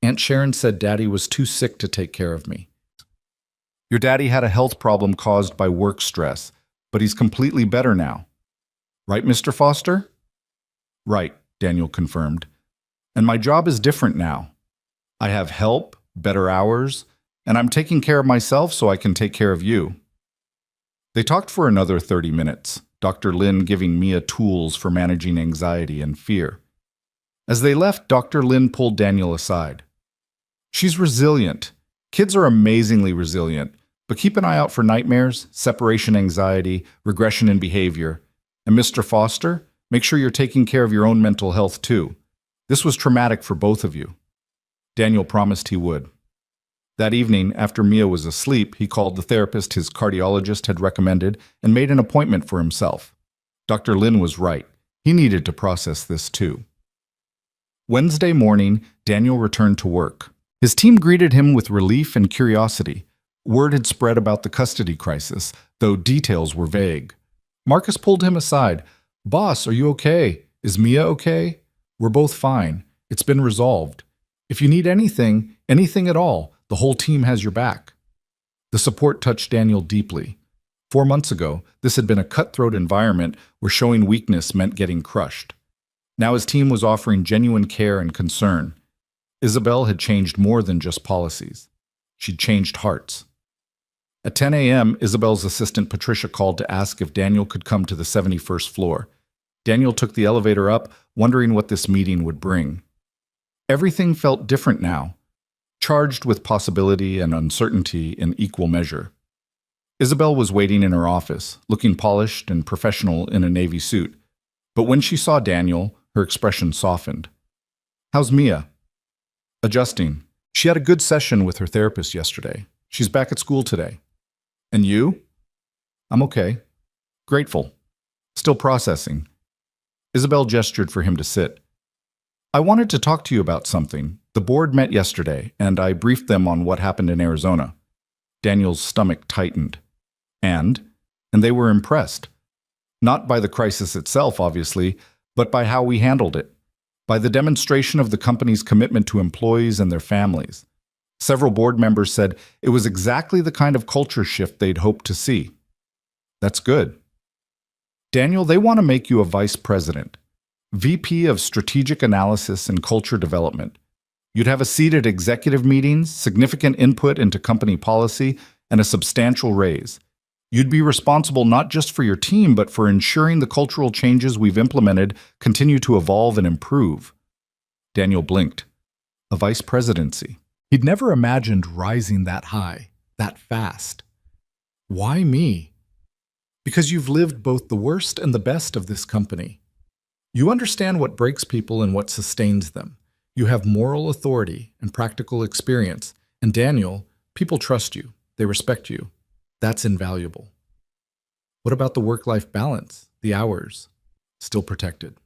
Aunt Sharon said Daddy was too sick to take care of me. Your daddy had a health problem caused by work stress, but he's completely better now. Right, Mr. Foster?" "Right," Daniel confirmed. "And my job is different now. I have help, better hours, and I'm taking care of myself so I can take care of you." They talked for another 30 minutes, Dr. Lynn giving Mia tools for managing anxiety and fear. As they left, Dr. Lynn pulled Daniel aside. "She's resilient. Kids are amazingly resilient, but keep an eye out for nightmares, separation anxiety, regression in behavior. And Mr. Foster, make sure you're taking care of your own mental health too. This was traumatic for both of you." Daniel promised he would. That evening, after Mia was asleep, he called the therapist his cardiologist had recommended and made an appointment for himself. Dr. Lynn was right. He needed to process this too. Wednesday morning, Daniel returned to work. His team greeted him with relief and curiosity. Word had spread about the custody crisis, though details were vague. Marcus pulled him aside. "Boss, are you okay? Is Mia okay? We're both fine. It's been resolved. If you need anything at all, the whole team has your back." The support touched Daniel deeply. 4 months ago, this had been a cutthroat environment where showing weakness meant getting crushed. Now his team was offering genuine care and concern. Isabel had changed more than just policies. She'd changed hearts. At 10 a.m., Isabel's assistant Patricia called to ask if Daniel could come to the 71st floor. Daniel took the elevator up, wondering what this meeting would bring. Everything felt different now, charged with possibility and uncertainty in equal measure. Isabel was waiting in her office, looking polished and professional in a navy suit. But when she saw Daniel, her expression softened. "How's Mia?" "Adjusting. She had a good session with her therapist yesterday. She's back at school today." "And you?" "I'm okay. Grateful. Still processing." Isabel gestured for him to sit. "I wanted to talk to you about something. The board met yesterday, and I briefed them on what happened in Arizona." Daniel's stomach tightened. And they were impressed. Not by the crisis itself, obviously, but by how we handled it. By the demonstration of the company's commitment to employees and their families. Several board members said it was exactly the kind of culture shift they'd hoped to see. That's good. Daniel, they want to make you a vice president, VP of Strategic Analysis and Culture Development. You'd have a seat at executive meetings, significant input into company policy, and a substantial raise. You'd be responsible not just for your team, but for ensuring the cultural changes we've implemented continue to evolve and improve. Daniel blinked. A vice presidency. He'd never imagined rising that high, that fast. Why me? Because you've lived both the worst and the best of this company. You understand what breaks people and what sustains them. You have moral authority and practical experience. And Daniel, people trust you. They respect you. That's invaluable. What about the work-life balance, the hours? Still protected.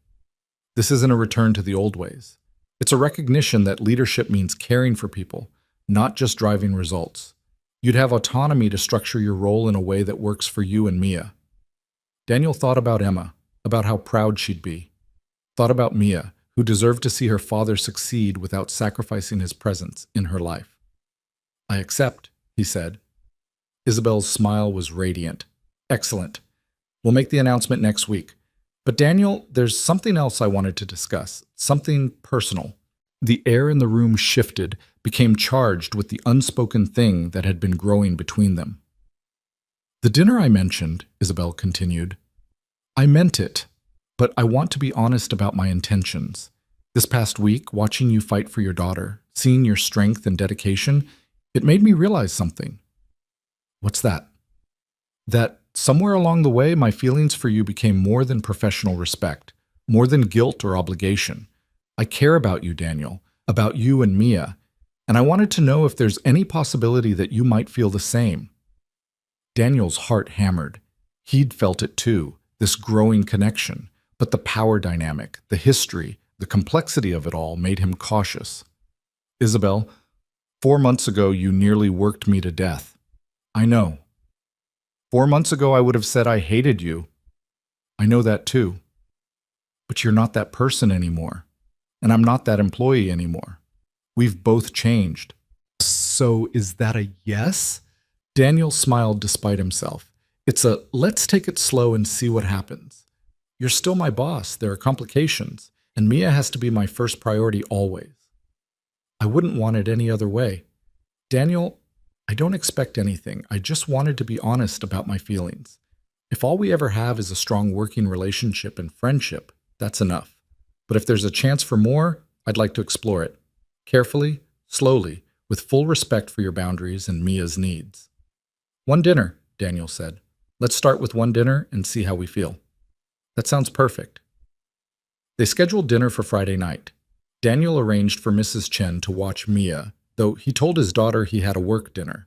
This isn't a return to the old ways. It's a recognition that leadership means caring for people, not just driving results. You'd have autonomy to structure your role in a way that works for you and Mia. Daniel thought about Emma, about how proud she'd be. Thought about Mia, who deserved to see her father succeed without sacrificing his presence in her life. I accept, he said. Isabel's smile was radiant. Excellent. We'll make the announcement next week. But Daniel, there's something else I wanted to discuss, something personal. The air in the room shifted, became charged with the unspoken thing that had been growing between them. The dinner I mentioned, Isabel continued, I meant it, but I want to be honest about my intentions. This past week, watching you fight for your daughter, seeing your strength and dedication, it made me realize something. What's that? That somewhere along the way, my feelings for you became more than professional respect, more than guilt or obligation. I care about you, Daniel, about you and Mia, and I wanted to know if there's any possibility that you might feel the same. Daniel's heart hammered. He'd felt it too, this growing connection, but the power dynamic, the history, the complexity of it all made him cautious. Isabel, 4 months ago you nearly worked me to death. I know. 4 months ago I would have said I hated you. I know that too. But you're not that person anymore, and I'm not that employee anymore. We've both changed. So is that a yes? Daniel smiled despite himself. It's a let's take it slow and see what happens. You're still my boss, there are complications, and Mia has to be my first priority always. I wouldn't want it any other way. Daniel, I don't expect anything. I just wanted to be honest about my feelings. If all we ever have is a strong working relationship and friendship, that's enough. But if there's a chance for more, I'd like to explore it. Carefully, slowly, with full respect for your boundaries and Mia's needs. One dinner, Daniel said. Let's start with one dinner and see how we feel. That sounds perfect. They scheduled dinner for Friday night. Daniel arranged for Mrs. Chen to watch Mia, though he told his daughter he had a work dinner.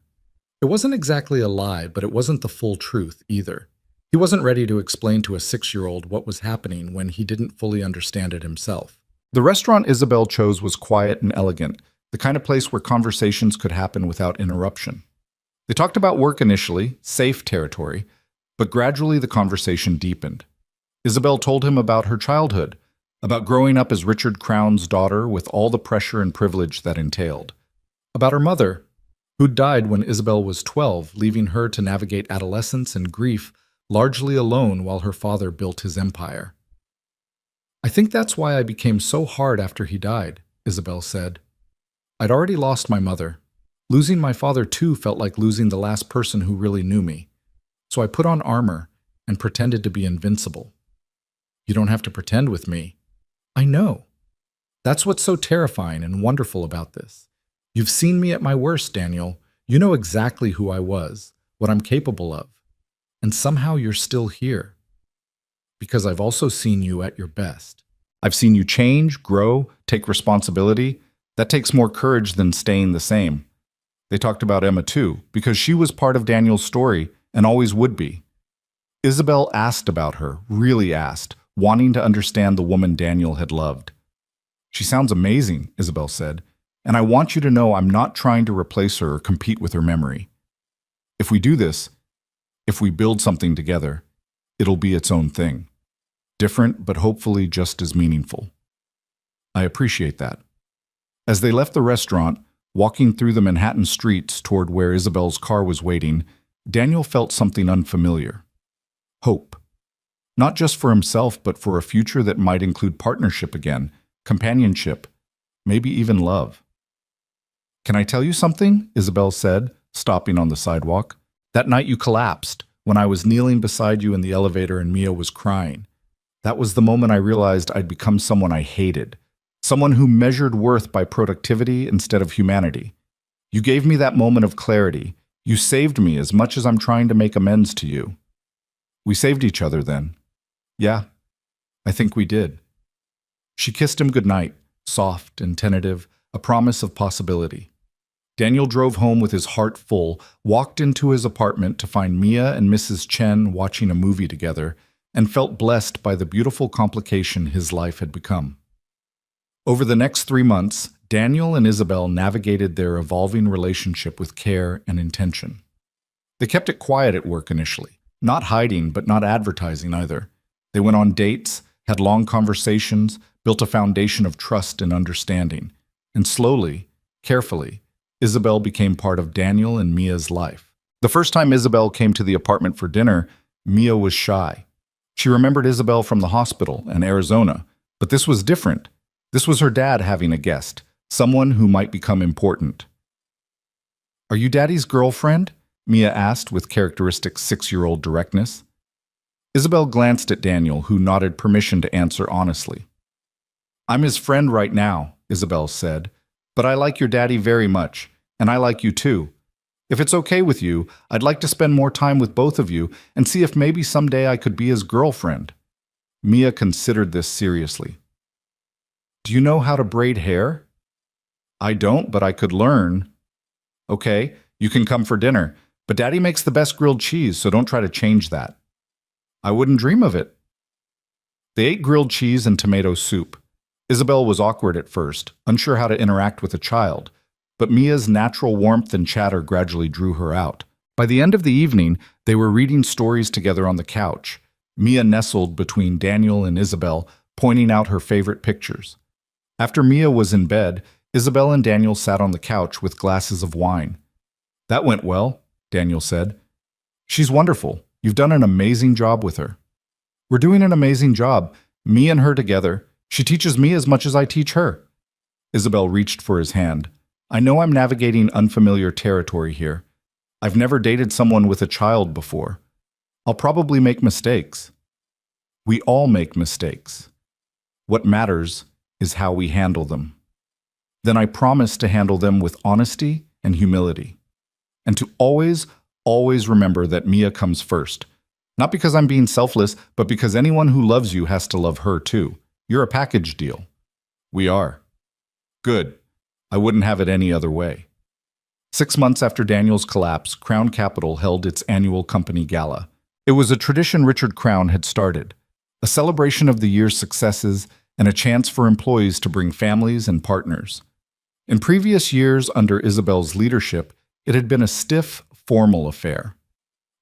It wasn't exactly a lie, but it wasn't the full truth either. He wasn't ready to explain to a 6-year-old what was happening when he didn't fully understand it himself. The restaurant Isabel chose was quiet and elegant, the kind of place where conversations could happen without interruption. They talked about work initially, safe territory, but gradually the conversation deepened. Isabel told him about her childhood, about growing up as Richard Crown's daughter with all the pressure and privilege that entailed. About her mother, who'd died when Isabel was 12, leaving her to navigate adolescence and grief largely alone while her father built his empire. I think that's why I became so hard after he died, Isabel said. I'd already lost my mother. Losing my father too felt like losing the last person who really knew me. So I put on armor and pretended to be invincible. You don't have to pretend with me. I know. That's what's so terrifying and wonderful about this. You've seen me at my worst, Daniel. You know exactly who I was, what I'm capable of. And somehow you're still here. Because I've also seen you at your best. I've seen you change, grow, take responsibility. That takes more courage than staying the same. They talked about Emma too, because she was part of Daniel's story and always would be. Isabel asked about her, really asked, wanting to understand the woman Daniel had loved. She sounds amazing, Isabel said, and I want you to know I'm not trying to replace her or compete with her memory. If we do this, if we build something together, it'll be its own thing. Different, but hopefully just as meaningful. I appreciate that. As they left the restaurant, Walking through the Manhattan streets toward where Isabel's car was waiting, Daniel felt something unfamiliar. Hope. Not just for himself, but for a future that might include partnership again, companionship, maybe even love. "Can I tell you something?" Isabel said, stopping on the sidewalk. "That night you collapsed, when I was kneeling beside you in the elevator and Mia was crying. That was the moment I realized I'd become someone I hated, someone who measured worth by productivity instead of humanity. You gave me that moment of clarity. You saved me as much as I'm trying to make amends to you." "We saved each other then." "Yeah, I think we did." She kissed him goodnight, soft and tentative, a promise of possibility. Daniel drove home with his heart full, walked into his apartment to find Mia and Mrs. Chen watching a movie together, and felt blessed by the beautiful complication his life had become. Over the next 3 months, Daniel and Isabel navigated their evolving relationship with care and intention. They kept it quiet at work initially, not hiding but not advertising either. They went on dates, had long conversations, built a foundation of trust and understanding. And slowly, carefully, Isabel became part of Daniel and Mia's life. The first time Isabel came to the apartment for dinner, Mia was shy. She remembered Isabel from the hospital and Arizona, but this was different. This was her dad having a guest, someone who might become important. "Are you Daddy's girlfriend?" Mia asked with characteristic 6-year-old directness. Isabel glanced at Daniel, who nodded permission to answer honestly. "I'm his friend right now," Isabel said, "but I like your daddy very much, and I like you too. If it's okay with you, I'd like to spend more time with both of you and see if maybe someday I could be his girlfriend." Mia considered this seriously. "Do you know how to braid hair?" "I don't, but I could learn." "Okay, you can come for dinner, but Daddy makes the best grilled cheese, so don't try to change that." "I wouldn't dream of it." They ate grilled cheese and tomato soup. Isabel was awkward at first, unsure how to interact with a child, but Mia's natural warmth and chatter gradually drew her out. By the end of the evening, they were reading stories together on the couch. Mia nestled between Daniel and Isabel, pointing out her favorite pictures. After Mia was in bed, Isabel and Daniel sat on the couch with glasses of wine. "That went well," Daniel said. "She's wonderful. You've done an amazing job with her." "We're doing an amazing job, me and her together. She teaches me as much as I teach her." Isabel reached for his hand. "I know I'm navigating unfamiliar territory here. I've never dated someone with a child before. I'll probably make mistakes." "We all make mistakes. What matters is how we handle them." "Then I promise to handle them with honesty and humility. And to always, always remember that Mia comes first. Not because I'm being selfless, but because anyone who loves you has to love her too. You're a package deal." "We are." "Good. I wouldn't have it any other way." 6 months after Daniel's collapse, Crown Capital held its annual company gala. It was a tradition Richard Crown had started, a celebration of the year's successes and a chance for employees to bring families and partners. In previous years, under Isabel's leadership, it had been a stiff, formal affair.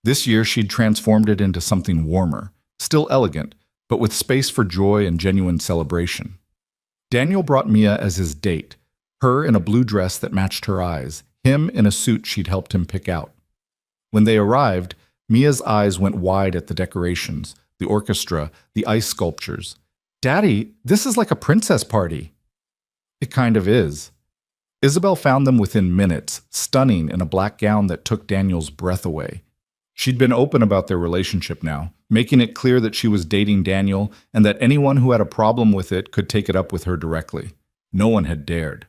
This year, she'd transformed it into something warmer, still elegant, but with space for joy and genuine celebration. Daniel brought Mia as his date, her in a blue dress that matched her eyes, him in a suit she'd helped him pick out. When they arrived, Mia's eyes went wide at the decorations, the orchestra, the ice sculptures. "Daddy, this is like a princess party." "It kind of is." Isabel found them within minutes, stunning in a black gown that took Daniel's breath away. She'd been open about their relationship now, making it clear that she was dating Daniel and that anyone who had a problem with it could take it up with her directly. No one had dared.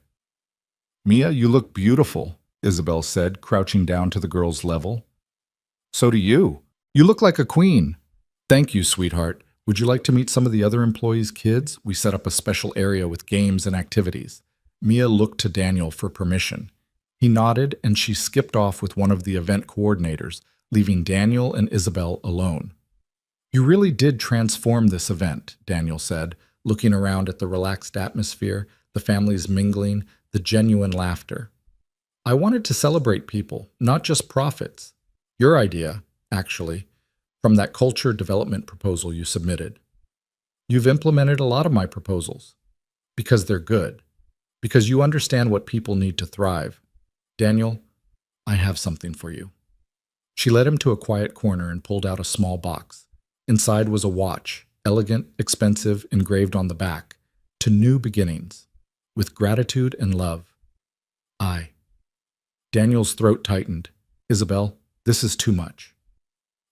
"Mia, you look beautiful," Isabel said, crouching down to the girl's level. "So do you. You look like a queen." "Thank you, sweetheart. Would you like to meet some of the other employees' kids? We set up a special area with games and activities." Mia looked to Daniel for permission. He nodded, and she skipped off with one of the event coordinators, leaving Daniel and Isabel alone. "You really did transform this event," Daniel said, looking around at the relaxed atmosphere, the families mingling, the genuine laughter. "I wanted to celebrate people, not just profits. Your idea, actually, from that culture development proposal you submitted. You've implemented a lot of my proposals, because they're good. because you understand what people need to thrive. Daniel, I have something for you. She led him to a quiet corner and pulled out a small box. Inside was a watch, elegant, expensive, engraved on the back, to new beginnings, with gratitude and love. I. Daniel's throat tightened. Isabel, this is too much.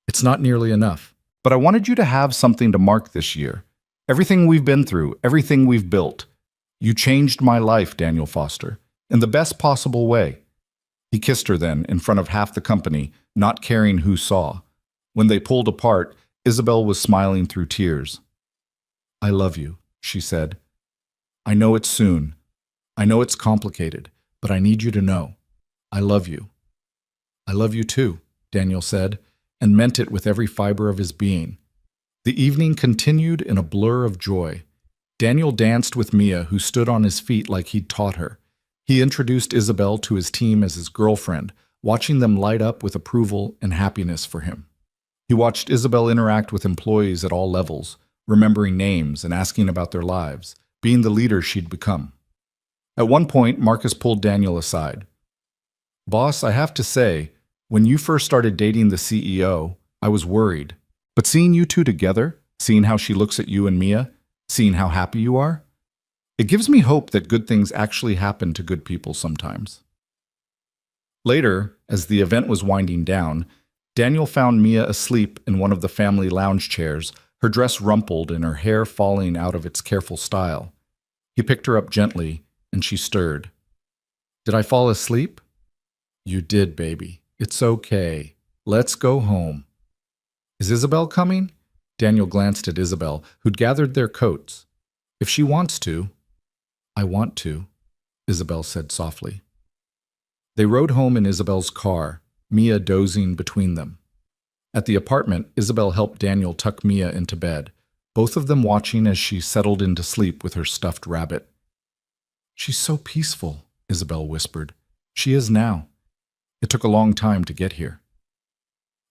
It's not nearly enough. But I wanted you to have something to mark this year. Everything we've been through, everything we've built. You changed my life, Daniel Foster, in the best possible way. He kissed her then, in front of half the company, not caring who saw. When they pulled apart, Isabel was smiling through tears. I love you, she said. I know it's soon. I know it's complicated, but I need you to know. I love you. I love you too, Daniel said, and meant it with every fiber of his being. The evening continued in a blur of joy. Daniel danced with Mia, who stood on his feet like he'd taught her. He introduced Isabel to his team as his girlfriend, watching them light up with approval and happiness for him. He watched Isabel interact with employees at all levels, remembering names and asking about their lives, being the leader she'd become. At one point, Marcus pulled Daniel aside. Boss, I have to say, when you first started dating the CEO, I was worried. But seeing you two together, seeing how she looks at you and Mia, seeing how happy you are, it gives me hope that good things actually happen to good people sometimes. Later, as the event was winding down, Daniel found Mia asleep in one of the family lounge chairs, her dress rumpled and her hair falling out of its careful style. He picked her up gently, and she stirred. Did I fall asleep? You did, baby. It's okay. Let's go home. Is Isabel coming? Daniel glanced at Isabel, who'd gathered their coats. If she wants to. I want to, Isabel said softly. They rode home in Isabel's car, Mia dozing between them. At the apartment, Isabel helped Daniel tuck Mia into bed, both of them watching as she settled into sleep with her stuffed rabbit. She's so peaceful, Isabel whispered. She is now. It took a long time to get here.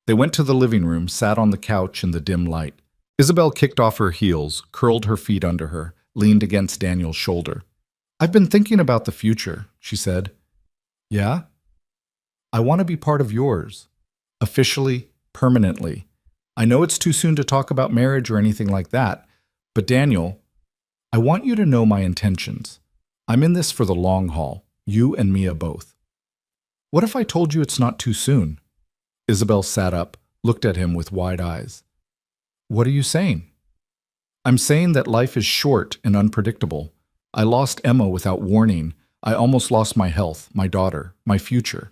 They went to the living room, sat on the couch in the dim light. Isabel kicked off her heels, curled her feet under her, leaned against Daniel's shoulder. I've been thinking about the future, she said. Yeah? I want to be part of yours. Officially, permanently. I know it's too soon to talk about marriage or anything like that, but Daniel, I want you to know my intentions. I'm in this for the long haul, you and Mia both. What if I told you it's not too soon? Isabel sat up, looked at him with wide eyes. What are you saying? I'm saying that life is short and unpredictable. I lost Emma without warning. I almost lost my health, my daughter, my future.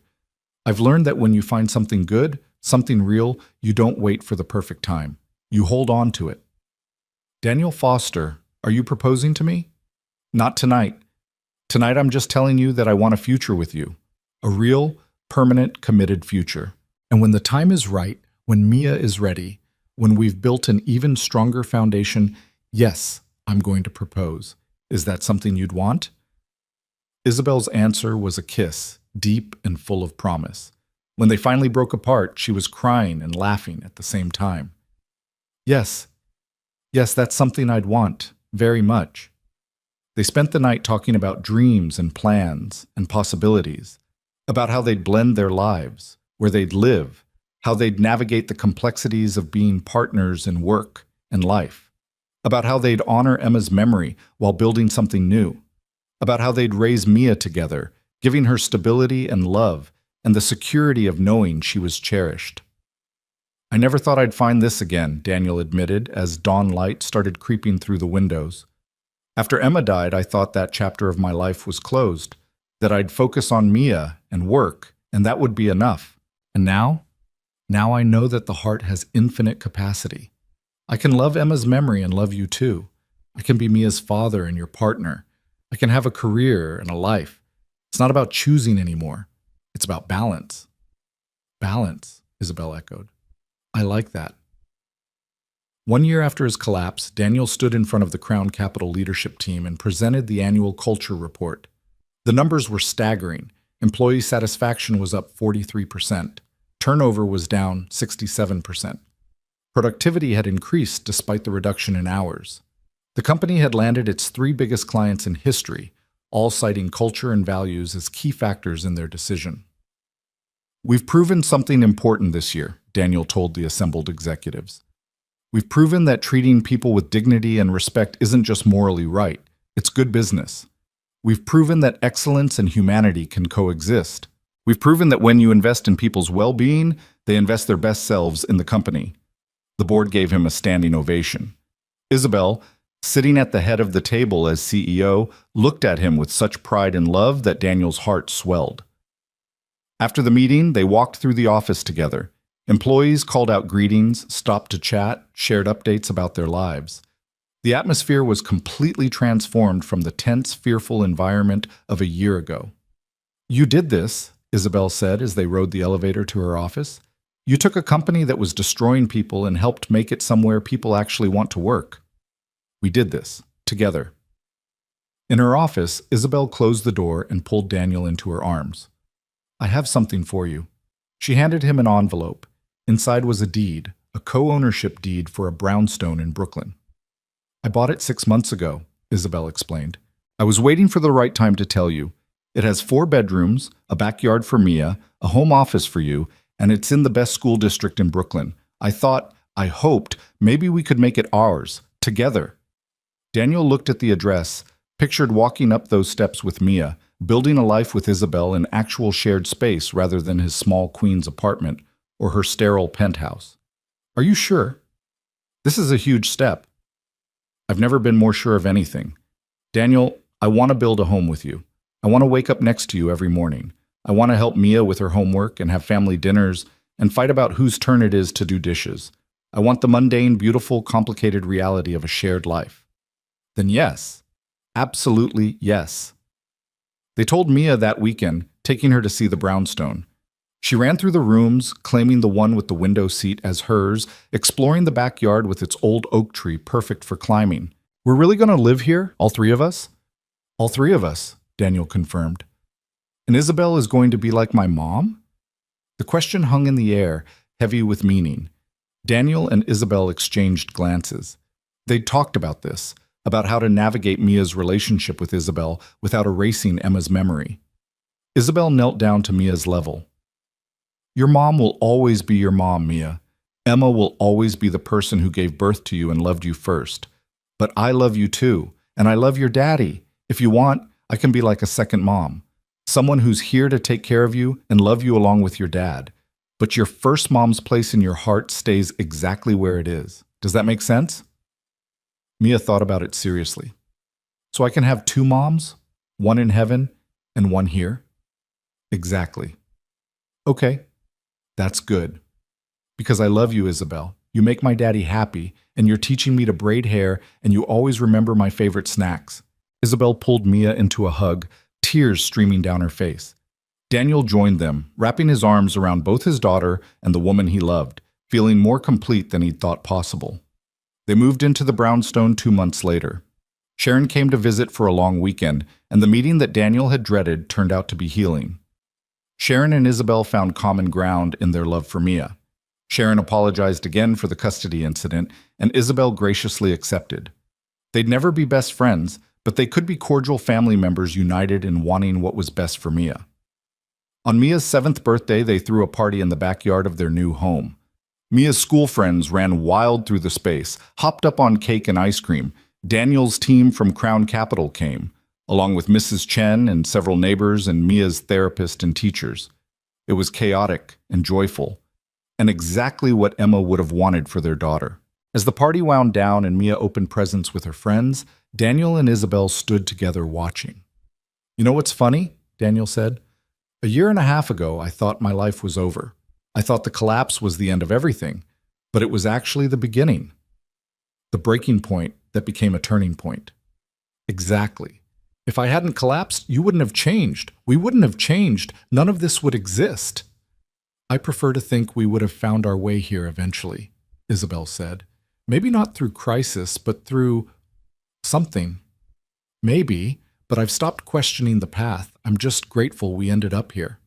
I've learned that when you find something good, something real, you don't wait for the perfect time. You hold on to it. Daniel Foster, are you proposing to me? Not tonight. Tonight I'm just telling you that I want a future with you. A real, permanent, committed future. And when the time is right, when Mia is ready, when we've built an even stronger foundation, yes, I'm going to propose. Is that something you'd want? Isabel's answer was a kiss, deep and full of promise. When they finally broke apart, she was crying and laughing at the same time. Yes, that's something I'd want, very much. They spent the night talking about dreams and plans and possibilities, about how they'd blend their lives, where they'd live, how they'd navigate the complexities of being partners in work and life, about how they'd honor Emma's memory while building something new, about how they'd raise Mia together, giving her stability and love and the security of knowing she was cherished. I never thought I'd find this again, Daniel admitted as dawn light started creeping through the windows. After Emma died, I thought that chapter of my life was closed, that I'd focus on Mia and work, and that would be enough. And now I know that the heart has infinite capacity. I can love Emma's memory and love you too. I can be Mia's father and your partner. I can have a career and a life. It's not about choosing anymore. It's about balance. Balance, Isabel echoed. I like that. 1 year after his collapse, Daniel stood in front of the Crown Capital leadership team and presented the annual culture report. The numbers were staggering. Employee satisfaction was up 43%. Turnover was down 67%. Productivity had increased despite the reduction in hours. The company had landed its 3 biggest clients in history, all citing culture and values as key factors in their decision. "We've proven something important this year," Daniel told the assembled executives. "We've proven that treating people with dignity and respect isn't just morally right, it's good business. We've proven that excellence and humanity can coexist. We've proven that when you invest in people's well-being, they invest their best selves in the company." The board gave him a standing ovation. Isabel, sitting at the head of the table as CEO, looked at him with such pride and love that Daniel's heart swelled. After the meeting, they walked through the office together. Employees called out greetings, stopped to chat, shared updates about their lives. The atmosphere was completely transformed from the tense, fearful environment of a year ago. "You did this," Isabel said as they rode the elevator to her office. "You took a company that was destroying people and helped make it somewhere people actually want to work. We did this, together." In her office, Isabel closed the door and pulled Daniel into her arms. "I have something for you." She handed him an envelope. Inside was a deed, a co-ownership deed for a brownstone in Brooklyn. "I bought it 6 months ago," Isabel explained. "I was waiting for the right time to tell you. It has 4 bedrooms, a backyard for Mia, a home office for you, and it's in the best school district in Brooklyn. I hoped, maybe we could make it ours, together." Daniel looked at the address, pictured walking up those steps with Mia, building a life with Isabel in actual shared space rather than his small Queens apartment or her sterile penthouse. "Are you sure? This is a huge step." "I've never been more sure of anything. Daniel, I want to build a home with you. I want to wake up next to you every morning. I want to help Mia with her homework and have family dinners and fight about whose turn it is to do dishes. I want the mundane, beautiful, complicated reality of a shared life." "Then yes. Absolutely yes." They told Mia that weekend, taking her to see the brownstone. She ran through the rooms, claiming the one with the window seat as hers, exploring the backyard with its old oak tree perfect for climbing. "We're really going to live here, all 3 of us?" "All 3 of us," Daniel confirmed. "And Isabel is going to be like my mom?" The question hung in the air, heavy with meaning. Daniel and Isabel exchanged glances. They'd talked about this, about how to navigate Mia's relationship with Isabel without erasing Emma's memory. Isabel knelt down to Mia's level. "Your mom will always be your mom, Mia. Emma will always be the person who gave birth to you and loved you first. But I love you too, and I love your daddy. If you want, I can be like a second mom. Someone who's here to take care of you and love you along with your dad. But your first mom's place in your heart stays exactly where it is. Does that make sense?" Mia thought about it seriously. "So I can have 2 moms? One in heaven and one here?" "Exactly." "Okay, that's good. Because I love you, Isabel. You make my daddy happy, and you're teaching me to braid hair, and you always remember my favorite snacks." Isabel pulled Mia into a hug, tears streaming down her face. Daniel joined them, wrapping his arms around both his daughter and the woman he loved, feeling more complete than he'd thought possible. They moved into the brownstone 2 months later. Sharon came to visit for a long weekend, and the meeting that Daniel had dreaded turned out to be healing. Sharon and Isabel found common ground in their love for Mia. Sharon apologized again for the custody incident, and Isabel graciously accepted. They'd never be best friends, but they could be cordial family members united in wanting what was best for Mia. On Mia's 7th birthday, they threw a party in the backyard of their new home. Mia's school friends ran wild through the space, hopped up on cake and ice cream. Daniel's team from Crown Capital came, along with Mrs. Chen and several neighbors and Mia's therapist and teachers. It was chaotic and joyful, and exactly what Emma would have wanted for their daughter. As the party wound down and Mia opened presents with her friends, Daniel and Isabel stood together watching. "You know what's funny?" Daniel said. "A year and a half ago, I thought my life was over. I thought the collapse was the end of everything, but it was actually the beginning. The breaking point that became a turning point." "Exactly. If I hadn't collapsed, you wouldn't have changed. We wouldn't have changed. None of this would exist." "I prefer to think we would have found our way here eventually," Isabel said. "Maybe not through crisis, but through something. Maybe, but I've stopped questioning the path. I'm just grateful we ended up here."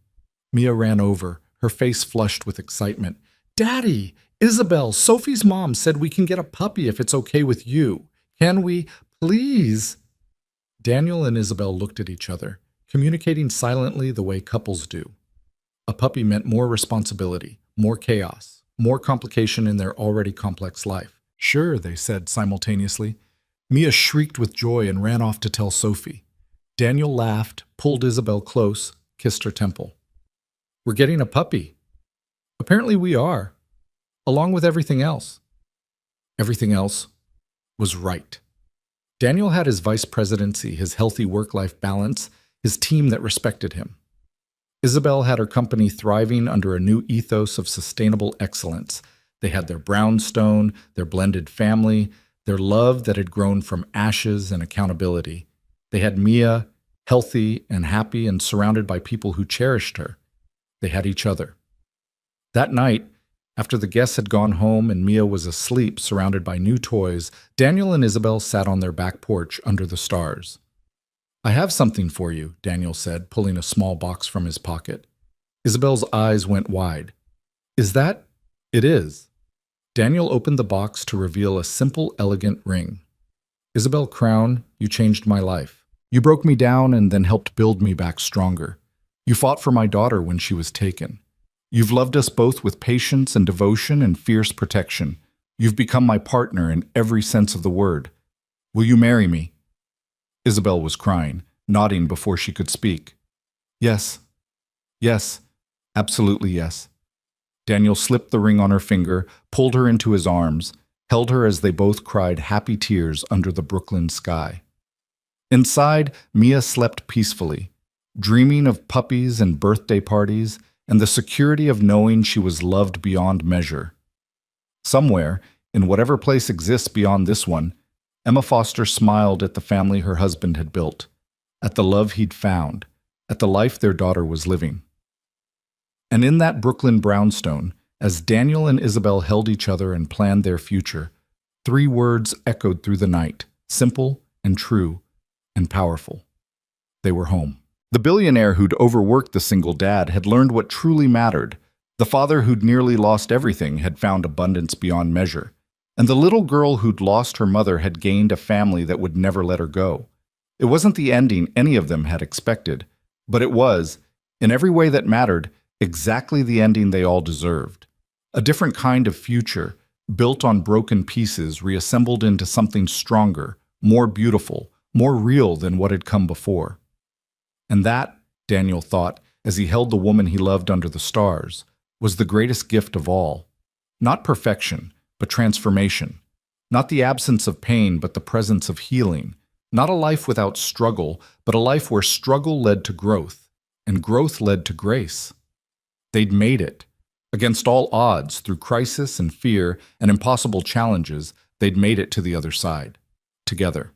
Mia ran over, her face flushed with excitement. "Daddy! Isabel, Sophie's mom said we can get a puppy if it's okay with you. Can we, please?" Daniel and Isabel looked at each other, communicating silently the way couples do. A puppy meant more responsibility, more chaos, more complication in their already complex life. "Sure," they said simultaneously. Mia shrieked with joy and ran off to tell Sophie. Daniel laughed, pulled Isabel close, kissed her temple. "We're getting a puppy." "Apparently we are, along with everything else." Everything else was right. Daniel had his vice presidency, his healthy work-life balance, his team that respected him. Isabel had her company thriving under a new ethos of sustainable excellence. They had their brownstone, their blended family, their love that had grown from ashes and accountability. They had Mia, healthy and happy and surrounded by people who cherished her. They had each other. That night, after the guests had gone home and Mia was asleep surrounded by new toys, Daniel and Isabel sat on their back porch under the stars. "I have something for you," Daniel said, pulling a small box from his pocket. Isabel's eyes went wide. "Is that?" "It is." Daniel opened the box to reveal a simple, elegant ring. "Isabel Crown, you changed my life. You broke me down and then helped build me back stronger. You fought for my daughter when she was taken. You've loved us both with patience and devotion and fierce protection. You've become my partner in every sense of the word. Will you marry me?" Isabel was crying, nodding before she could speak. "Yes. Yes. Absolutely yes." Daniel slipped the ring on her finger, pulled her into his arms, held her as they both cried happy tears under the Brooklyn sky. Inside, Mia slept peacefully, dreaming of puppies and birthday parties, and the security of knowing she was loved beyond measure. Somewhere, in whatever place exists beyond this one, Emma Foster smiled at the family her husband had built, at the love he'd found, at the life their daughter was living. And in that Brooklyn brownstone, as Daniel and Isabel held each other and planned their future, 3 words echoed through the night, simple and true and powerful. They were home. The billionaire who'd overworked the single dad had learned what truly mattered. The father who'd nearly lost everything had found abundance beyond measure. And the little girl who'd lost her mother had gained a family that would never let her go. It wasn't the ending any of them had expected, but it was, in every way that mattered, exactly the ending they all deserved. A different kind of future, built on broken pieces, reassembled into something stronger, more beautiful, more real than what had come before. And that, Daniel thought, as he held the woman he loved under the stars, was the greatest gift of all. Not perfection, but transformation. Not the absence of pain, but the presence of healing. Not a life without struggle, but a life where struggle led to growth, and growth led to grace. They'd made it. Against all odds, through crisis and fear and impossible challenges, they'd made it to the other side. Together.